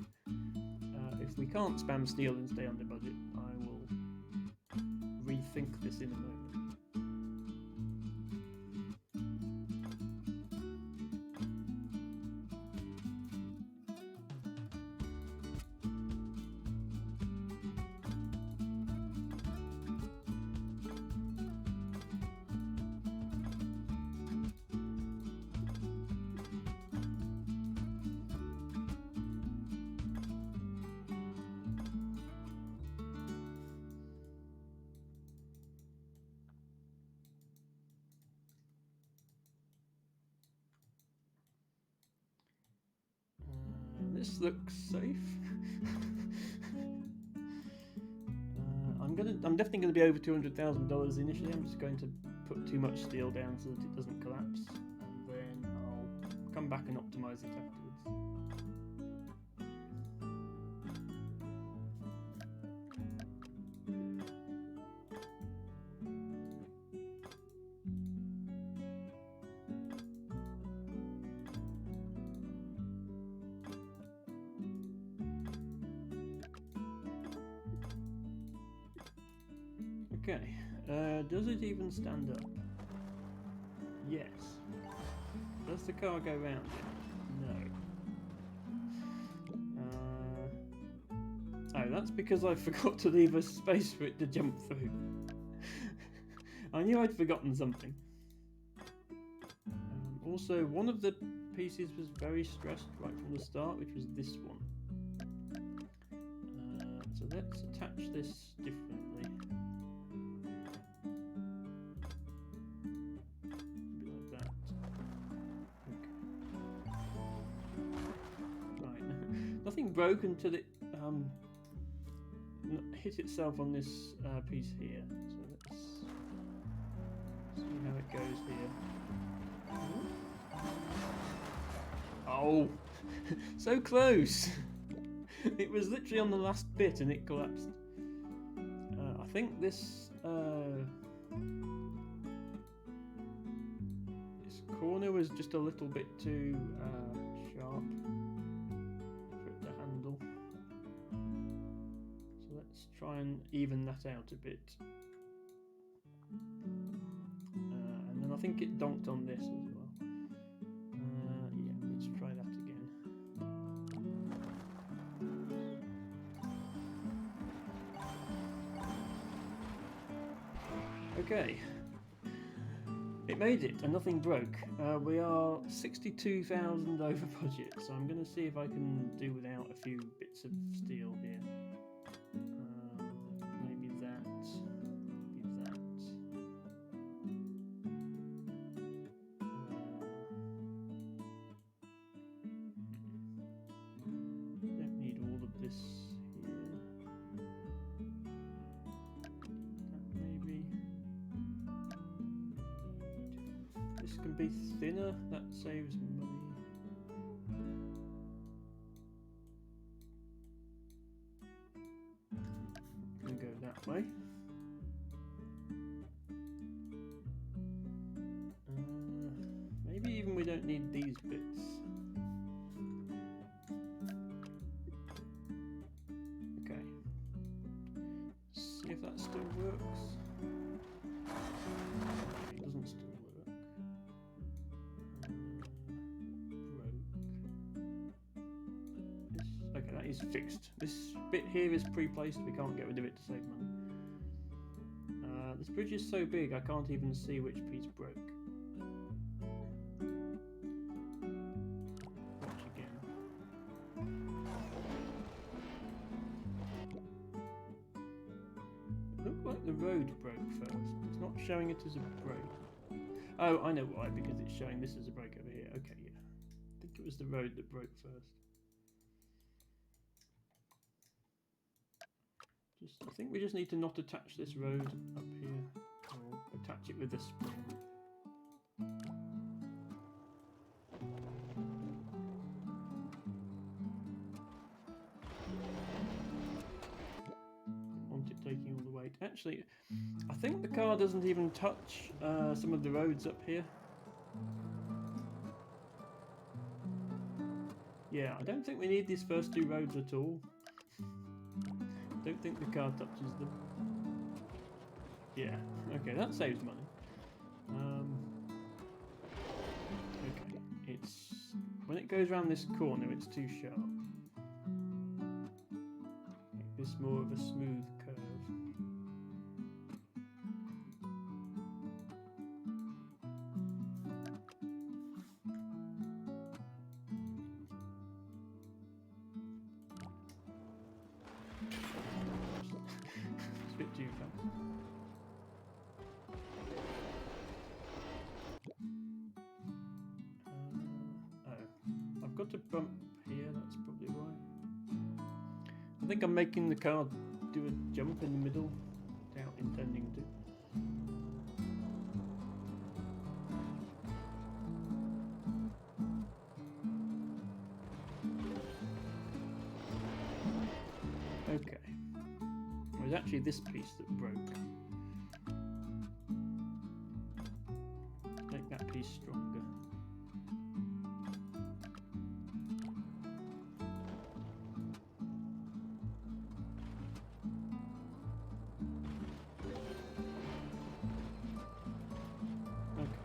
If we can't spam steel and stay under budget, I will rethink this in a moment. This looks safe. I'm definitely going to be over $200,000 initially. I'm just going to put too much steel down so that it doesn't collapse, and then I'll come back and optimize it afterwards. Okay, does it even stand up? Yes. Does the car go round it? No. Oh, that's because I forgot to leave a space for it to jump through. I knew I'd forgotten something. Also, one of the pieces was very stressed right from the start, which was this one. So let's attach this differently. A bit like that. Okay. Right. Nothing broke until it hit itself on this piece here. So let's see how it goes here. Oh, so close! It was literally on the last bit and it collapsed. I think this corner was just a little bit too sharp for it to handle. So let's try and even that out a bit. And then I think it donked on this as well. Yeah, let's try that again. Okay, it made it and nothing broke. We are 62,000 over budget, so I'm going to see if I can do without a few bits of steel here. Maybe that. Maybe that. Don't need all of this here. That maybe. This can be thinner, that saves money. Gonna go that way. Maybe even we don't need these bits. Okay. See if that still works. It doesn't still work. Okay, that is fixed. This bit here is pre-placed. We can't get rid of it to save money. This bridge is so big I can't even see which piece broke. Watch again. It looked like the road broke first. It's not showing it as a break. Oh, I know why, because it's showing this as a break over here. Okay, yeah. I think it was the road that broke first. I think we just need to not attach this road up here, or attach it with this spring. Don't want it taking all the weight. Actually, I think the car doesn't even touch some of the roads up here. Yeah, I don't think we need these first two roads at all. Don't think the car touches them. Yeah, okay, that saves money. Okay, it's when it goes around this corner, it's too sharp. Make this more of a smooth curve. It's a bit too fast. I've got a bump here, that's probably why. I think I'm making the car do a jump in the middle without intending to. Okay. It was actually this piece that broke. Make that piece stronger.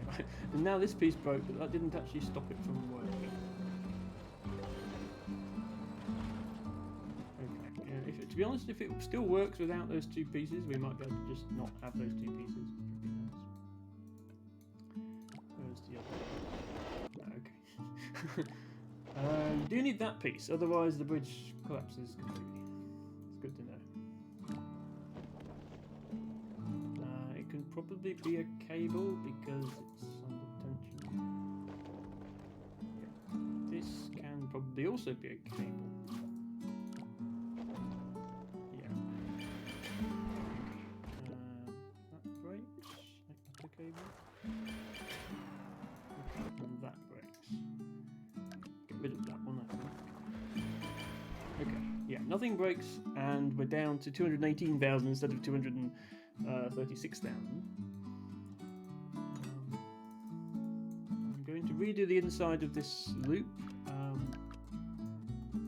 Okay. And now this piece broke, but that didn't actually stop it from working. Okay, yeah, to be honest, if it still works without those two pieces, we might be able to just not have those two pieces, which would be nice. Where's the other one? Okay. You do need that piece, otherwise the bridge collapses completely. It's good to know. It can probably be a cable because it's under tension. Yeah. This can probably also be a cable. Yeah. That breaks. Like that's a cable. Okay, and that breaks. Get rid of that one, I think. Okay, yeah, nothing breaks, and we're down to 218,000 instead of 236,000. I'm going to redo the inside of this loop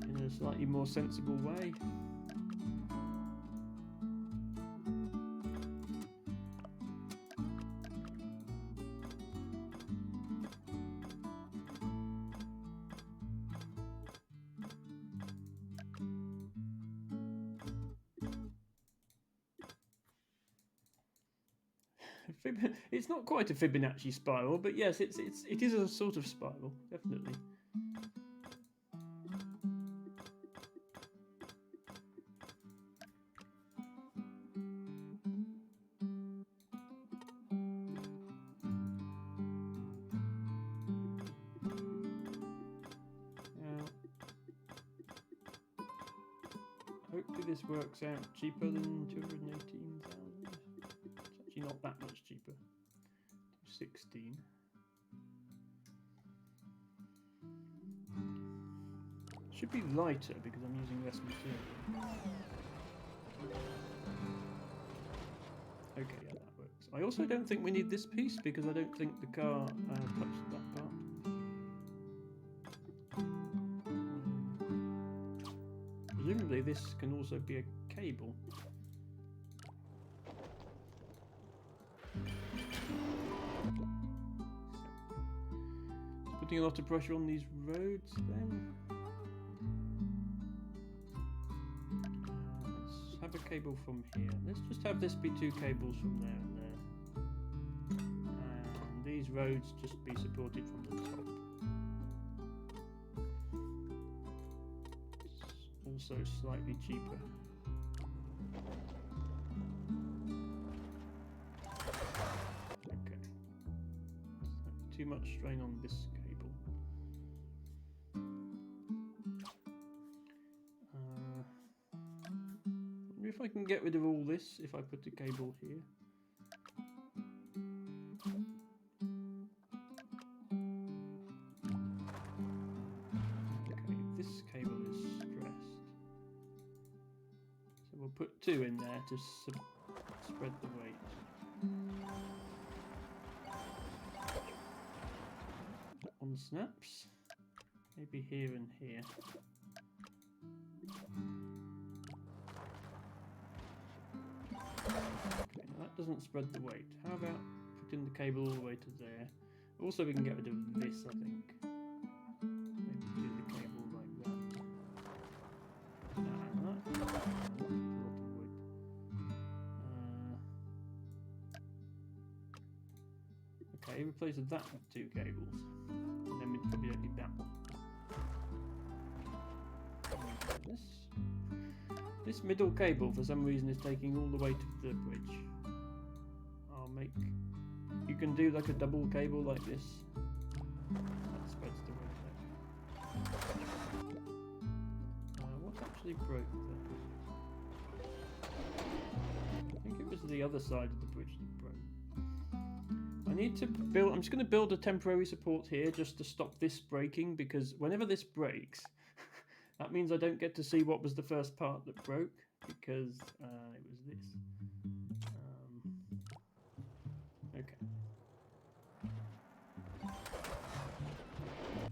in a slightly more sensible way. It's not quite a Fibonacci spiral, but yes, it is a sort of spiral, definitely. Hopefully this works out cheaper than 218,000. It's actually not that much cheaper. 16. Should be lighter because I'm using less material. Okay, yeah, that works. I also don't think we need this piece because I don't think the car touched that part. Presumably this can also be a cable. Putting a lot of pressure on these roads then. Let's have a cable from here. Let's just have this be two cables from there and there. And these roads just be supported from the top. It's also slightly cheaper. Okay. Too much strain on this cable. Wonder if I can get rid of all this if I put a cable here. Okay, this cable is stressed. So we'll put two in there to spread the weight. That one snaps. Maybe here and here. Okay, now that doesn't spread the weight. How about putting the cable all the way to there? Also, we can get rid of this, I think. Maybe do the cable like that. That's a lot of weight. Okay, replace that with two cables. And then we probably don't need that one. This middle cable, for some reason, is taking all the weight of the bridge. I'll make... You can do like a double cable like this. That spreads the weight out. What actually broke there? I think it was the other side of the bridge that broke. I need to build... I'm just going to build a temporary support here just to stop this breaking, because whenever this breaks... That means I don't get to see what was the first part that broke, because it was this. Okay.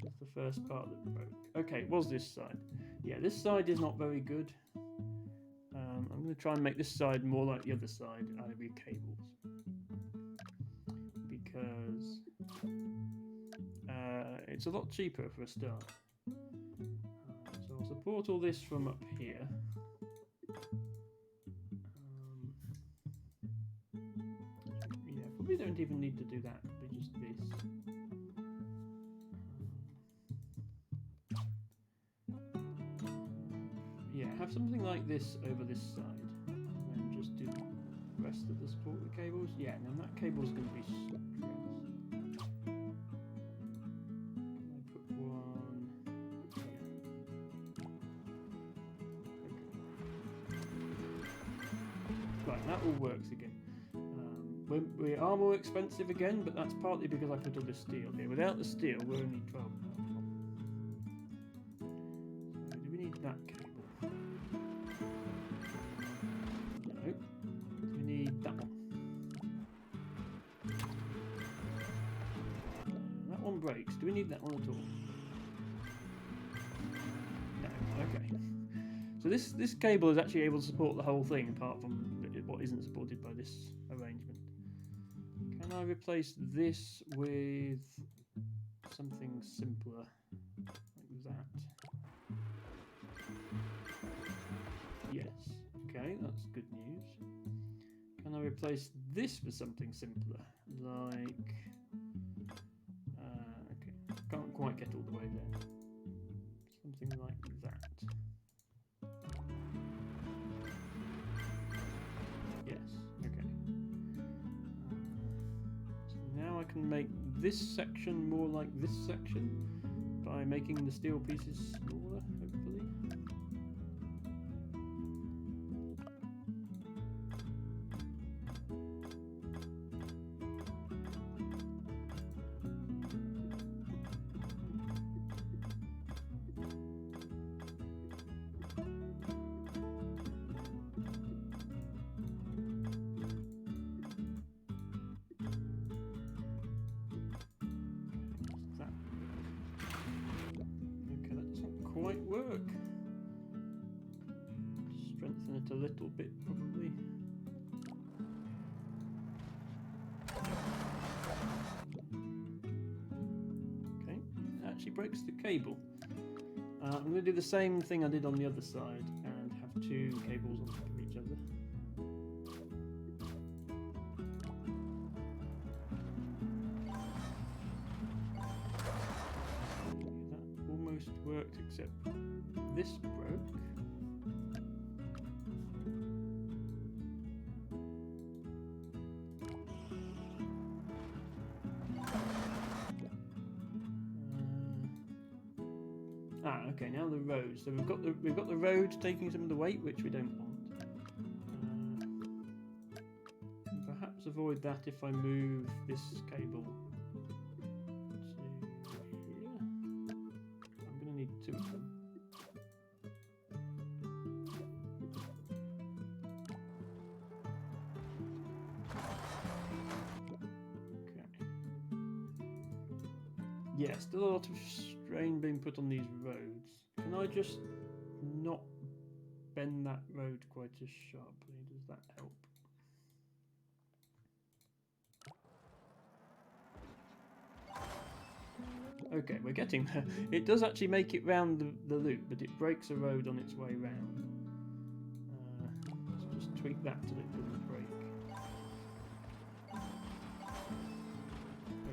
That's the first part that broke. Okay, it was this side. Yeah, this side is not very good. I'm going to try and make this side more like the other side, i.e. cables. Because it's a lot cheaper for a start. So I'll support all this from up here. Yeah, probably don't even need to do that, probably just this. Yeah, have something like this over this side, and then just do the rest of the support with cables. Yeah, and then that cable's going to be stressed. Can I put one here? Okay. Right, that all works again. We are more expensive again, but that's partly because I put all this steel here. Without the steel, we're only 12. So do we need that cable? No. Do we need that one? That one breaks. Do we need that one at all? No. Okay. So this cable is actually able to support the whole thing, apart from what isn't supported by this arrangement. Can I replace this with something simpler, like that? Yes. Okay, that's good news. Can I replace this with something simpler, like? Okay, can't quite get all the way there. Something like that. Yes. Okay. So now I can make this section more like this section by making the steel pieces smaller, hopefully. Quite work. Strengthen it a little bit, probably. Okay, it actually breaks the cable. I'm going to do the same thing I did on the other side and have two cables on top of each other. Worked, except this broke. Okay, now the road. So we've got the road taking some of the weight, which we don't want. Perhaps avoid that if I move this cable. Two of them. Okay. Yeah, still a lot of strain being put on these roads. Can I just not bend that road quite as sharply? Does that help? Okay, we're getting there. It does actually make it round the loop, but it breaks a road on its way round. Let's just tweak that till it doesn't break.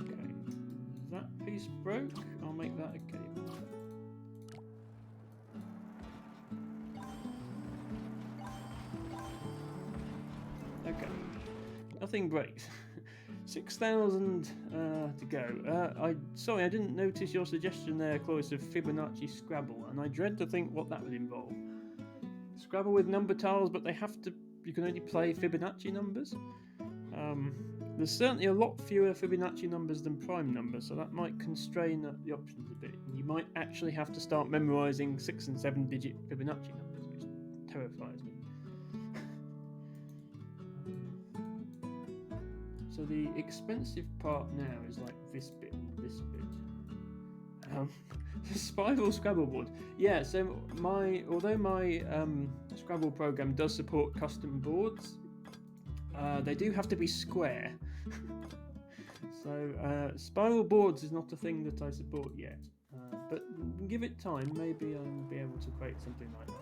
Okay, that piece broke. I'll make that a cable. Okay, nothing breaks. 6,000 to go. Sorry, I didn't notice your suggestion there, Clovis, of Fibonacci Scrabble, and I dread to think what that would involve. Scrabble with number tiles, but you can only play Fibonacci numbers. There's certainly a lot fewer Fibonacci numbers than prime numbers, so that might constrain the options a bit. You might actually have to start memorizing 6 and 7 digit Fibonacci numbers, which terrifies me. So the expensive part now is like this bit and this bit. Spiral Scrabble board. Yeah, so although my Scrabble program does support custom boards, they do have to be square. So spiral boards is not a thing that I support yet, but give it time. Maybe I'll be able to create something like that.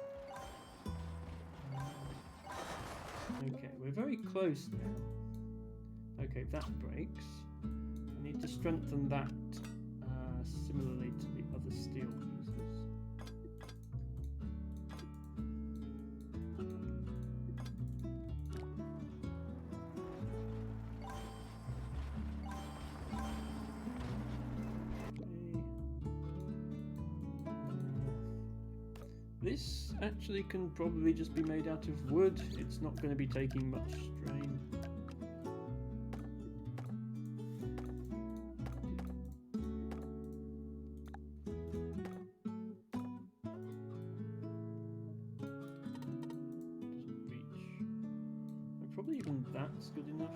Okay, we're very close now. Okay, that breaks. I need to strengthen that similarly to the other steel pieces. This actually can probably just be made out of wood. It's not going to be taking much strain. Doesn't reach. And probably even that's good enough.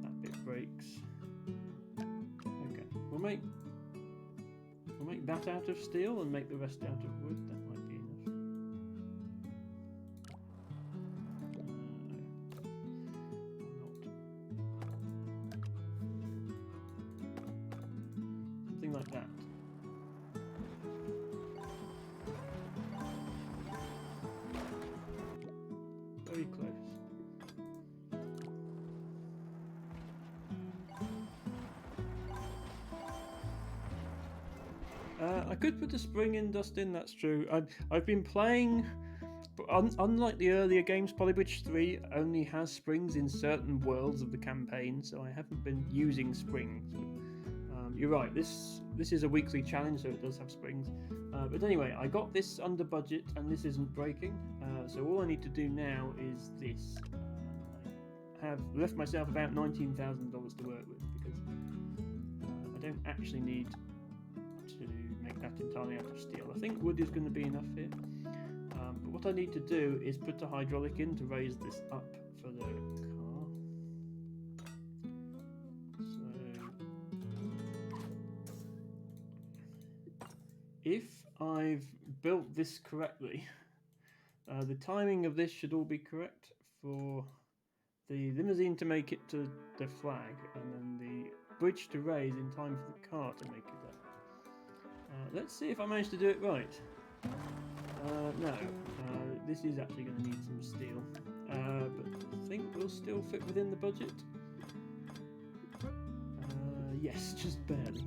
That bit breaks. We'll make that out of steel and make the rest out of wood. That might be enough. Something like that. Very close. I could put a spring in, Dustin, that's true. I've been playing, unlike the earlier games, Polybridge 3 only has springs in certain worlds of the campaign, so I haven't been using springs. You're right, this is a weekly challenge, so it does have springs. But anyway, I got this under budget, and this isn't breaking, so all I need to do now is this. I have left myself about $19,000 to work with, because I don't actually need to make that entirely out of steel. I think wood is going to be enough here. But what I need to do is put a hydraulic in to raise this up for the car. So if I've built this correctly, the timing of this should all be correct for the limousine to make it to the flag, and then the bridge to raise in time for the car to make it up. Let's see if I manage to do it right. No, this is actually going to need some steel, but I think we'll still fit within the budget. Yes, just barely.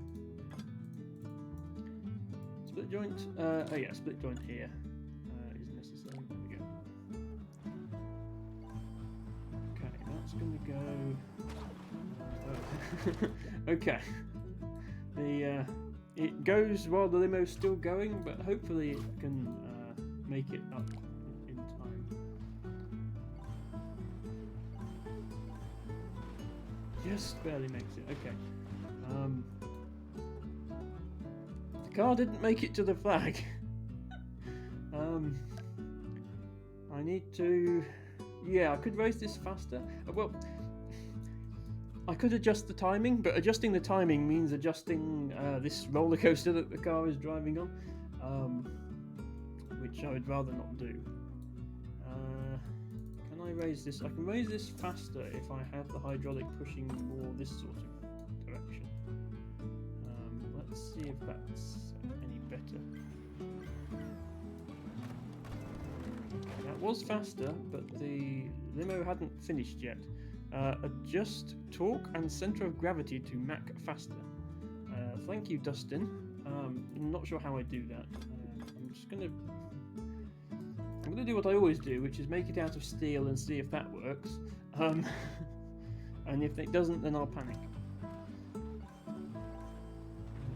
Split joint, oh yeah, split joint here is necessary. There we go. Okay, that's going to go... okay. It goes while the limo's still going, but hopefully it can make it up in time. Just barely makes it. Okay. The car didn't make it to the flag. I need to... Yeah, I could raise this faster. Well... I could adjust the timing, but adjusting the timing means adjusting this roller coaster that the car is driving on, which I would rather not do. Can I raise this? I can raise this faster if I have the hydraulic pushing more this sort of direction. Let's see if that's any better. That was faster, but the limo hadn't finished yet. Adjust torque and center of gravity to Mach faster. Thank you, Dustin. I'm not sure how I do that. I'm gonna do what I always do, which is make it out of steel and see if that works. And if it doesn't, then I'll panic.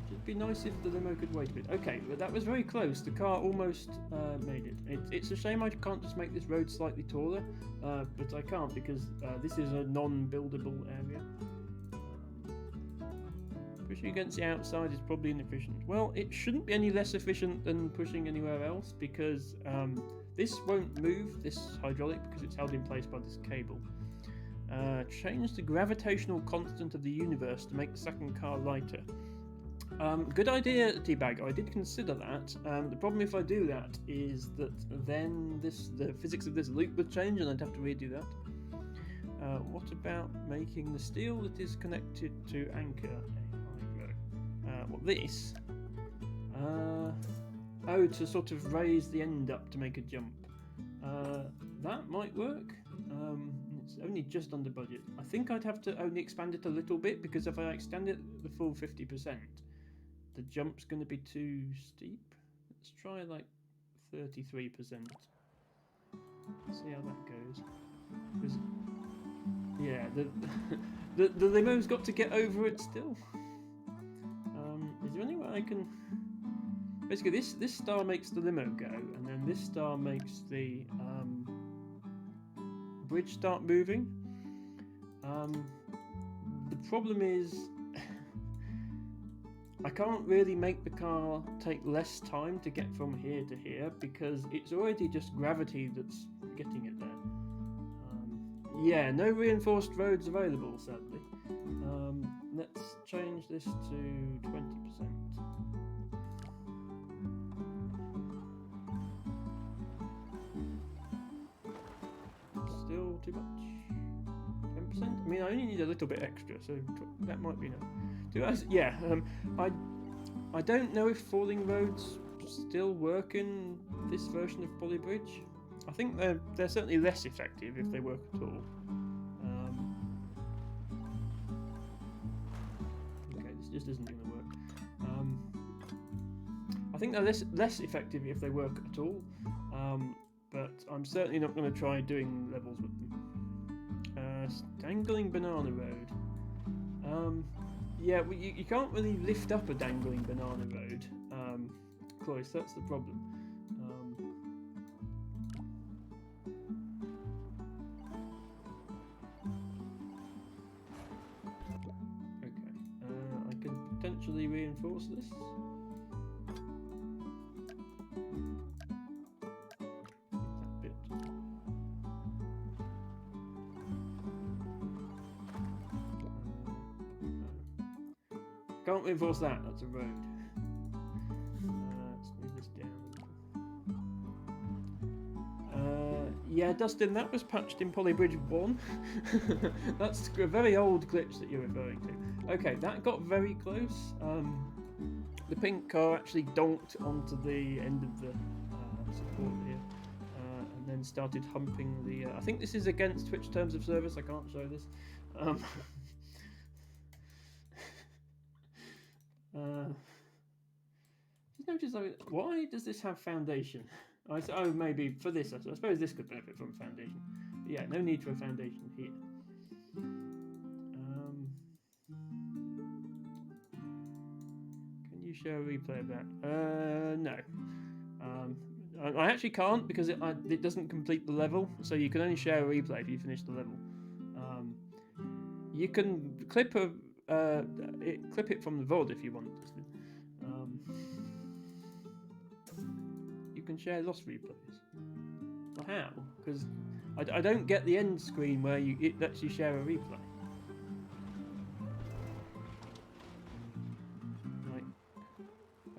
It'd be nice if the limo could wait a bit. Okay, but that was very close. The car almost made it. It's a shame I can't just make this road slightly taller, but I can't because this is a non-buildable area. Pushing against the outside is probably inefficient. Well, it shouldn't be any less efficient than pushing anywhere else because this won't move, this hydraulic, because it's held in place by this cable. Change the gravitational constant of the universe to make the second car lighter. Good idea, Teabag. I did consider that. The problem if I do that is that then the physics of this loop would change and I'd have to redo that. What about making the steel that is connected to anchor a hydro? Well, this. Oh, to sort of raise the end up to make a jump. That might work. It's only just under budget. I think I'd have to only expand it a little bit because if I extend it the full 50%, the jump's going to be too steep. Let's try like 33%. See how that goes. Because, yeah, the limo's got to get over it still. Is there any way I can... Basically, this star makes the limo go, and then this star makes the bridge start moving. The problem is I can't really make the car take less time to get from here to here because it's already just gravity that's getting it there. Yeah, no reinforced roads available, sadly. Let's change this to 20%. Still too much. 10%? I mean, I only need a little bit extra, so that might be enough. Yeah, I don't know if falling roads still work in this version of Polybridge. I think they're certainly less effective if they work at all. Okay, this just isn't going to work. I think they're less effective if they work at all. But I'm certainly not going to try doing levels with them. Dangling banana road. Yeah, well, you can't really lift up a dangling banana road, Cloyce, that's the problem. Okay, I can potentially reinforce this. Can't reinforce that, that's a road. Let's move this down. Yeah, Dustin, that was patched in Polybridge 1. That's a very old glitch that you're referring to. Okay, that got very close. The pink car actually donked onto the end of the support here. And then started humping the... I think this is against Twitch Terms of Service, I can't show this. Just notice, why does this have foundation? Oh, maybe for this. I suppose this could benefit from foundation. But yeah, no need for a foundation here. Can you show a replay of that? No. I actually can't because it doesn't complete the level. So you can only share a replay if you finish the level. You can clip it from the VOD if you want. You can share lost replays. Well, how? Because I don't get the end screen where it lets you share a replay. Right.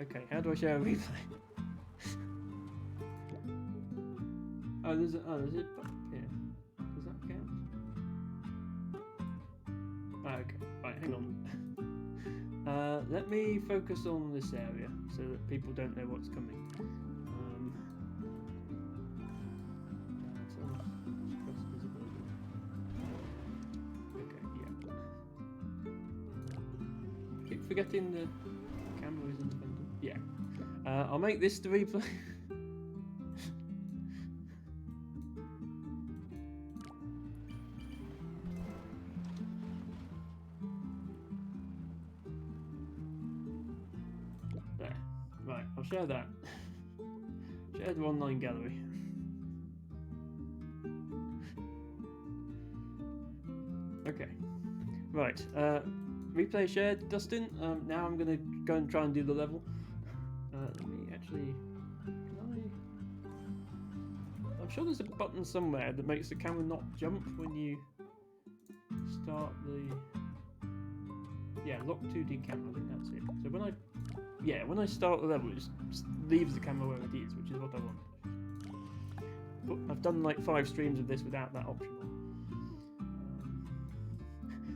Okay, how do I share a replay? There's a button here. Does that count? Okay, right, hang on. Let me focus on this area so that people don't know what's coming. Okay, yeah. Keep forgetting the camera is independent. Yeah. I'll make this the replay. Right, I'll share that. Share the online gallery. Okay. Right. Replay shared, Dustin. Now I'm gonna go and try and do the level. Let me actually. I'm sure there's a button somewhere that makes the camera not jump when you start the. Yeah, lock 2D camera, I think that's it. So when I start the level, it just leaves the camera where it is, which is what I want. But I've done like 5 streams of this without that option on.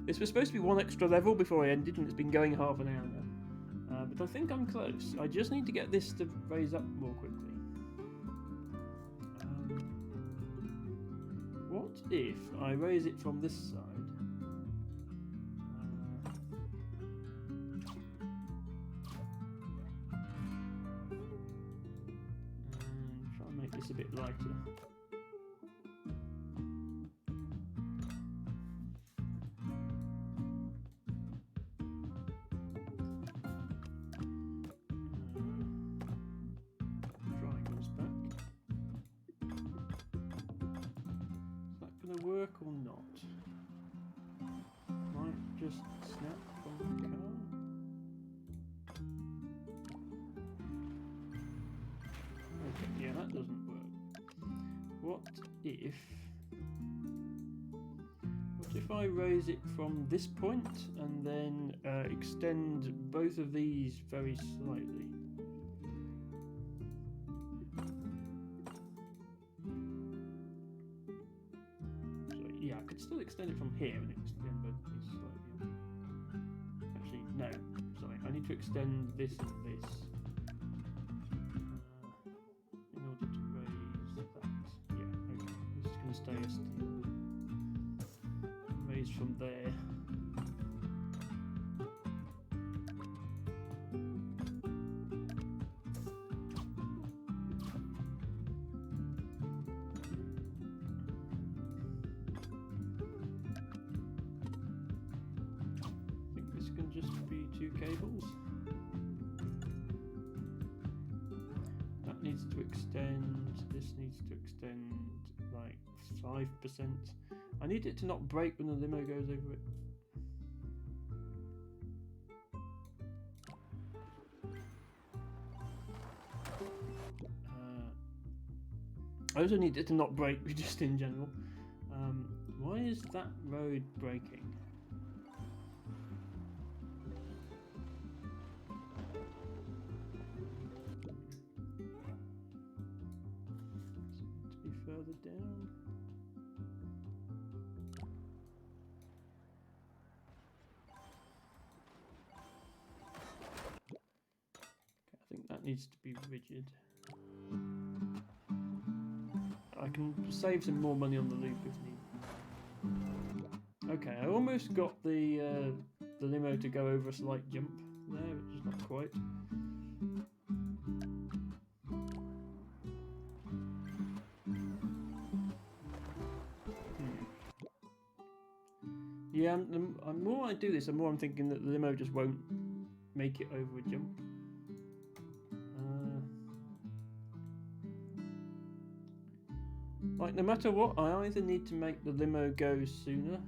This was supposed to be 1 extra level before I ended, and it's been going half an hour now. But I think I'm close. I just need to get this to raise up more quickly. What if I raise it from this side? And try and make this a bit lighter. Work or not? Might just snap from the car. Okay, yeah, that doesn't work. What if I raise it from this point and then extend both of these very slightly? Yeah, I could still extend it from here and extend both of these slightly. Actually, no. Sorry, I need to extend this and this in order to raise that. Yeah, okay. This is going to stay as steel. Raise from there. Just be 2 cables. That needs to extend, this needs to extend like 5%. I need it to not break when the limo goes over it. I also need it to not break just in general. Why is that road breaking? Further down. Okay, I think that needs to be rigid. I can save some more money on the loop if needed. Okay, I almost got the limo to go over a slight jump there, but just not quite. Yeah, the more I do this, the more I'm thinking that the limo just won't make it over a jump. Like, no matter what, I either need to make the limo go sooner,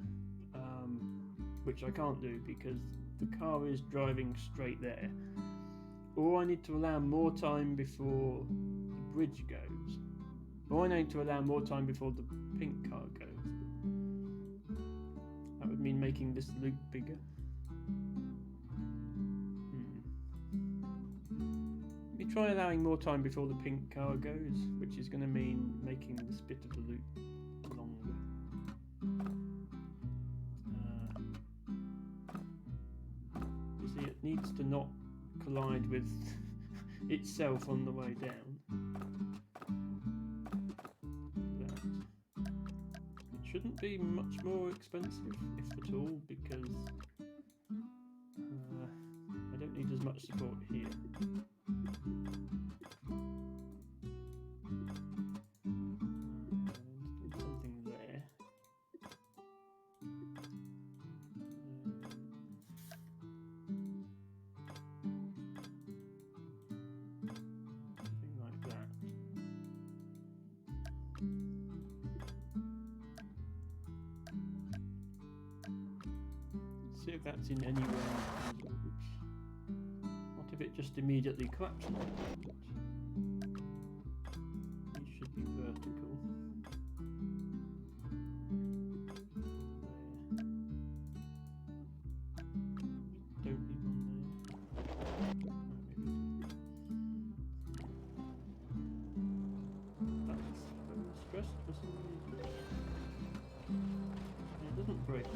which I can't do because the car is driving straight there, or I need to allow more time before the bridge goes, or I need to allow more time before the pink car goes. That would mean making this loop bigger. Let me try allowing more time before the pink car goes, which is going to mean making this bit of the loop longer. You see, it needs to not collide with itself on the way down. Shouldn't be much more expensive, if at all, because I don't need as much support here. Something there. Something like that. See if that's in any way. What if it just immediately collapses? These should be vertical. break now.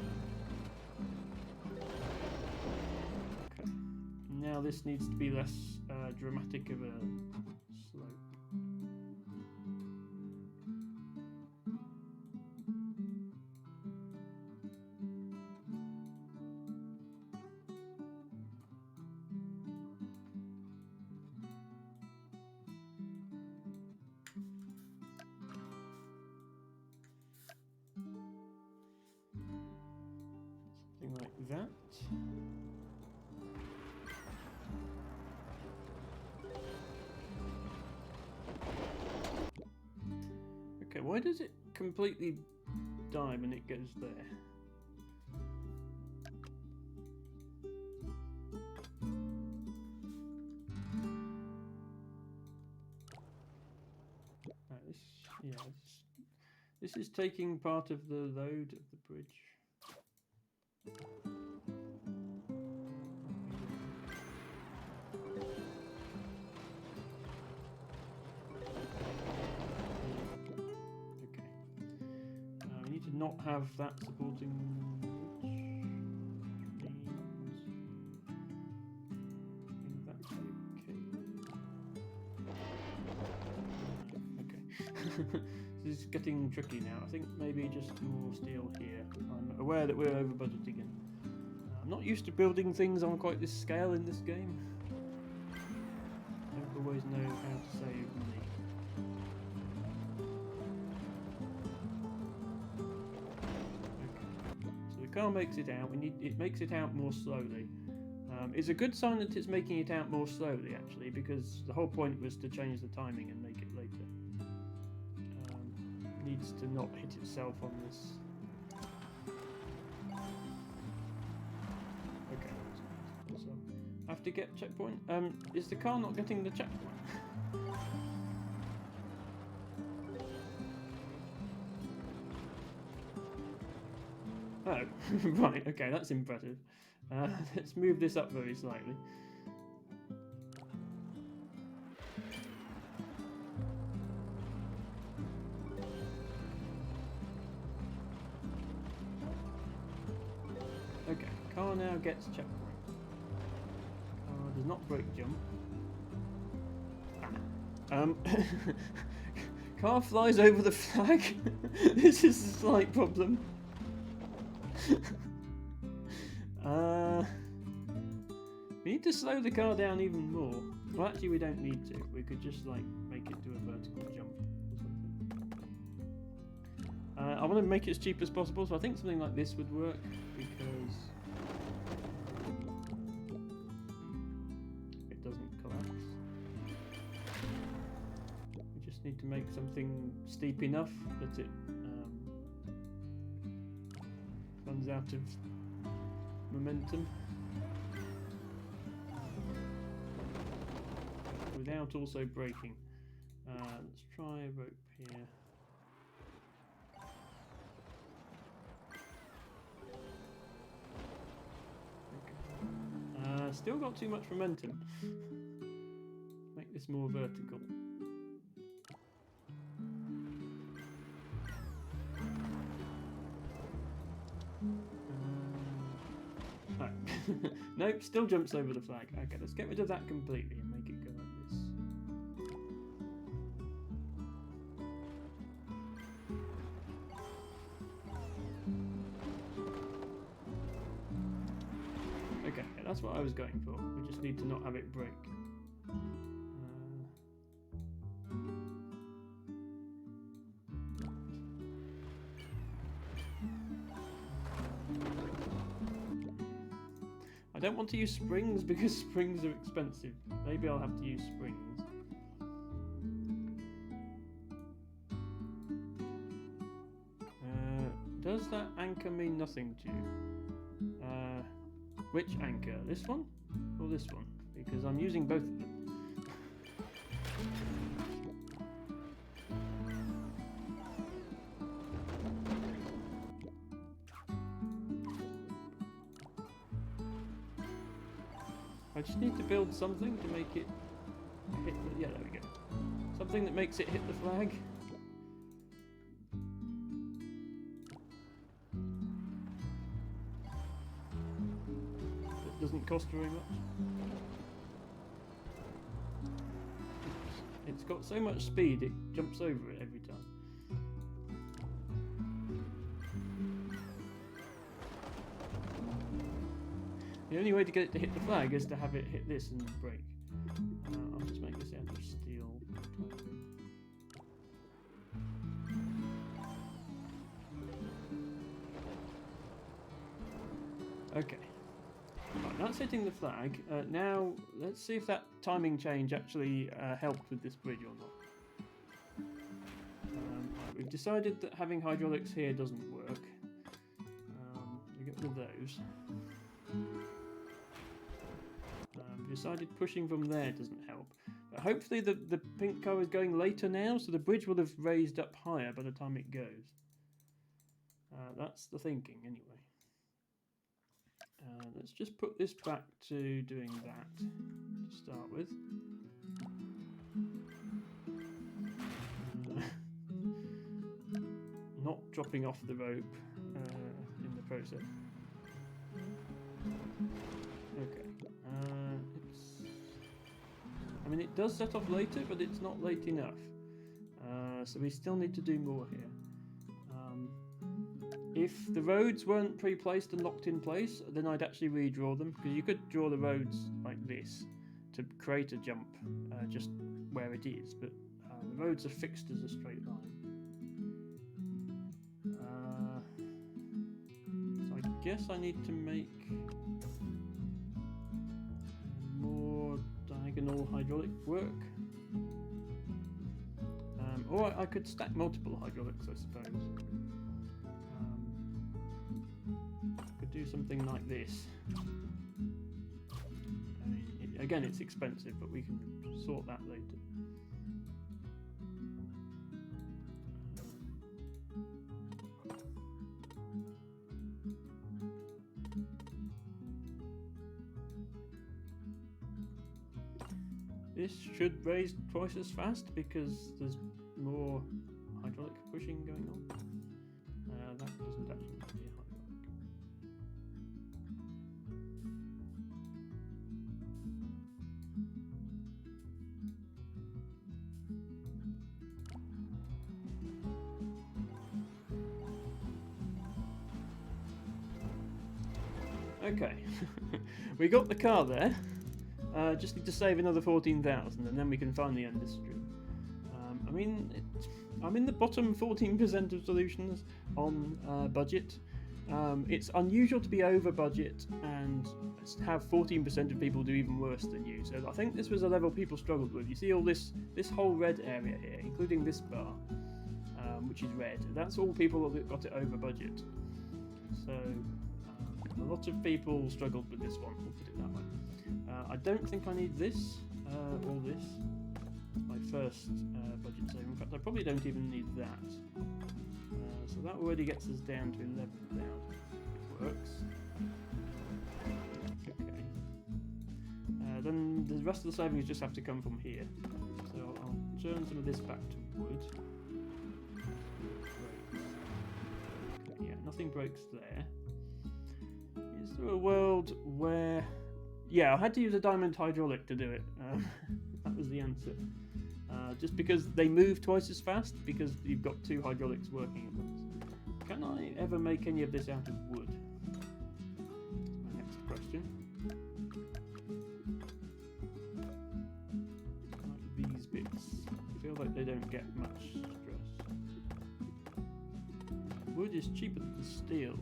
Okay. Now this needs to be less dramatic of a slope. Something like that. Okay, why does it completely die when it goes there? This is taking part of the load of the bridge. Okay. We need to not have that supporting the bridge. That's okay. Okay. This is getting tricky now. I think maybe just more steel here. I'm aware that we're over budgeting and I'm not used to building things on quite this scale in this game. I don't always know how to save money. Okay. So the car makes it out. It makes it out more slowly. It's a good sign that it's making it out more slowly actually, because the whole point was to change the timing and make it later. Needs to not hit itself on this. Okay. So I have to get checkpoint. Is the car not getting the checkpoint? Oh, right. Okay, that's impressive. Let's move this up very slightly. Okay, car now gets checkpoint. Car does not break jump. Car flies over the flag. This is a slight problem. We need to slow the car down even more. Well, actually, we don't need to. We could just like make it do a vertical jump or something. I want to make it as cheap as possible, so I think something like this would work because it doesn't collapse. We just need to make something steep enough that it runs out of momentum without also breaking. Let's try a rope here. Okay. Still got too much momentum. Make this more vertical. Nope, still jumps over the flag. Okay, let's get rid of that completely and make it go like this. Okay, yeah, that's what I was going for. We just need to not have it break. I don't want to use springs because springs are expensive. Maybe I'll have to use springs. Does that anchor mean nothing to you? Which anchor? This one or this one? Because I'm using both of them. I just need to build something to make it hit the... Yeah, there we go. Something that makes it hit the flag. doesn't cost very much. It's got so much speed it jumps over it every time. The only way to get it to hit the flag is to have it hit this and break. I'll just make this out of steel. Okay. Right, that's hitting the flag. Now, let's see if that timing change actually helped with this bridge or not. Right, we've decided that having hydraulics here doesn't work. We get rid of those. We've decided pushing from there doesn't help. But hopefully the pink car is going later now, so the bridge will have raised up higher by the time it goes. That's the thinking, anyway. Let's just put this back to doing that to start with. Not dropping off the rope in the process. Okay. I mean, it does set off later, but it's not late enough. So we still need to do more here. If the roads weren't pre-placed and locked in place, then I'd actually redraw them, because you could draw the roads like this to create a jump just where it is, but the roads are fixed as a straight line. So I guess I need to make more diagonal hydraulic work. Or I could stack multiple hydraulics, I suppose. Do something like this. I mean, again, it's expensive, but we can sort that later. This should raise twice as fast because there's more hydraulic pushing going on. That doesn't actually need to be a hydraulic. Okay, we got the car there. Just need to save another 14,000 and then we can finally end this stream. I mean, I'm in the bottom 14% of solutions on budget. It's unusual to be over budget and have 14% of people do even worse than you. So I think this was a level people struggled with. You see all this whole red area here, including this bar, which is red. That's all people that got it over budget. So a lot of people struggled with this one, we'll put it that way. I don't think I need this or this. My first budget save. In fact, I probably don't even need that. So that already gets us down to 11,000. It works. Okay. Then the rest of the savings just have to come from here. So I'll turn some of this back to wood. Okay, yeah, nothing breaks there. Is there a world where... Yeah, I had to use a diamond hydraulic to do it. That was the answer. Just because they move twice as fast, because you've got two hydraulics working at once. Can I ever make any of this out of wood? That's my next question. Like these bits. I feel like they don't get much stress. Wood is cheaper than steel.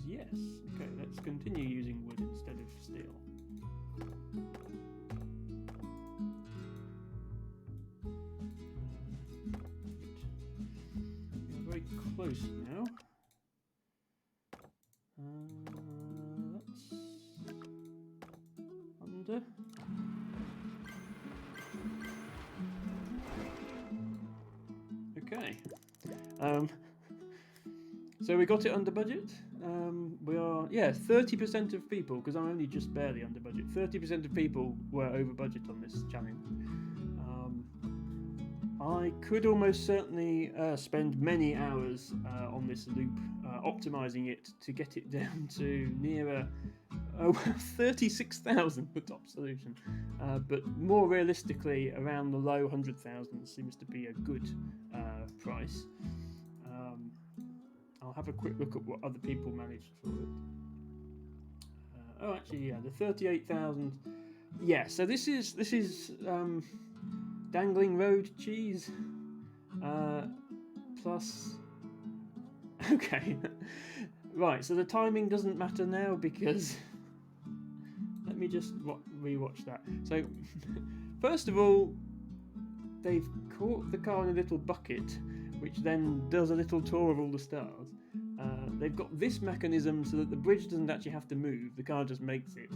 Yes. Okay, let's continue using wood instead of steel. We're very close now. That's under. Okay. So we got it under budget. We are, yeah, 30% of people, because I'm only just barely under budget, 30% of people were over budget on this challenge. I could almost certainly spend many hours on this loop, optimizing it to get it down to nearer 36,000 the top solution. But more realistically, around the low 100,000 seems to be a good price. I'll have a quick look at what other people managed for it. Actually, yeah, the 38,000. Yeah, so this is Dangling Road cheese plus. Okay, right. So the timing doesn't matter now because let me just rewatch that. So first of all, they've caught the car in a little bucket, which then does a little tour of all the stars. They've got this mechanism so that the bridge doesn't actually have to move, the car just makes it.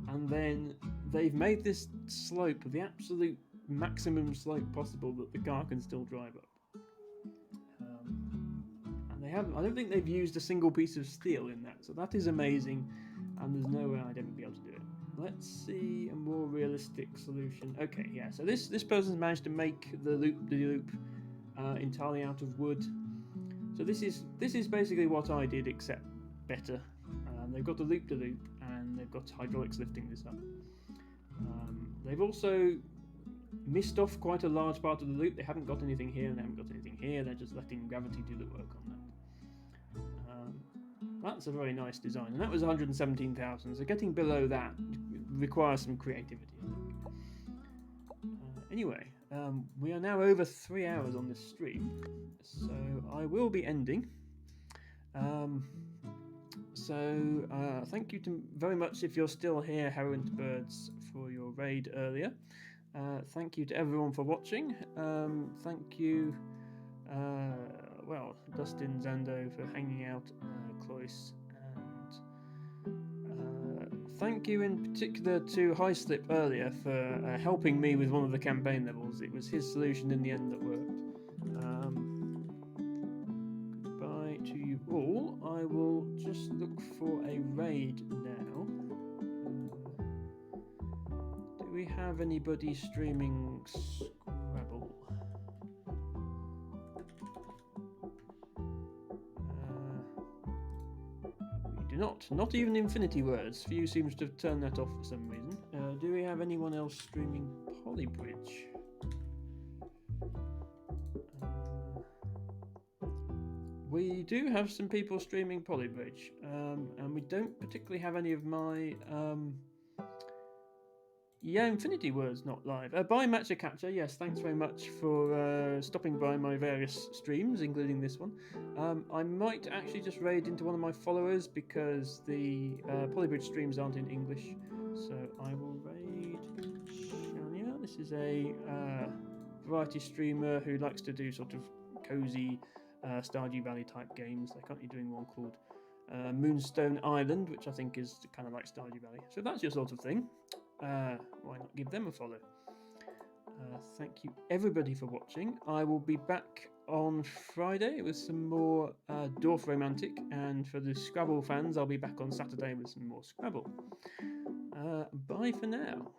And then they've made this slope the absolute maximum slope possible that the car can still drive up. And they haven't, I don't think they've used a single piece of steel in that, so that is amazing, and there's no way I'd ever be able to do it. Let's see a more realistic solution. Okay, yeah, so this person's managed to make the loop entirely out of wood. So this is basically what I did, except better. They've got the loop-de-loop, and they've got hydraulics lifting this up. They've also missed off quite a large part of the loop. They haven't got anything here, and they haven't got anything here. They're just letting gravity do the work on that. That's a very nice design, and that was 117,000. So getting below that requires some creativity, I think. Anyway, we are now over 3 hours on this stream, so I will be ending. Thank you very much if you're still here, Herent Birds, for your raid earlier. Thank you to everyone for watching. Thank you, Dustin Zando for hanging out, Cloyce, and thank you in particular to Highslip earlier for helping me with one of the campaign levels. It was his solution in the end that worked. Goodbye to you all. I will just look for a raid now. Do we have anybody streaming Scrabble? We do not. Not even Infinity Words. Few seems to have turned that off for some reason. Do we have anyone else streaming Polybridge? We do have some people streaming Polybridge, and we don't particularly have any of my... Infinity Words not live. Bye, Matcha Capture. Yes, thanks very much for stopping by my various streams, including this one. I might actually just raid into one of my followers because the Polybridge streams aren't in English. So I will raid Shania. This is a variety streamer who likes to do sort of cozy Stardew Valley type games. They're currently doing one called Moonstone Island, which I think is kind of like Stardew Valley. So that's your sort of thing. Why not give them a follow? Thank you everybody for watching. I will be back on Friday with some more Dorfromantik, and for the Scrabble fans, I'll be back on Saturday with some more Scrabble. Bye for now.